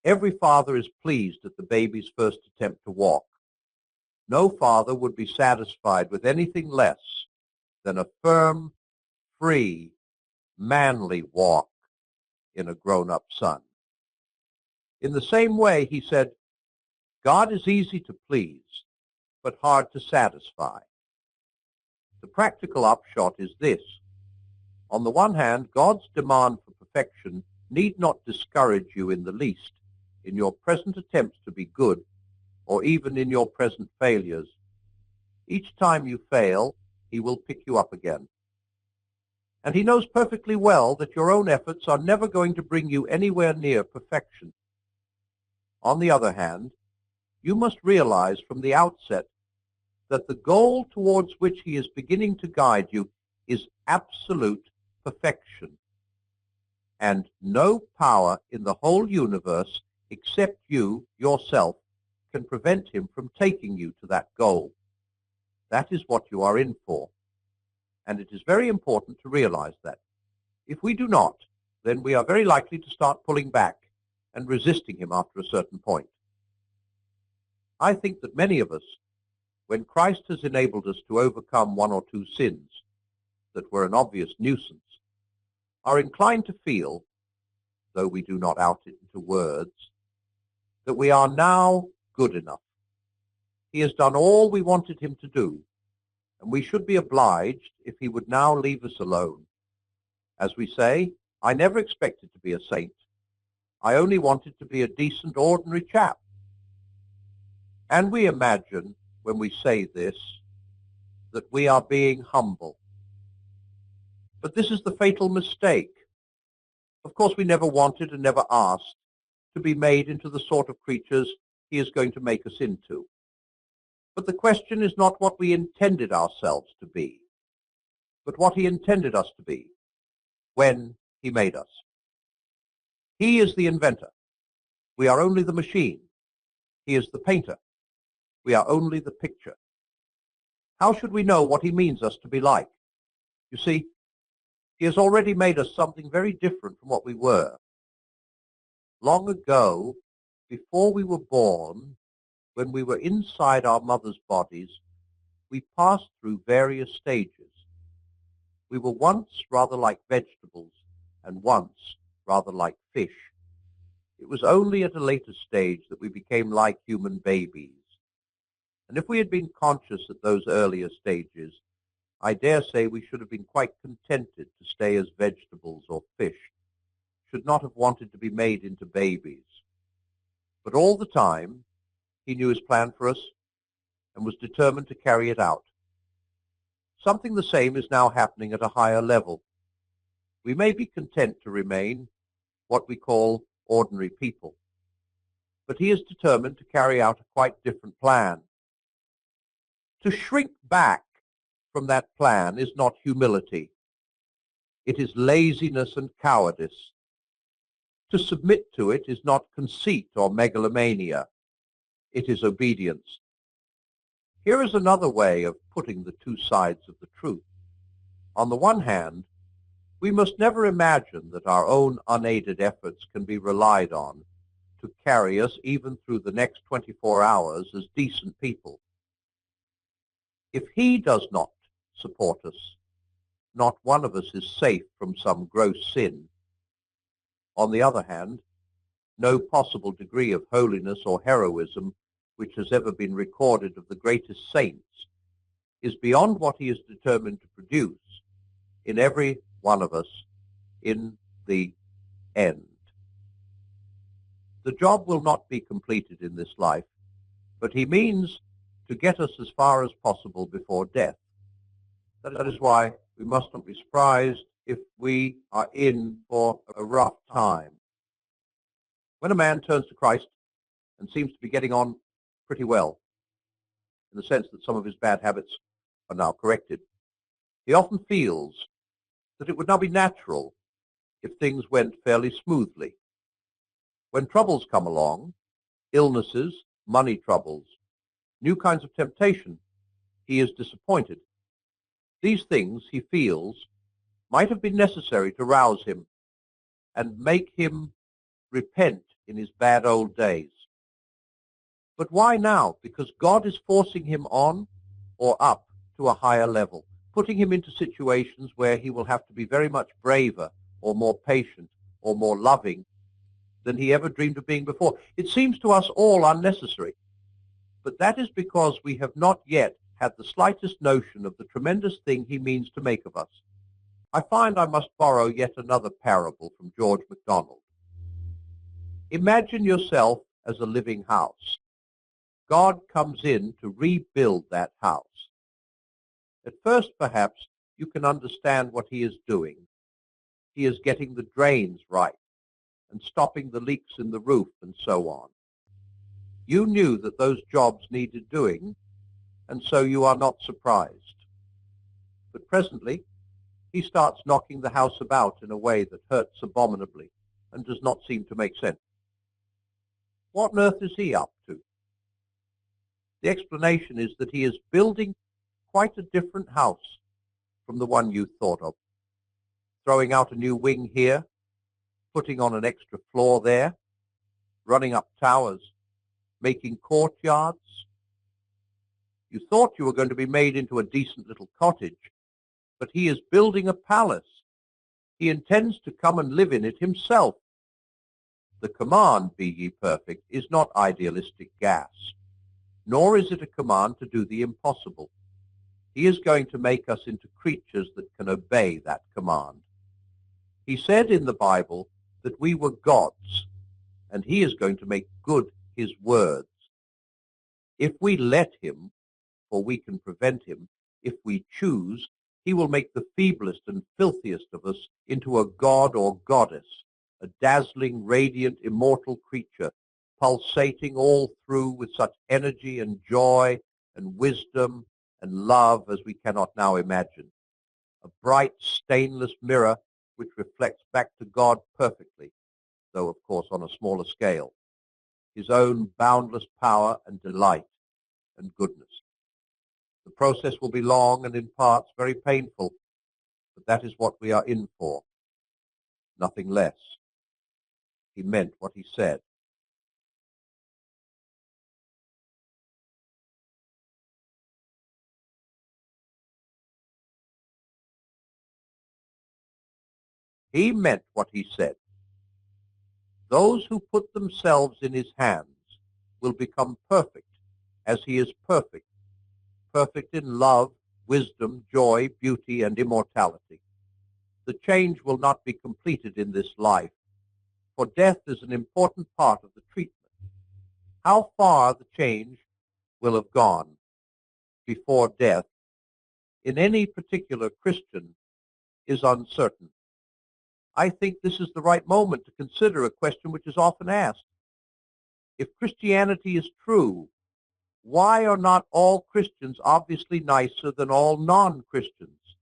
every father is pleased at the baby's first attempt to walk. No father would be satisfied with anything less than a firm, free, manly walk in a grown-up son. In the same way, he said, God is easy to please, but hard to satisfy. The practical upshot is this. On the one hand, God's demand for perfection need not discourage you in the least in your present attempts to be good, or even in your present failures. Each time you fail, he will pick you up again. And he knows perfectly well that your own efforts are never going to bring you anywhere near perfection. On the other hand, you must realize from the outset that the goal towards which he is beginning to guide you is absolute perfection. And no power in the whole universe except you, yourself, can prevent him from taking you to that goal. That is what you are in for. And it is very important to realize that. If we do not, then we are very likely to start pulling back and resisting him after a certain point. I think that many of us, when Christ has enabled us to overcome one or two sins that were an obvious nuisance, are inclined to feel, though we do not out it into words, that we are now good enough. He has done all we wanted him to do, and we should be obliged if he would now leave us alone. As we say, I never expected to be a saint. I only wanted to be a decent, ordinary chap. And we imagine, when we say this, that we are being humble. But this is the fatal mistake. Of course, we never wanted and never asked to be made into the sort of creatures he is going to make us into. But the question is not what we intended ourselves to be, but what he intended us to be when he made us. He is the inventor. We are only the machine. He is the painter. We are only the picture. How should we know what he means us to be like? You see, he has already made us something very different from what we were. Long ago, before we were born, when we were inside our mother's bodies, we passed through various stages. We were once rather like vegetables and once rather like fish. It was only at a later stage that we became like human babies. And if we had been conscious at those earlier stages, I dare say we should have been quite contented to stay as vegetables or fish, should not have wanted to be made into babies. But all the time, he knew his plan for us and was determined to carry it out. Something the same is now happening at a higher level. We may be content to remain what we call ordinary people, but he is determined to carry out a quite different plan. To shrink back from that plan is not humility. It is laziness and cowardice. To submit to it is not conceit or megalomania. It is obedience. Here is another way of putting the two sides of the truth. On the one hand, we must never imagine that our own unaided efforts can be relied on to carry us even through the next 24 hours as decent people. If he does not support us, not one of us is safe from some gross sin. On the other hand, no possible degree of holiness or heroism which has ever been recorded of the greatest saints is beyond what he is determined to produce in every one of us in the end. The job will not be completed in this life, but he means to get us as far as possible before death. That is why we must not be surprised if we are in for a rough time. When a man turns to Christ and seems to be getting on pretty well, in the sense that some of his bad habits are now corrected, he often feels that it would now be natural if things went fairly smoothly. When troubles come along, illnesses, money troubles, new kinds of temptation, he is disappointed. These things, he feels, might have been necessary to rouse him and make him repent in his bad old days. But why now? Because God is forcing him on or up to a higher level, putting him into situations where he will have to be very much braver or more patient or more loving than he ever dreamed of being before. It seems to us all unnecessary, but that is because we have not yet had the slightest notion of the tremendous thing he means to make of us. I find I must borrow yet another parable from George MacDonald. Imagine yourself as a living house. God comes in to rebuild that house. At first, perhaps, you can understand what he is doing. He is getting the drains right and stopping the leaks in the roof and so on. You knew that those jobs needed doing, and so you are not surprised. But presently, he starts knocking the house about in a way that hurts abominably and does not seem to make sense. What on earth is he up to? The explanation is that he is building quite a different house from the one you thought of. Throwing out a new wing here, putting on an extra floor there, running up towers, making courtyards. You thought you were going to be made into a decent little cottage, but he is building a palace. He intends to come and live in it himself. The command, "Be ye perfect," is not idealistic gas, nor is it a command to do the impossible. He is going to make us into creatures that can obey that command. He said in the Bible that we were gods, and he is going to make good his words. If we let him, for we can prevent him, if we choose, He will make the feeblest and filthiest of us into a god or goddess, a dazzling, radiant, immortal creature, pulsating all through with such energy and joy and wisdom and love as we cannot now imagine. A bright, stainless mirror which reflects back to God perfectly, though of course on a smaller scale, his own boundless power and delight and goodness. The process will be long and in parts very painful, but that is what we are in for, nothing less. He meant what he said. He meant what he said. Those who put themselves in his hands will become perfect as he is perfect, perfect in love, wisdom, joy, beauty, and immortality. The change will not be completed in this life, for death is an important part of the treatment. How far the change will have gone before death in any particular Christian is uncertain. I think this is the right moment to consider a question which is often asked. If Christianity is true, why are not all Christians obviously nicer than all non-Christians?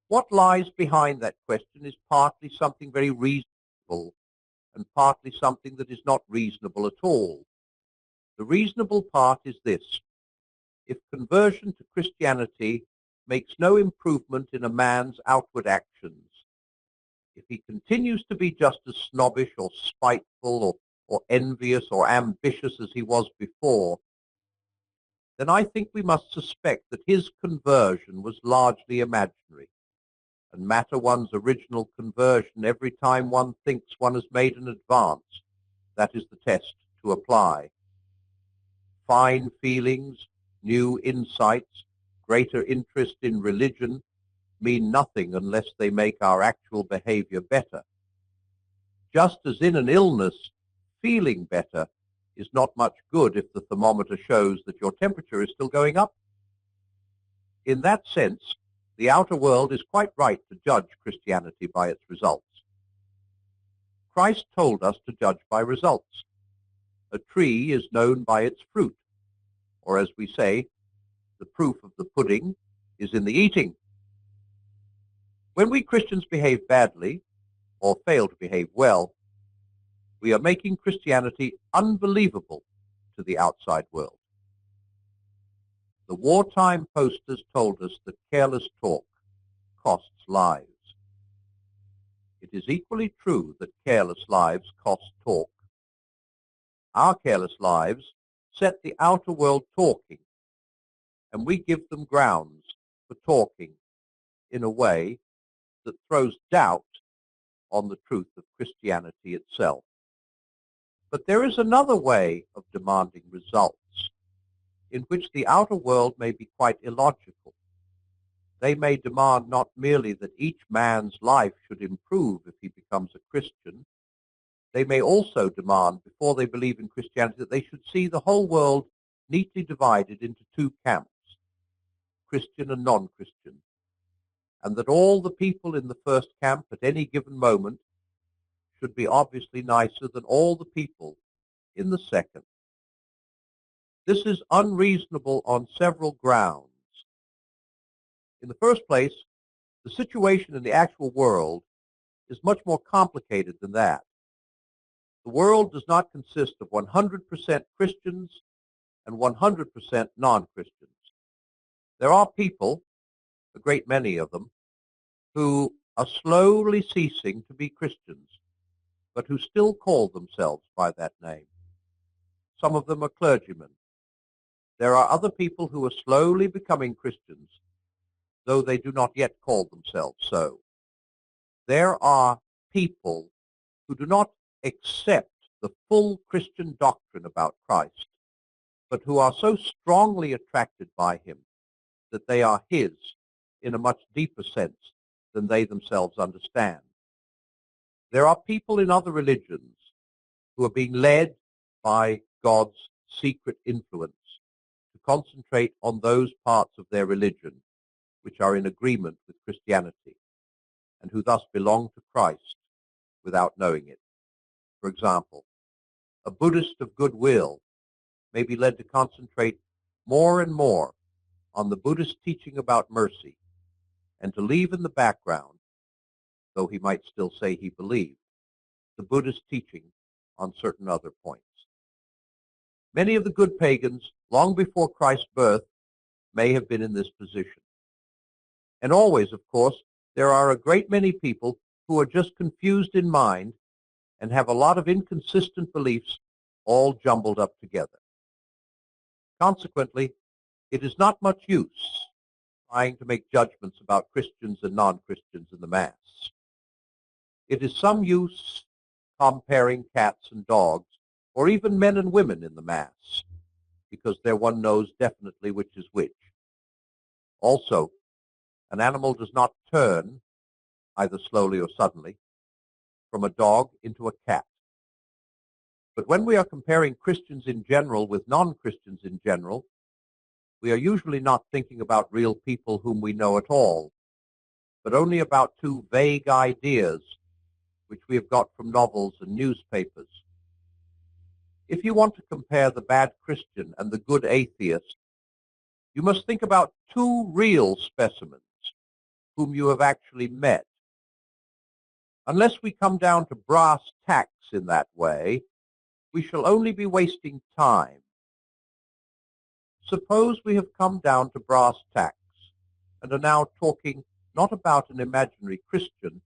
What lies behind that question is partly something very reasonable and partly something that is not reasonable at all. The reasonable part is this. If conversion to Christianity makes no improvement in a man's outward actions, if he continues to be just as snobbish or spiteful or envious or ambitious as he was before, then I think we must suspect that his conversion was largely imaginary, and matter one's original conversion every time one thinks one has made an advance. That is the test to apply. Fine feelings, new insights, greater interest in religion mean nothing unless they make our actual behavior better. Just as in an illness, feeling better is not much good if the thermometer shows that your temperature is still going up. In that sense, the outer world is quite right to judge Christianity by its results. Christ told us to judge by results. A tree is known by its fruit, or as we say, the proof of the pudding is in the eating. When we Christians behave badly, or fail to behave well, we are making Christianity unbelievable to the outside world. The wartime posters told us that careless talk costs lives. It is equally true that careless lives cost talk. Our careless lives set the outer world talking, and we give them grounds for talking in a way that throws doubt on the truth of Christianity itself. But there is another way of demanding results, in which the outer world may be quite illogical. They may demand not merely that each man's life should improve if he becomes a Christian. They may also demand, before they believe in Christianity, that they should see the whole world neatly divided into two camps, Christian and non-Christian, and that all the people in the first camp at any given moment should be obviously nicer than all the people in the second. This is unreasonable on several grounds. In the first place, the situation in the actual world is much more complicated than that. The world does not consist of 100% Christians and 100% non-Christians. There are people, a great many of them, who are slowly ceasing to be Christians, but who still call themselves by that name. Some of them are clergymen. There are other people who are slowly becoming Christians, though they do not yet call themselves so. There are people who do not accept the full Christian doctrine about Christ, but who are so strongly attracted by him that they are his in a much deeper sense than they themselves understand. There are people in other religions who are being led by God's secret influence to concentrate on those parts of their religion which are in agreement with Christianity, and who thus belong to Christ without knowing it. For example, a Buddhist of goodwill may be led to concentrate more and more on the Buddhist teaching about mercy, and to leave in the background, though he might still say he believed, the Buddhist teaching on certain other points. Many of the good pagans, long before Christ's birth, may have been in this position. And always, of course, there are a great many people who are just confused in mind and have a lot of inconsistent beliefs all jumbled up together. Consequently, it is not much use trying to make judgments about Christians and non-Christians in the mass. It is some use comparing cats and dogs, or even men and women in the mass, because there one knows definitely which is which. Also, an animal does not turn, either slowly or suddenly, from a dog into a cat. But when we are comparing Christians in general with non-Christians in general, we are usually not thinking about real people whom we know at all, but only about two vague ideas which we have got from novels and newspapers. If you want to compare the bad Christian and the good atheist, you must think about two real specimens whom you have actually met. Unless we come down to brass tacks in that way, we shall only be wasting time. Suppose we have come down to brass tacks and are now talking not about an imaginary Christian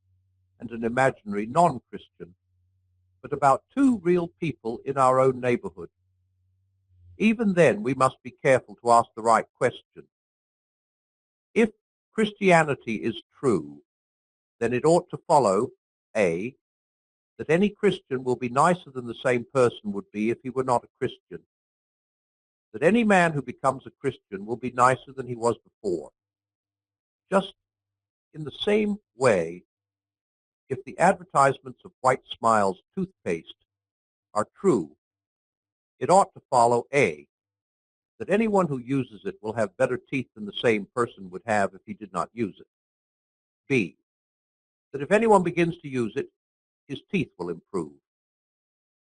and an imaginary non-Christian, but about two real people in our own neighborhood. Even then, we must be careful to ask the right question. If Christianity is true, then it ought to follow, A, that any Christian will be nicer than the same person would be if he were not a Christian, that any man who becomes a Christian will be nicer than he was before. Just in the same way, if the advertisements of White Smiles toothpaste are true, it ought to follow, A, that anyone who uses it will have better teeth than the same person would have if he did not use it. B, that if anyone begins to use it, his teeth will improve.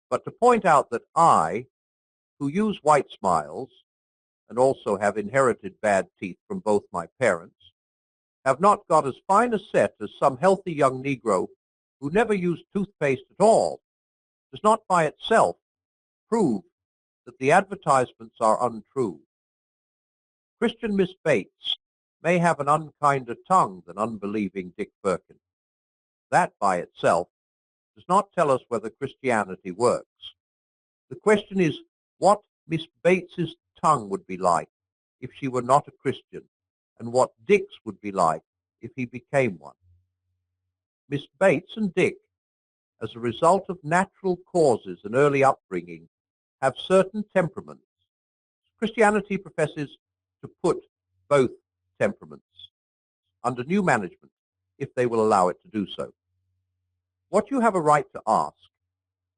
But to point out that I, who use White Smiles, and also have inherited bad teeth from both my parents, have not got as fine a set as some healthy young Negro who never used toothpaste at all, does not by itself prove that the advertisements are untrue. Christian Miss Bates may have an unkinder tongue than unbelieving Dick Birkin. That by itself does not tell us whether Christianity works. The question is what Miss Bates's tongue would be like if she were not a Christian, and what Dick's would be like if he became one. Miss Bates and Dick, as a result of natural causes and early upbringing, have certain temperaments. Christianity professes to put both temperaments under new management, if they will allow it to do so. What you have a right to ask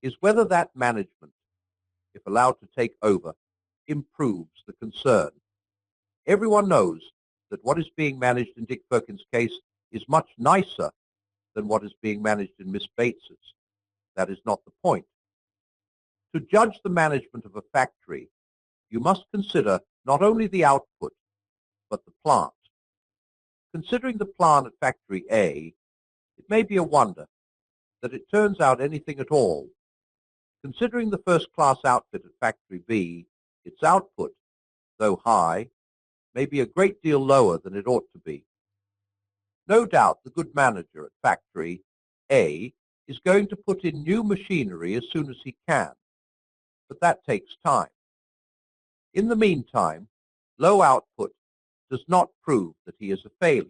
is whether that management, if allowed to take over, improves the concern. Everyone knows that what is being managed in Dick Birkin's case is much nicer than what is being managed in Miss Bates's. That is not the point. To judge the management of a factory, you must consider not only the output, but the plant. Considering the plant at Factory A, it may be a wonder that it turns out anything at all. Considering the first-class outfit at Factory B, its output, though high, may be a great deal lower than it ought to be. No doubt the good manager at Factory A is going to put in new machinery as soon as he can, but that takes time. In the meantime, low output does not prove that he is a failure.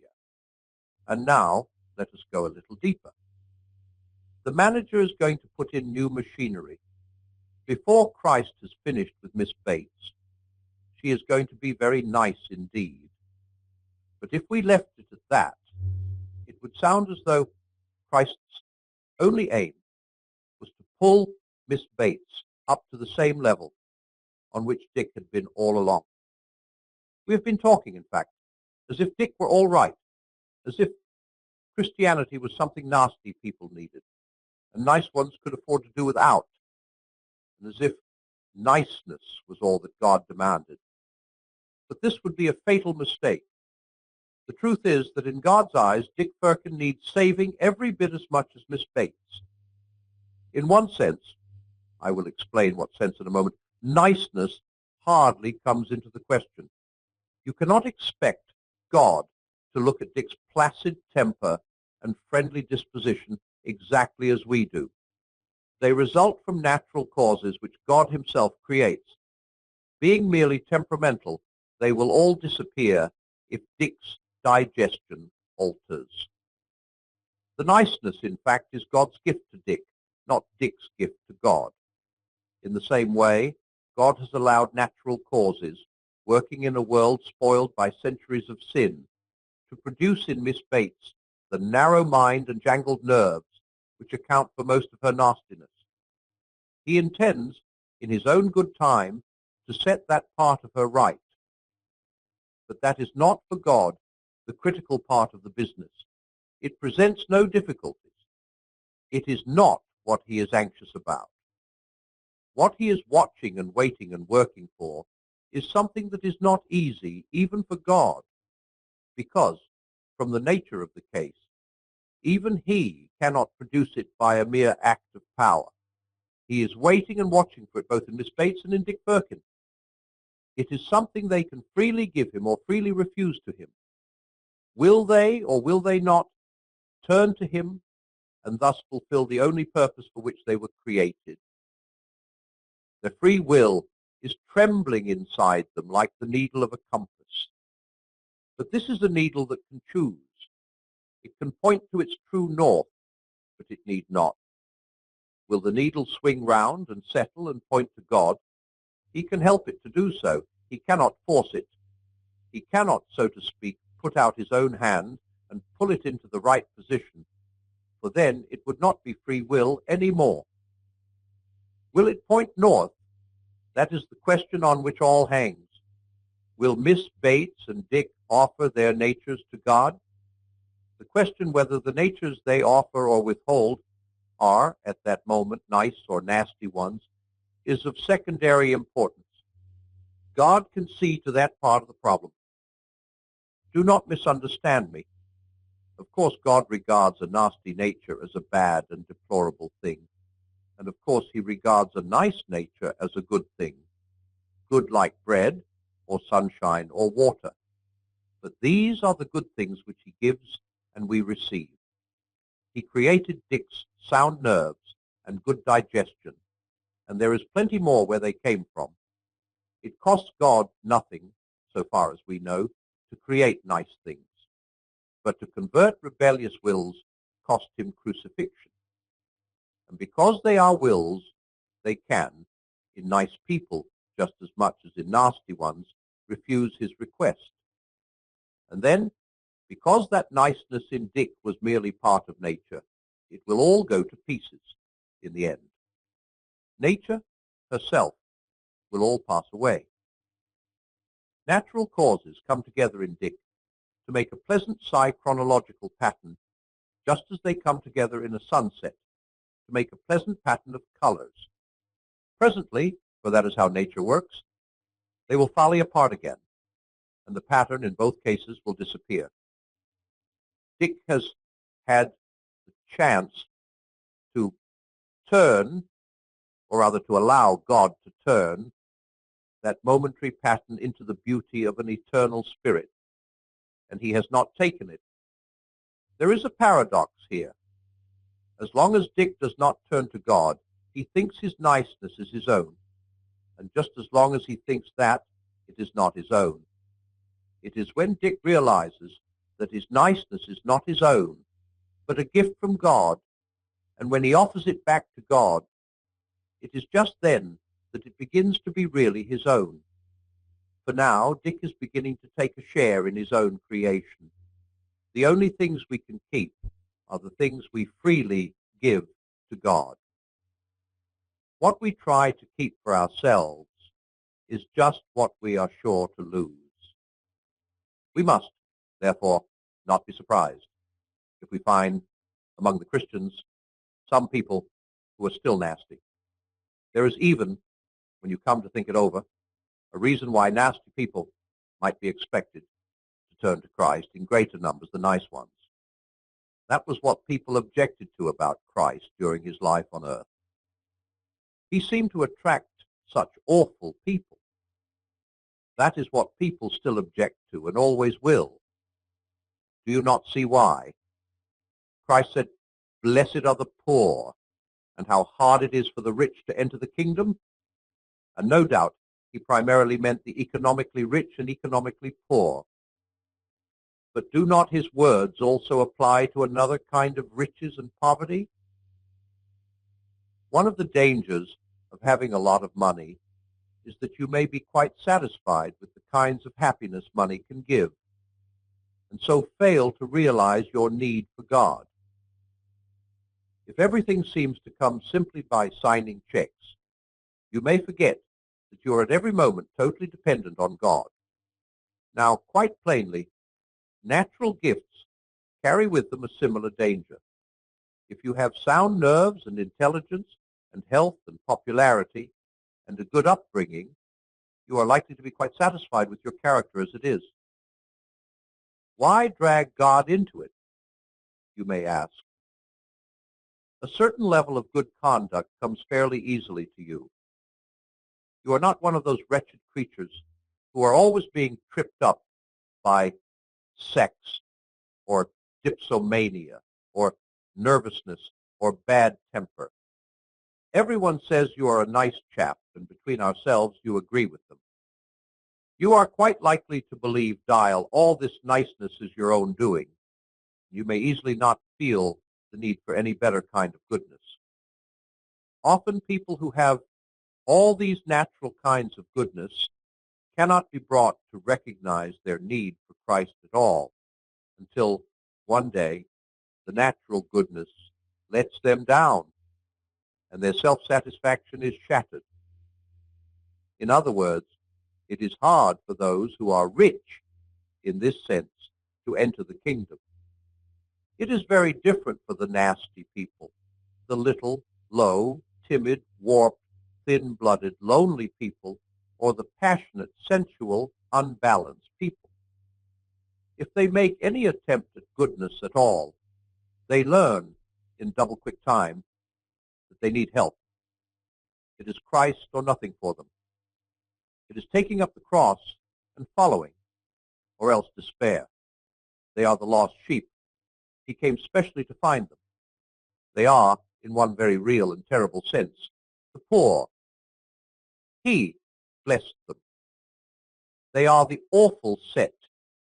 And now, let us go a little deeper. The manager is going to put in new machinery. Before Christ has finished with Miss Bates, she is going to be very nice indeed. But if we left it at that, it would sound as though Christ's only aim was to pull Miss Bates up to the same level on which Dick had been all along. We have been talking, in fact, as if Dick were all right, as if Christianity was something nasty people needed, and nice ones could afford to do without, and as if niceness was all that God demanded. But this would be a fatal mistake. The truth is that in God's eyes, Dick Firkin needs saving every bit as much as Miss Bates. In one sense, I will explain what sense in a moment, niceness hardly comes into the question. You cannot expect God to look at Dick's placid temper and friendly disposition exactly as we do. They result from natural causes which God himself creates. Being merely temperamental, they will all disappear if Dick's digestion alters. The niceness, in fact, is God's gift to Dick, not Dick's gift to God. In the same way, God has allowed natural causes, working in a world spoiled by centuries of sin, to produce in Miss Bates the narrow mind and jangled nerves which account for most of her nastiness. He intends, in his own good time, to set that part of her right. But that is not for God the critical part of the business. It presents no difficulties. It is not what he is anxious about. What he is watching and waiting and working for is something that is not easy even for God, because, from the nature of the case, even he cannot produce it by a mere act of power. He is waiting and watching for it both in Miss Bates and in Dick Firkin. It is something they can freely give him or freely refuse to him. Will they or will they not turn to him and thus fulfill the only purpose for which they were created? Their free will is trembling inside them like the needle of a compass. But this is a needle that can choose. It can point to its true north, but it need not. Will the needle swing round and settle and point to God? He can help it to do so. He cannot force it. He cannot, so to speak, put out his own hand and pull it into the right position, for then it would not be free will any more. Will it point north? That is the question on which all hangs. Will Miss Bates and Dick offer their natures to God? The question whether the natures they offer or withhold are, at that moment, nice or nasty ones, is of secondary importance. God can see to that part of the problem. Do not misunderstand me. Of course, God regards a nasty nature as a bad and deplorable thing. And of course, he regards a nice nature as a good thing. Good like bread, or sunshine, or water. But these are the good things which he gives and we receive. He created Dick's sound nerves and good digestion, and there is plenty more where they came from. It costs God nothing, so far as we know, to create nice things. But to convert rebellious wills cost him crucifixion. And because they are wills, they can, in nice people just as much as in nasty ones, refuse his request. And then, because that niceness in Dick was merely part of nature, it will all go to pieces in the end. Nature herself will all pass away. Natural causes come together in Dick to make a pleasant chronological pattern, just as they come together in a sunset to make a pleasant pattern of colors. Presently, for that is how nature works, they will fall apart again, and the pattern in both cases will disappear. Dick has had the chance to turn, or rather to allow God to turn, that momentary pattern into the beauty of an eternal spirit, and he has not taken it. There is a paradox here. As long as Dick does not turn to God, he thinks his niceness is his own, and just as long as he thinks that, it is not his own. It is when Dick realizes that his niceness is not his own, but a gift from God, and when he offers it back to God, it is just then that it begins to be really his own. For now, Dick is beginning to take a share in his own creation. The only things we can keep are the things we freely give to God. What we try to keep for ourselves is just what we are sure to lose. We must, Therefore, not be surprised if we find among the Christians some people who are still nasty. There is even, when you come to think it over, a reason why nasty people might be expected to turn to Christ in greater numbers than nice ones. That was what people objected to about Christ during his life on earth. He seemed to attract such awful people. That is what people still object to and always will. Do you not see why? Christ said, "Blessed are the poor," and how hard it is for the rich to enter the kingdom. And no doubt he primarily meant the economically rich and economically poor. But do not his words also apply to another kind of riches and poverty? One of the dangers of having a lot of money is that you may be quite satisfied with the kinds of happiness money can give, and so fail to realize your need for God. If everything seems to come simply by signing checks, you may forget that you are at every moment totally dependent on God. Now, quite plainly, natural gifts carry with them a similar danger. If you have sound nerves and intelligence and health and popularity and a good upbringing, you are likely to be quite satisfied with your character as it is. Why drag God into it, you may ask? A certain level of good conduct comes fairly easily to you. You are not one of those wretched creatures who are always being tripped up by sex or dipsomania or nervousness or bad temper. Everyone says you are a nice chap, and between ourselves, you agree with them. You are quite likely to believe, Dial, all this niceness is your own doing. You may easily not feel the need for any better kind of goodness. Often people who have all these natural kinds of goodness cannot be brought to recognize their need for Christ at all until one day the natural goodness lets them down and their self-satisfaction is shattered. In other words, it is hard for those who are rich in this sense to enter the kingdom. It is very different for the nasty people, the little, low, timid, warped, thin-blooded, lonely people, or the passionate, sensual, unbalanced people. If they make any attempt at goodness at all, they learn in double quick time that they need help. It is Christ or nothing for them. It is taking up the cross and following, or else despair. They are the lost sheep. He came specially to find them. They are, in one very real and terrible sense, the poor. He blessed them. They are the awful set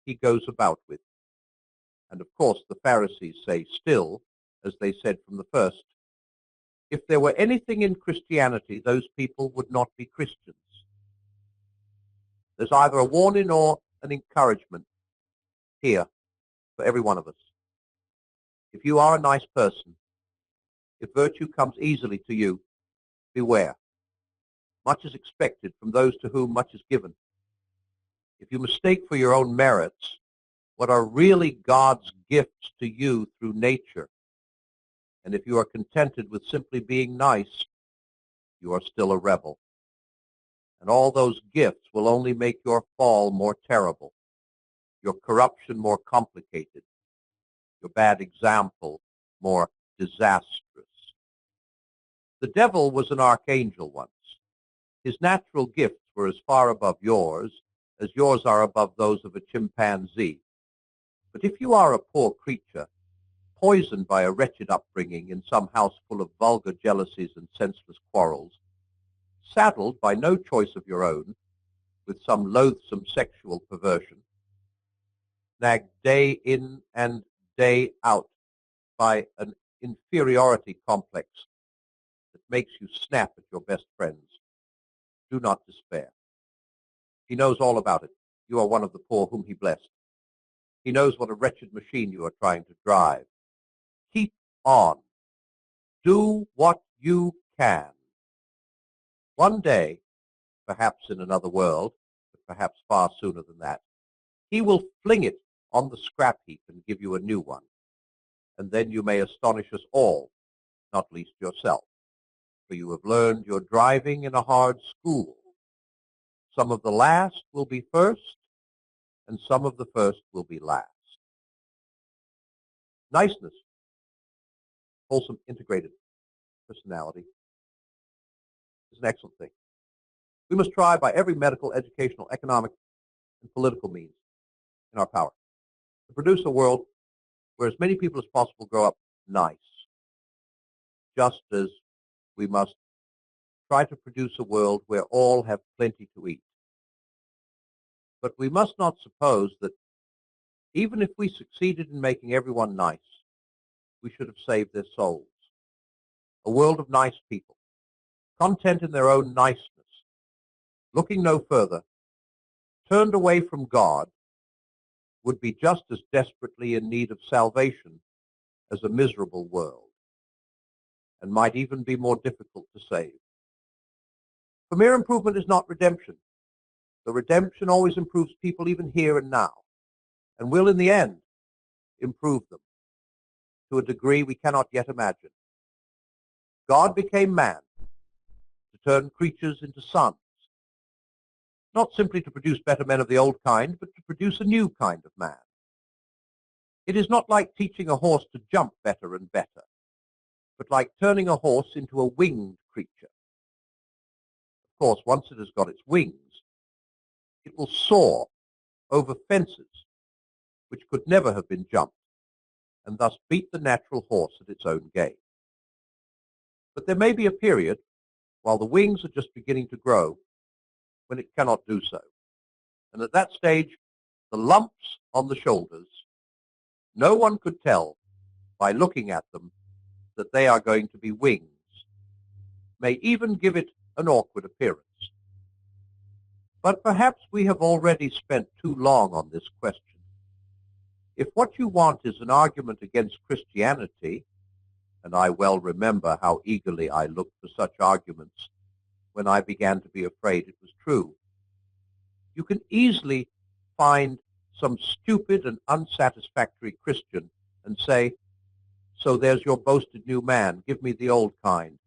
he goes about with. And of course the Pharisees say still, as they said from the first, if there were anything in Christianity, those people would not be Christians. There's either a warning or an encouragement here for every one of us. If you are a nice person, if virtue comes easily to you, beware. Much is expected from those to whom much is given. If you mistake for your own merits what are really God's gifts to you through nature, and if you are contented with simply being nice, you are still a rebel. And all those gifts will only make your fall more terrible, your corruption more complicated, your bad example more disastrous. The devil was an archangel once. His natural gifts were as far above yours as yours are above those of a chimpanzee. But if you are a poor creature, poisoned by a wretched upbringing in some house full of vulgar jealousies and senseless quarrels, saddled by no choice of your own with some loathsome sexual perversion, nagged day in and day out by an inferiority complex that makes you snap at your best friends, do not despair. He knows all about it. You are one of the poor whom he blessed. He knows what a wretched machine you are trying to drive. Keep on. Do what you can. One day, perhaps in another world, but perhaps far sooner than that, he will fling it on the scrap heap and give you a new one, and then you may astonish us all, not least yourself, for you have learned your driving in a hard school. Some of the last will be first, and some of the first will be last. Niceness, wholesome, integrated personality is an excellent thing. We must try by every medical, educational, economic, and political means in our power to produce a world where as many people as possible grow up nice, just as we must try to produce a world where all have plenty to eat. But we must not suppose that even if we succeeded in making everyone nice, we should have saved their souls. A world of nice people, content in their own niceness, looking no further, turned away from God, would be just as desperately in need of salvation as a miserable world, and might even be more difficult to save. For mere improvement is not redemption. The redemption always improves people even here and now, and will in the end improve them to a degree we cannot yet imagine. God became man to turn creatures into sons, not simply to produce better men of the old kind, but to produce a new kind of man. It is not like teaching a horse to jump better and better, but like turning a horse into a winged creature. Of course, once it has got its wings, it will soar over fences which could never have been jumped, and thus beat the natural horse at its own game. But there may be a period, while the wings are just beginning to grow, when it cannot do so. And at that stage, the lumps on the shoulders, no one could tell by looking at them that they are going to be wings, may even give it an awkward appearance. But perhaps we have already spent too long on this question. If what you want is an argument against Christianity, and I well remember how eagerly I looked for such arguments when I began to be afraid it was true, you can easily find some stupid and unsatisfactory Christian and say, "So there's your boasted new man, give me the old kind."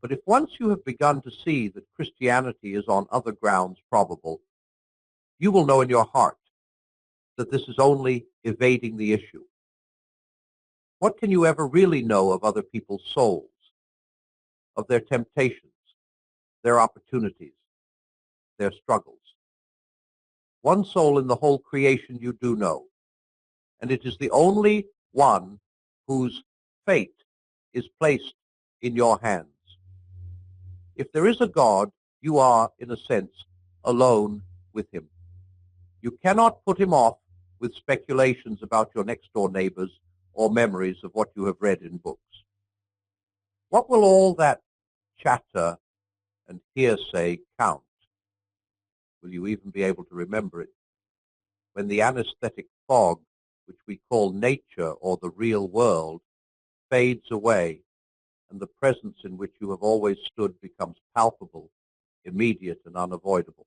But if once you have begun to see that Christianity is on other grounds probable, you will know in your heart that this is only evading the issue. What can you ever really know of other people's souls, of their temptations, their opportunities, their struggles? One soul in the whole creation you do know, and it is the only one whose fate is placed in your hands. If there is a God, you are, in a sense, alone with him. You cannot put him off with speculations about your next-door neighbors or memories of what you have read in books. What will all that chatter and hearsay count? Will you even be able to remember it when the anesthetic fog, which we call nature or the real world, fades away and the presence in which you have always stood becomes palpable, immediate, and unavoidable?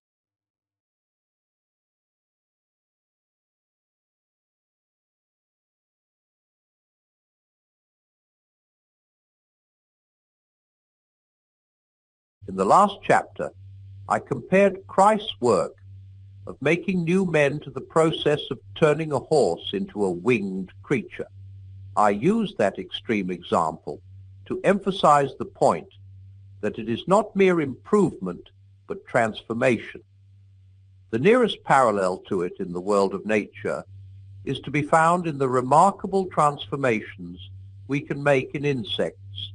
In the last chapter, I compared Christ's work of making new men to the process of turning a horse into a winged creature. I use that extreme example to emphasize the point that it is not mere improvement, but transformation. The nearest parallel to it in the world of nature is to be found in the remarkable transformations we can make in insects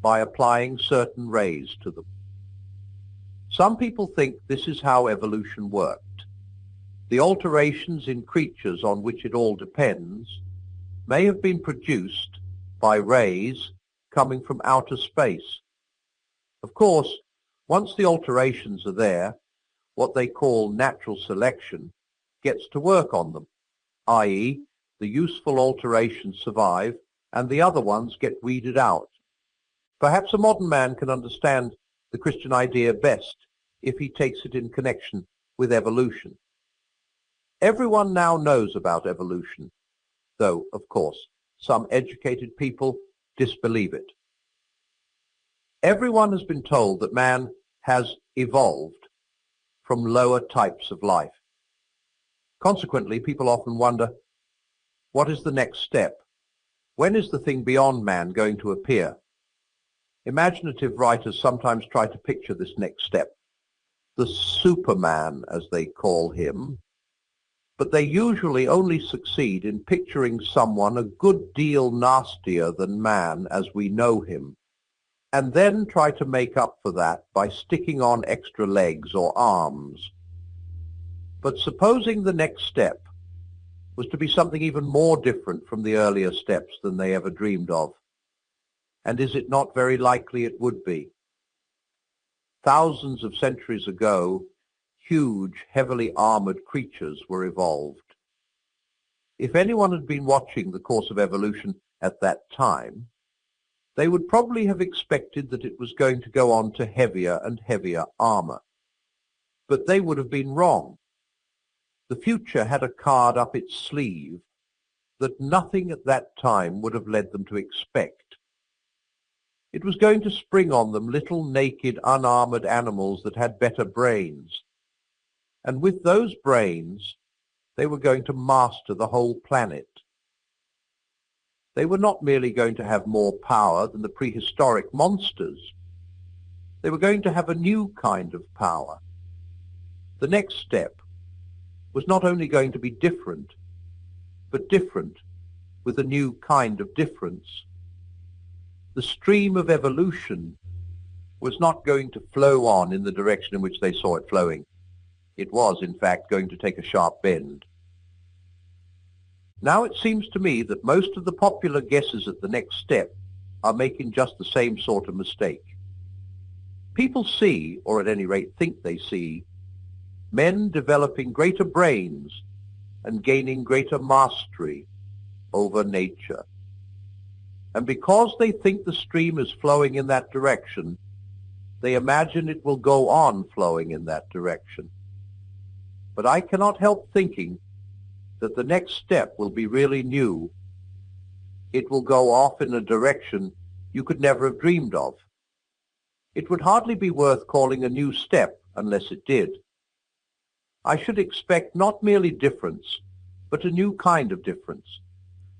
by applying certain rays to them. Some people think this is how evolution worked. The alterations in creatures on which it all depends may have been produced by rays coming from outer space. Of course, once the alterations are there, what they call natural selection gets to work on them, i.e., the useful alterations survive and the other ones get weeded out. Perhaps a modern man can understand the Christian idea best if he takes it in connection with evolution. Everyone now knows about evolution, though, of course, some educated people disbelieve it. Everyone has been told that man has evolved from lower types of life. Consequently, people often wonder, what is the next step? When is the thing beyond man going to appear? Imaginative writers sometimes try to picture this next step, the Superman, as they call him, but they usually only succeed in picturing someone a good deal nastier than man as we know him, and then try to make up for that by sticking on extra legs or arms. But supposing the next step was to be something even more different from the earlier steps than they ever dreamed of, and is it not very likely it would be? Thousands of centuries ago, huge, heavily armored creatures were evolved. If anyone had been watching the course of evolution at that time, they would probably have expected that it was going to go on to heavier and heavier armor. But they would have been wrong. The future had a card up its sleeve that nothing at that time would have led them to expect. It was going to spring on them little naked, unarmored animals that had better brains. And with those brains, they were going to master the whole planet. They were not merely going to have more power than the prehistoric monsters. They were going to have a new kind of power. The next step was not only going to be different, but different with a new kind of difference. The stream of evolution was not going to flow on in the direction in which they saw it flowing. It was, in fact, going to take a sharp bend. Now it seems to me that most of the popular guesses at the next step are making just the same sort of mistake. People see, or at any rate think they see, men developing greater brains and gaining greater mastery over nature. And because they think the stream is flowing in that direction, they imagine it will go on flowing in that direction. But I cannot help thinking that the next step will be really new. It will go off in a direction you could never have dreamed of. It would hardly be worth calling a new step unless it did. I should expect not merely difference, but a new kind of difference.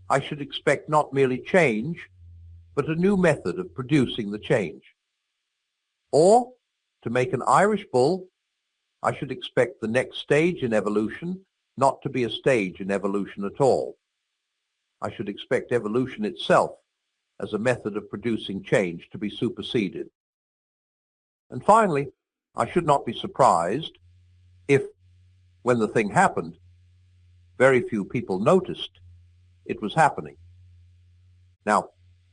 I should expect not merely change, but a new method of producing the change. Or, to make an Irish bull, I should expect the next stage in evolution not to be a stage in evolution at all. I should expect evolution itself as a method of producing change to be superseded. And finally, I should not be surprised if, when the thing happened, very few people noticed it was happening. Now,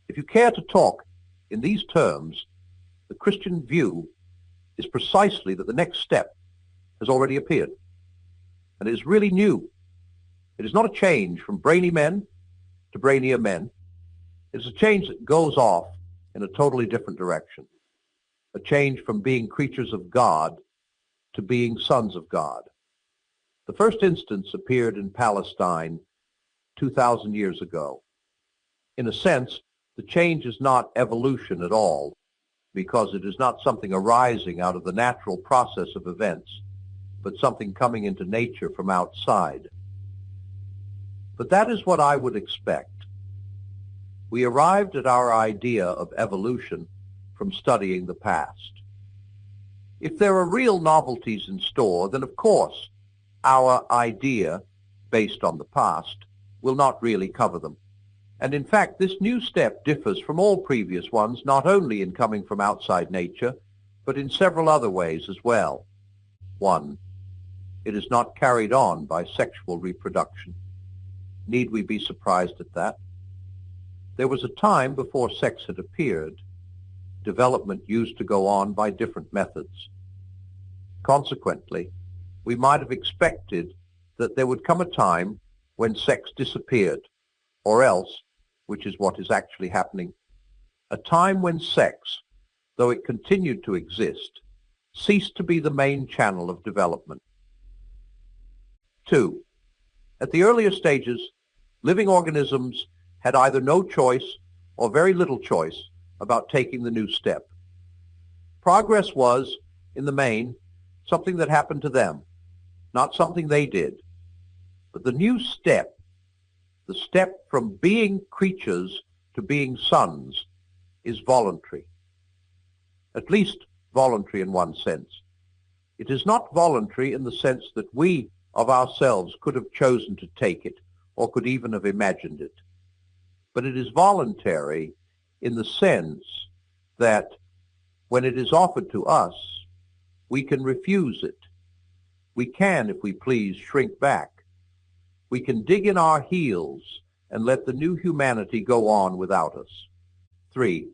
if you care to talk in these terms, the Christian view is precisely that the next step has already appeared, and it is really new. It is not a change from brainy men to brainier men. It is a change that goes off in a totally different direction, a change from being creatures of God to being sons of God. The first instance appeared in Palestine 2,000 years ago. In a sense, the change is not evolution at all, because it is not something arising out of the natural process of events, but something coming into nature from outside. But that is what I would expect. We arrived at our idea of evolution from studying the past. If there are real novelties in store, then of course our idea, based on the past, will not really cover them. And in fact, this new step differs from all previous ones, not only in coming from outside nature, but in several other ways as well. 1. It is not carried on by sexual reproduction. Need we be surprised at that? There was a time before sex had appeared. Development used to go on by different methods. Consequently, we might have expected that there would come a time when sex disappeared, or else, which is what is actually happening, a time when sex, though it continued to exist, ceased to be the main channel of development. 2. At the earlier stages, living organisms had either no choice or very little choice about taking the new step. Progress was, in the main, something that happened to them, not something they did. But the new step, the step from being creatures to being sons, is voluntary. At least voluntary in one sense. It is not voluntary in the sense that we of ourselves could have chosen to take it or could even have imagined it. But it is voluntary in the sense that when it is offered to us, we can refuse it. We can, if we please, shrink back. We can dig in our heels and let the new humanity go on without us. 3.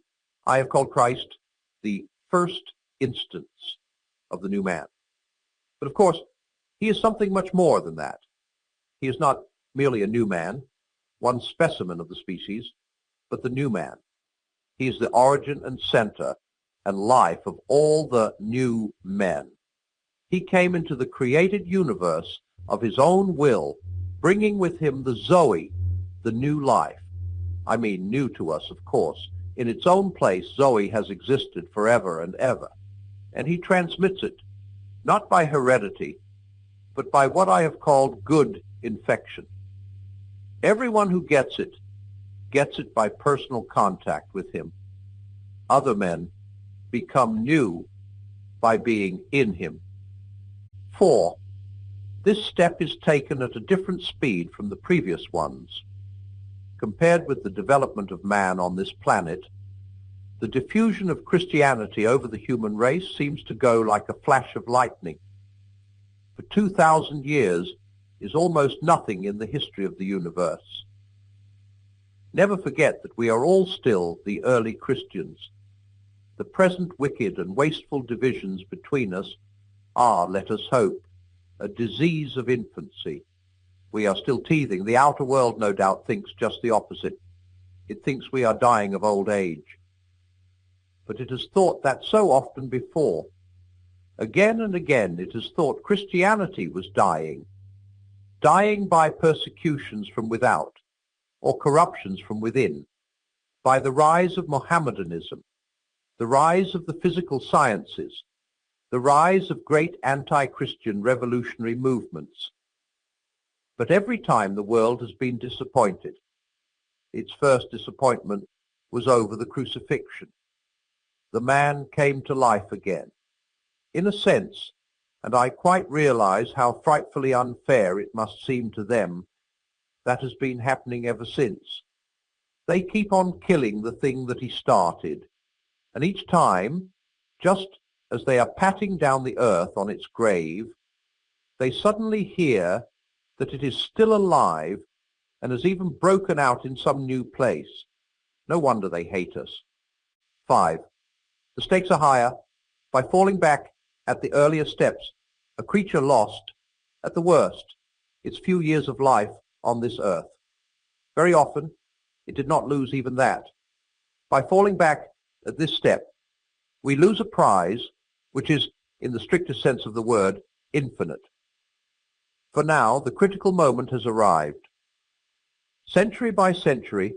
I have called Christ the first instance of the new man. But of course, he is something much more than that. He is not merely a new man, one specimen of the species, but the new man. He is the origin and center and life of all the new men. He came into the created universe of his own will, bringing with him the Zoe, the new life. I mean new to us, of course. In its own place, Zoe has existed forever and ever. And he transmits it, not by heredity, but by what I have called good infection. Everyone who gets it by personal contact with him. Other men become new by being in him. 4. This step is taken at a different speed from the previous ones. Compared with the development of man on this planet, the diffusion of Christianity over the human race seems to go like a flash of lightning. For 2,000 years is almost nothing in the history of the universe. Never forget that we are all still the early Christians. The present wicked and wasteful divisions between us are, let us hope, a disease of infancy. We are still teething. The outer world, no doubt, thinks just the opposite. It thinks we are dying of old age. But it has thought that so often before. Again and again it has thought Christianity was dying by persecutions from without, or corruptions from within, by the rise of Mohammedanism, the rise of the physical sciences, the rise of great anti-Christian revolutionary movements. But every time the world has been disappointed. Its first disappointment was over the crucifixion. The man came to life again. In a sense, and I quite realize how frightfully unfair it must seem to them, that has been happening ever since. They keep on killing the thing that he started, and each time, just as they are patting down the earth on its grave, they suddenly hear that it is still alive and has even broken out in some new place. No wonder they hate us. 5. The stakes are higher. By falling back at the earlier steps, a creature lost, at the worst, its few years of life on this earth. Very often, it did not lose even that. By falling back at this step, we lose a prize which is, in the strictest sense of the word, infinite. For now, the critical moment has arrived. Century by century,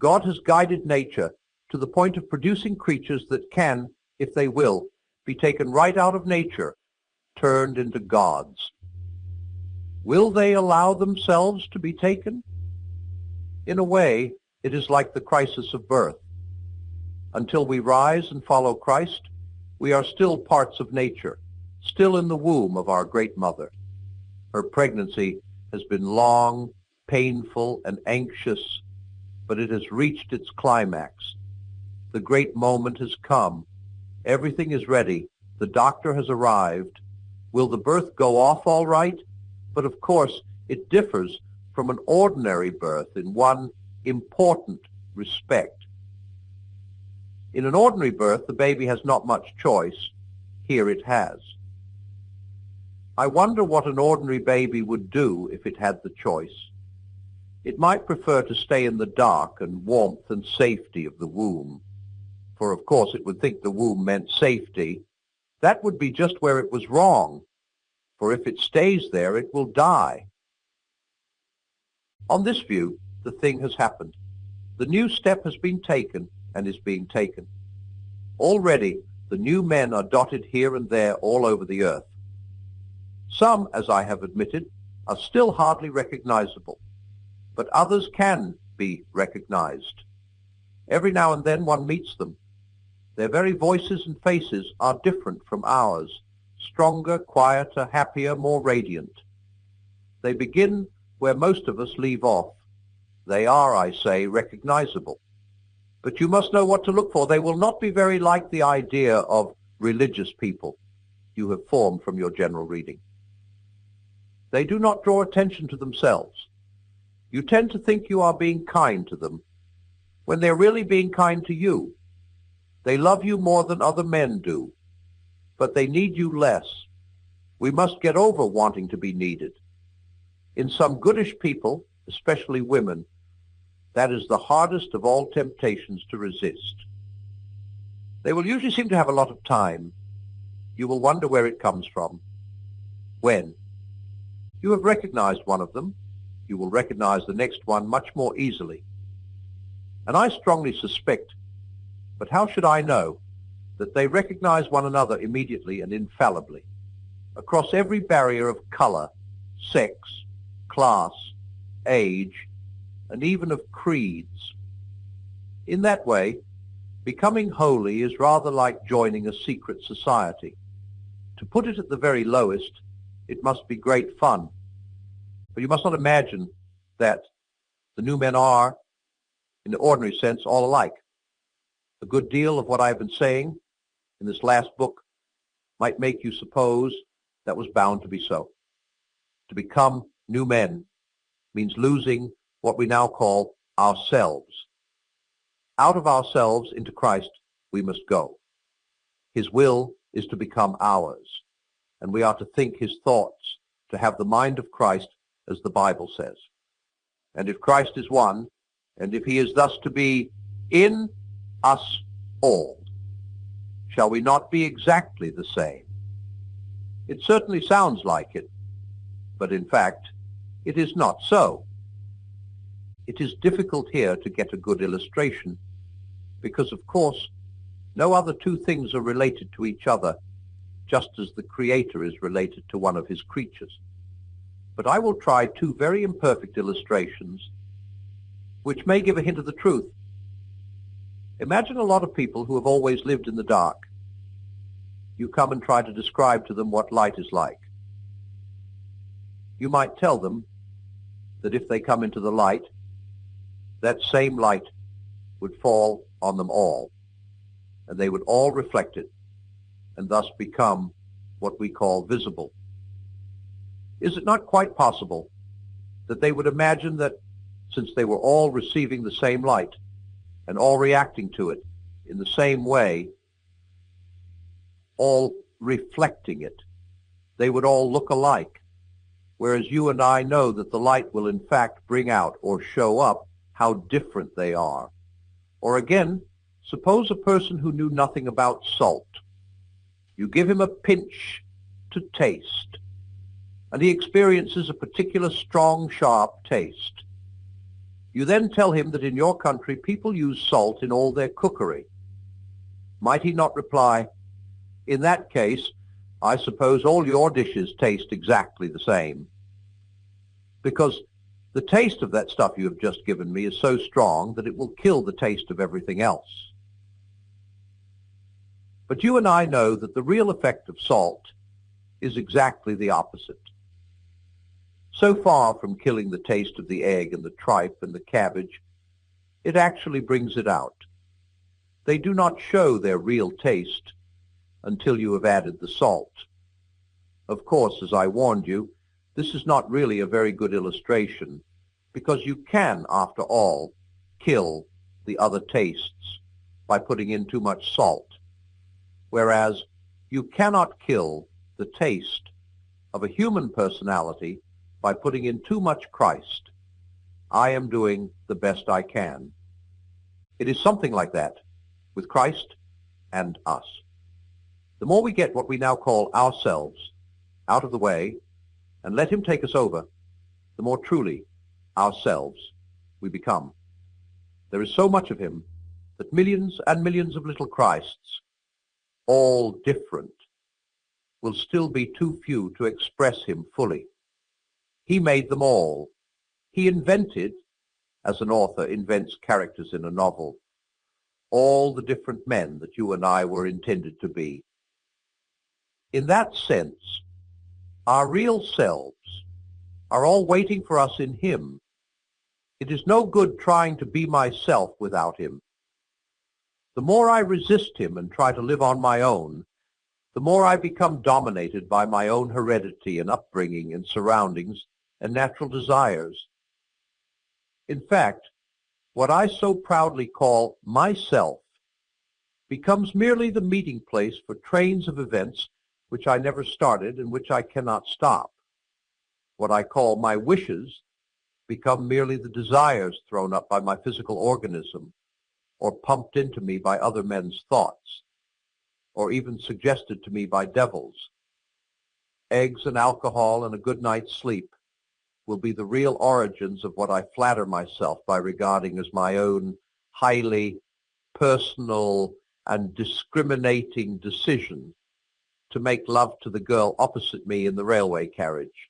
God has guided nature to the point of producing creatures that can, if they will, be taken right out of nature, turned into gods. Will they allow themselves to be taken? In a way, it is like the crisis of birth. Until we rise and follow Christ, we are still parts of nature, still in the womb of our great mother. Her pregnancy has been long, painful, and anxious, but it has reached its climax. The great moment has come. Everything is ready. The doctor has arrived. Will the birth go off all right? But of course, it differs from an ordinary birth in one important respect. In an ordinary birth, the baby has not much choice. Here it has. I wonder what an ordinary baby would do if it had the choice. It might prefer to stay in the dark and warmth and safety of the womb. For of course it would think the womb meant safety. That would be just where it was wrong. For if it stays there, it will die. On this view, the thing has happened. The new step has been taken and is being taken. Already, the new men are dotted here and there all over the earth. Some, as I have admitted, are still hardly recognizable, but others can be recognized. Every now and then one meets them. Their very voices and faces are different from ours, stronger, quieter, happier, more radiant. They begin where most of us leave off. They are, I say, recognizable. But you must know what to look for. They will not be very like the idea of religious people you have formed from your general reading. They do not draw attention to themselves. You tend to think you are being kind to them, when they're really being kind to you. They love you more than other men do, but they need you less. We must get over wanting to be needed. In some goodish people, especially women, that is the hardest of all temptations to resist. They will usually seem to have a lot of time. You will wonder where it comes from. When you have recognized one of them, you will recognize the next one much more easily. And I strongly suspect, but how should I know, that they recognize one another immediately and infallibly, across every barrier of color, sex, class, age, and even of creeds. In that way, becoming holy is rather like joining a secret society. To put it at the very lowest, it must be great fun. But you must not imagine that the new men are, in the ordinary sense, all alike. A good deal of what I've been saying in this last book might make you suppose that was bound to be so. To become new men means losing what we now call ourselves. Out of ourselves into Christ we must go. His will is to become ours, and we are to think his thoughts, to have the mind of Christ, as the Bible says. And if Christ is one, and if he is thus to be in us all, shall we not be exactly the same? It certainly sounds like it, but in fact, it is not so. It is difficult here to get a good illustration, because of course, no other two things are related to each other, just as the Creator is related to one of his creatures. But I will try two very imperfect illustrations, which may give a hint of the truth. Imagine a lot of people who have always lived in the dark. You come and try to describe to them what light is like. You might tell them that if they come into the light, that same light would fall on them all, and they would all reflect it, and thus become what we call visible. Is it not quite possible that they would imagine that since they were all receiving the same light and all reacting to it in the same way, all reflecting it, they would all look alike, whereas you and I know that the light will in fact bring out or show up how different they are. Or again, suppose a person who knew nothing about salt. You give him a pinch to taste, and he experiences a particular strong, sharp taste. You then tell him that in your country people use salt in all their cookery. Might he not reply, in that case, I suppose all your dishes taste exactly the same? Because the taste of that stuff you have just given me is so strong that it will kill the taste of everything else. But you and I know that the real effect of salt is exactly the opposite. So far from killing the taste of the egg and the tripe and the cabbage, it actually brings it out. They do not show their real taste until you have added the salt. Of course, as I warned you, this is not really a very good illustration, because you can, after all, kill the other tastes by putting in too much salt, whereas you cannot kill the taste of a human personality by putting in too much Christ. I am doing the best I can. It is something like that with Christ and us. The more we get what we now call ourselves out of the way and let him take us over, the more truly ourselves, we become. There is so much of him that millions and millions of little Christs, all different, will still be too few to express him fully. He made them all. He invented, as an author invents characters in a novel, all the different men that you and I were intended to be. In that sense, our real selves are all waiting for us in him. It is no good trying to be myself without him. The more I resist him and try to live on my own, the more I become dominated by my own heredity and upbringing and surroundings and natural desires. In fact, what I so proudly call myself becomes merely the meeting place for trains of events which I never started and which I cannot stop. What I call my wishes become merely the desires thrown up by my physical organism, or pumped into me by other men's thoughts, or even suggested to me by devils. Eggs and alcohol and a good night's sleep will be the real origins of what I flatter myself by regarding as my own highly personal and discriminating decision to make love to the girl opposite me in the railway carriage.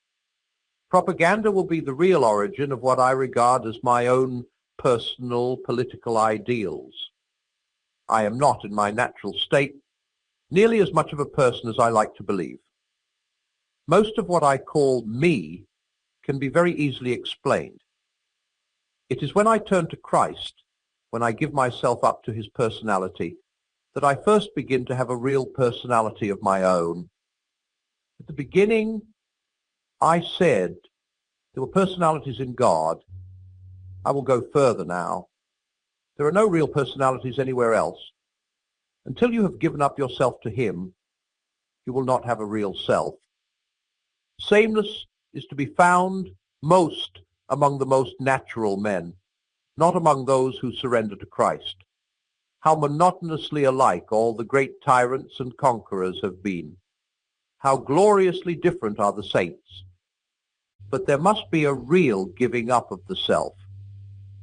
Propaganda will be the real origin of what I regard as my own personal political ideals. I am not, in my natural state, nearly as much of a person as I like to believe. Most of what I call me can be very easily explained. It is when I turn to Christ, when I give myself up to his personality, that I first begin to have a real personality of my own. At the beginning, I said there were personalities in God. I will go further now. There are no real personalities anywhere else. Until you have given up yourself to him, you will not have a real self. Sameness is to be found most among the most natural men, not among those who surrender to Christ. How monotonously alike all the great tyrants and conquerors have been. How gloriously different are the saints. But there must be a real giving up of the self.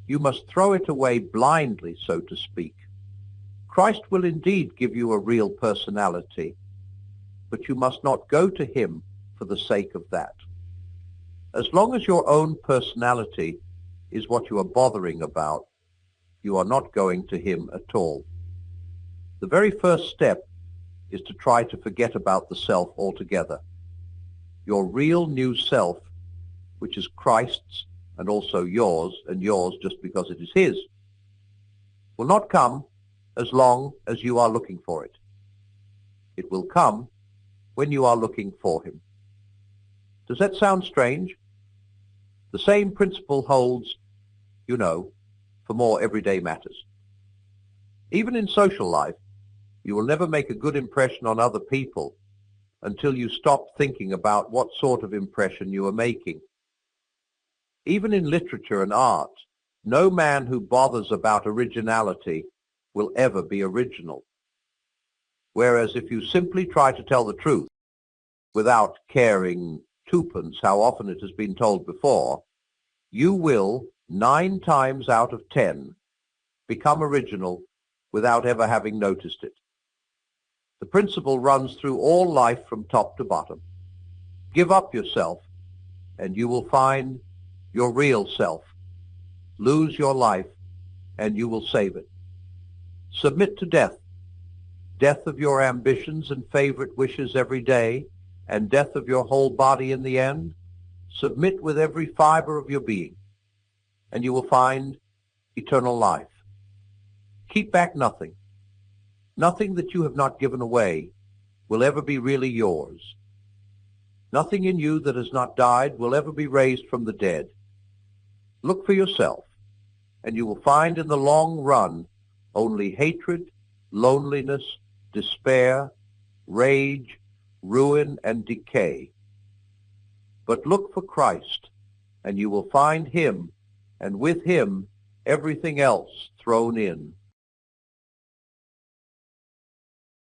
You must throw it away blindly, so to speak. Christ will indeed give you a real personality, but you must not go to him for the sake of that. As long as your own personality is what you are bothering about, you are not going to him at all. The very first step is to try to forget about the self altogether. Your real new self, which is Christ's and also yours, and yours just because it is his, will not come as long as you are looking for it. It will come when you are looking for him. Does that sound strange? The same principle holds, you know, for more everyday matters. Even in social life, you will never make a good impression on other people until you stop thinking about what sort of impression you are making. Even in literature and art, no man who bothers about originality will ever be original. Whereas if you simply try to tell the truth without caring twopence how often it has been told before, you will, 9 times out of 10, become original without ever having noticed it. The principle runs through all life from top to bottom. Give up yourself, and you will find your real self. Lose your life, and you will save it. Submit to death, death of your ambitions and favorite wishes every day, and death of your whole body in the end. Submit with every fiber of your being, and you will find eternal life. Keep back nothing. Nothing that you have not given away will ever be really yours. Nothing in you that has not died will ever be raised from the dead. Look for yourself, and you will find in the long run only hatred, loneliness, despair, rage, ruin, and decay. But look for Christ, and you will find him, and with him everything else thrown in.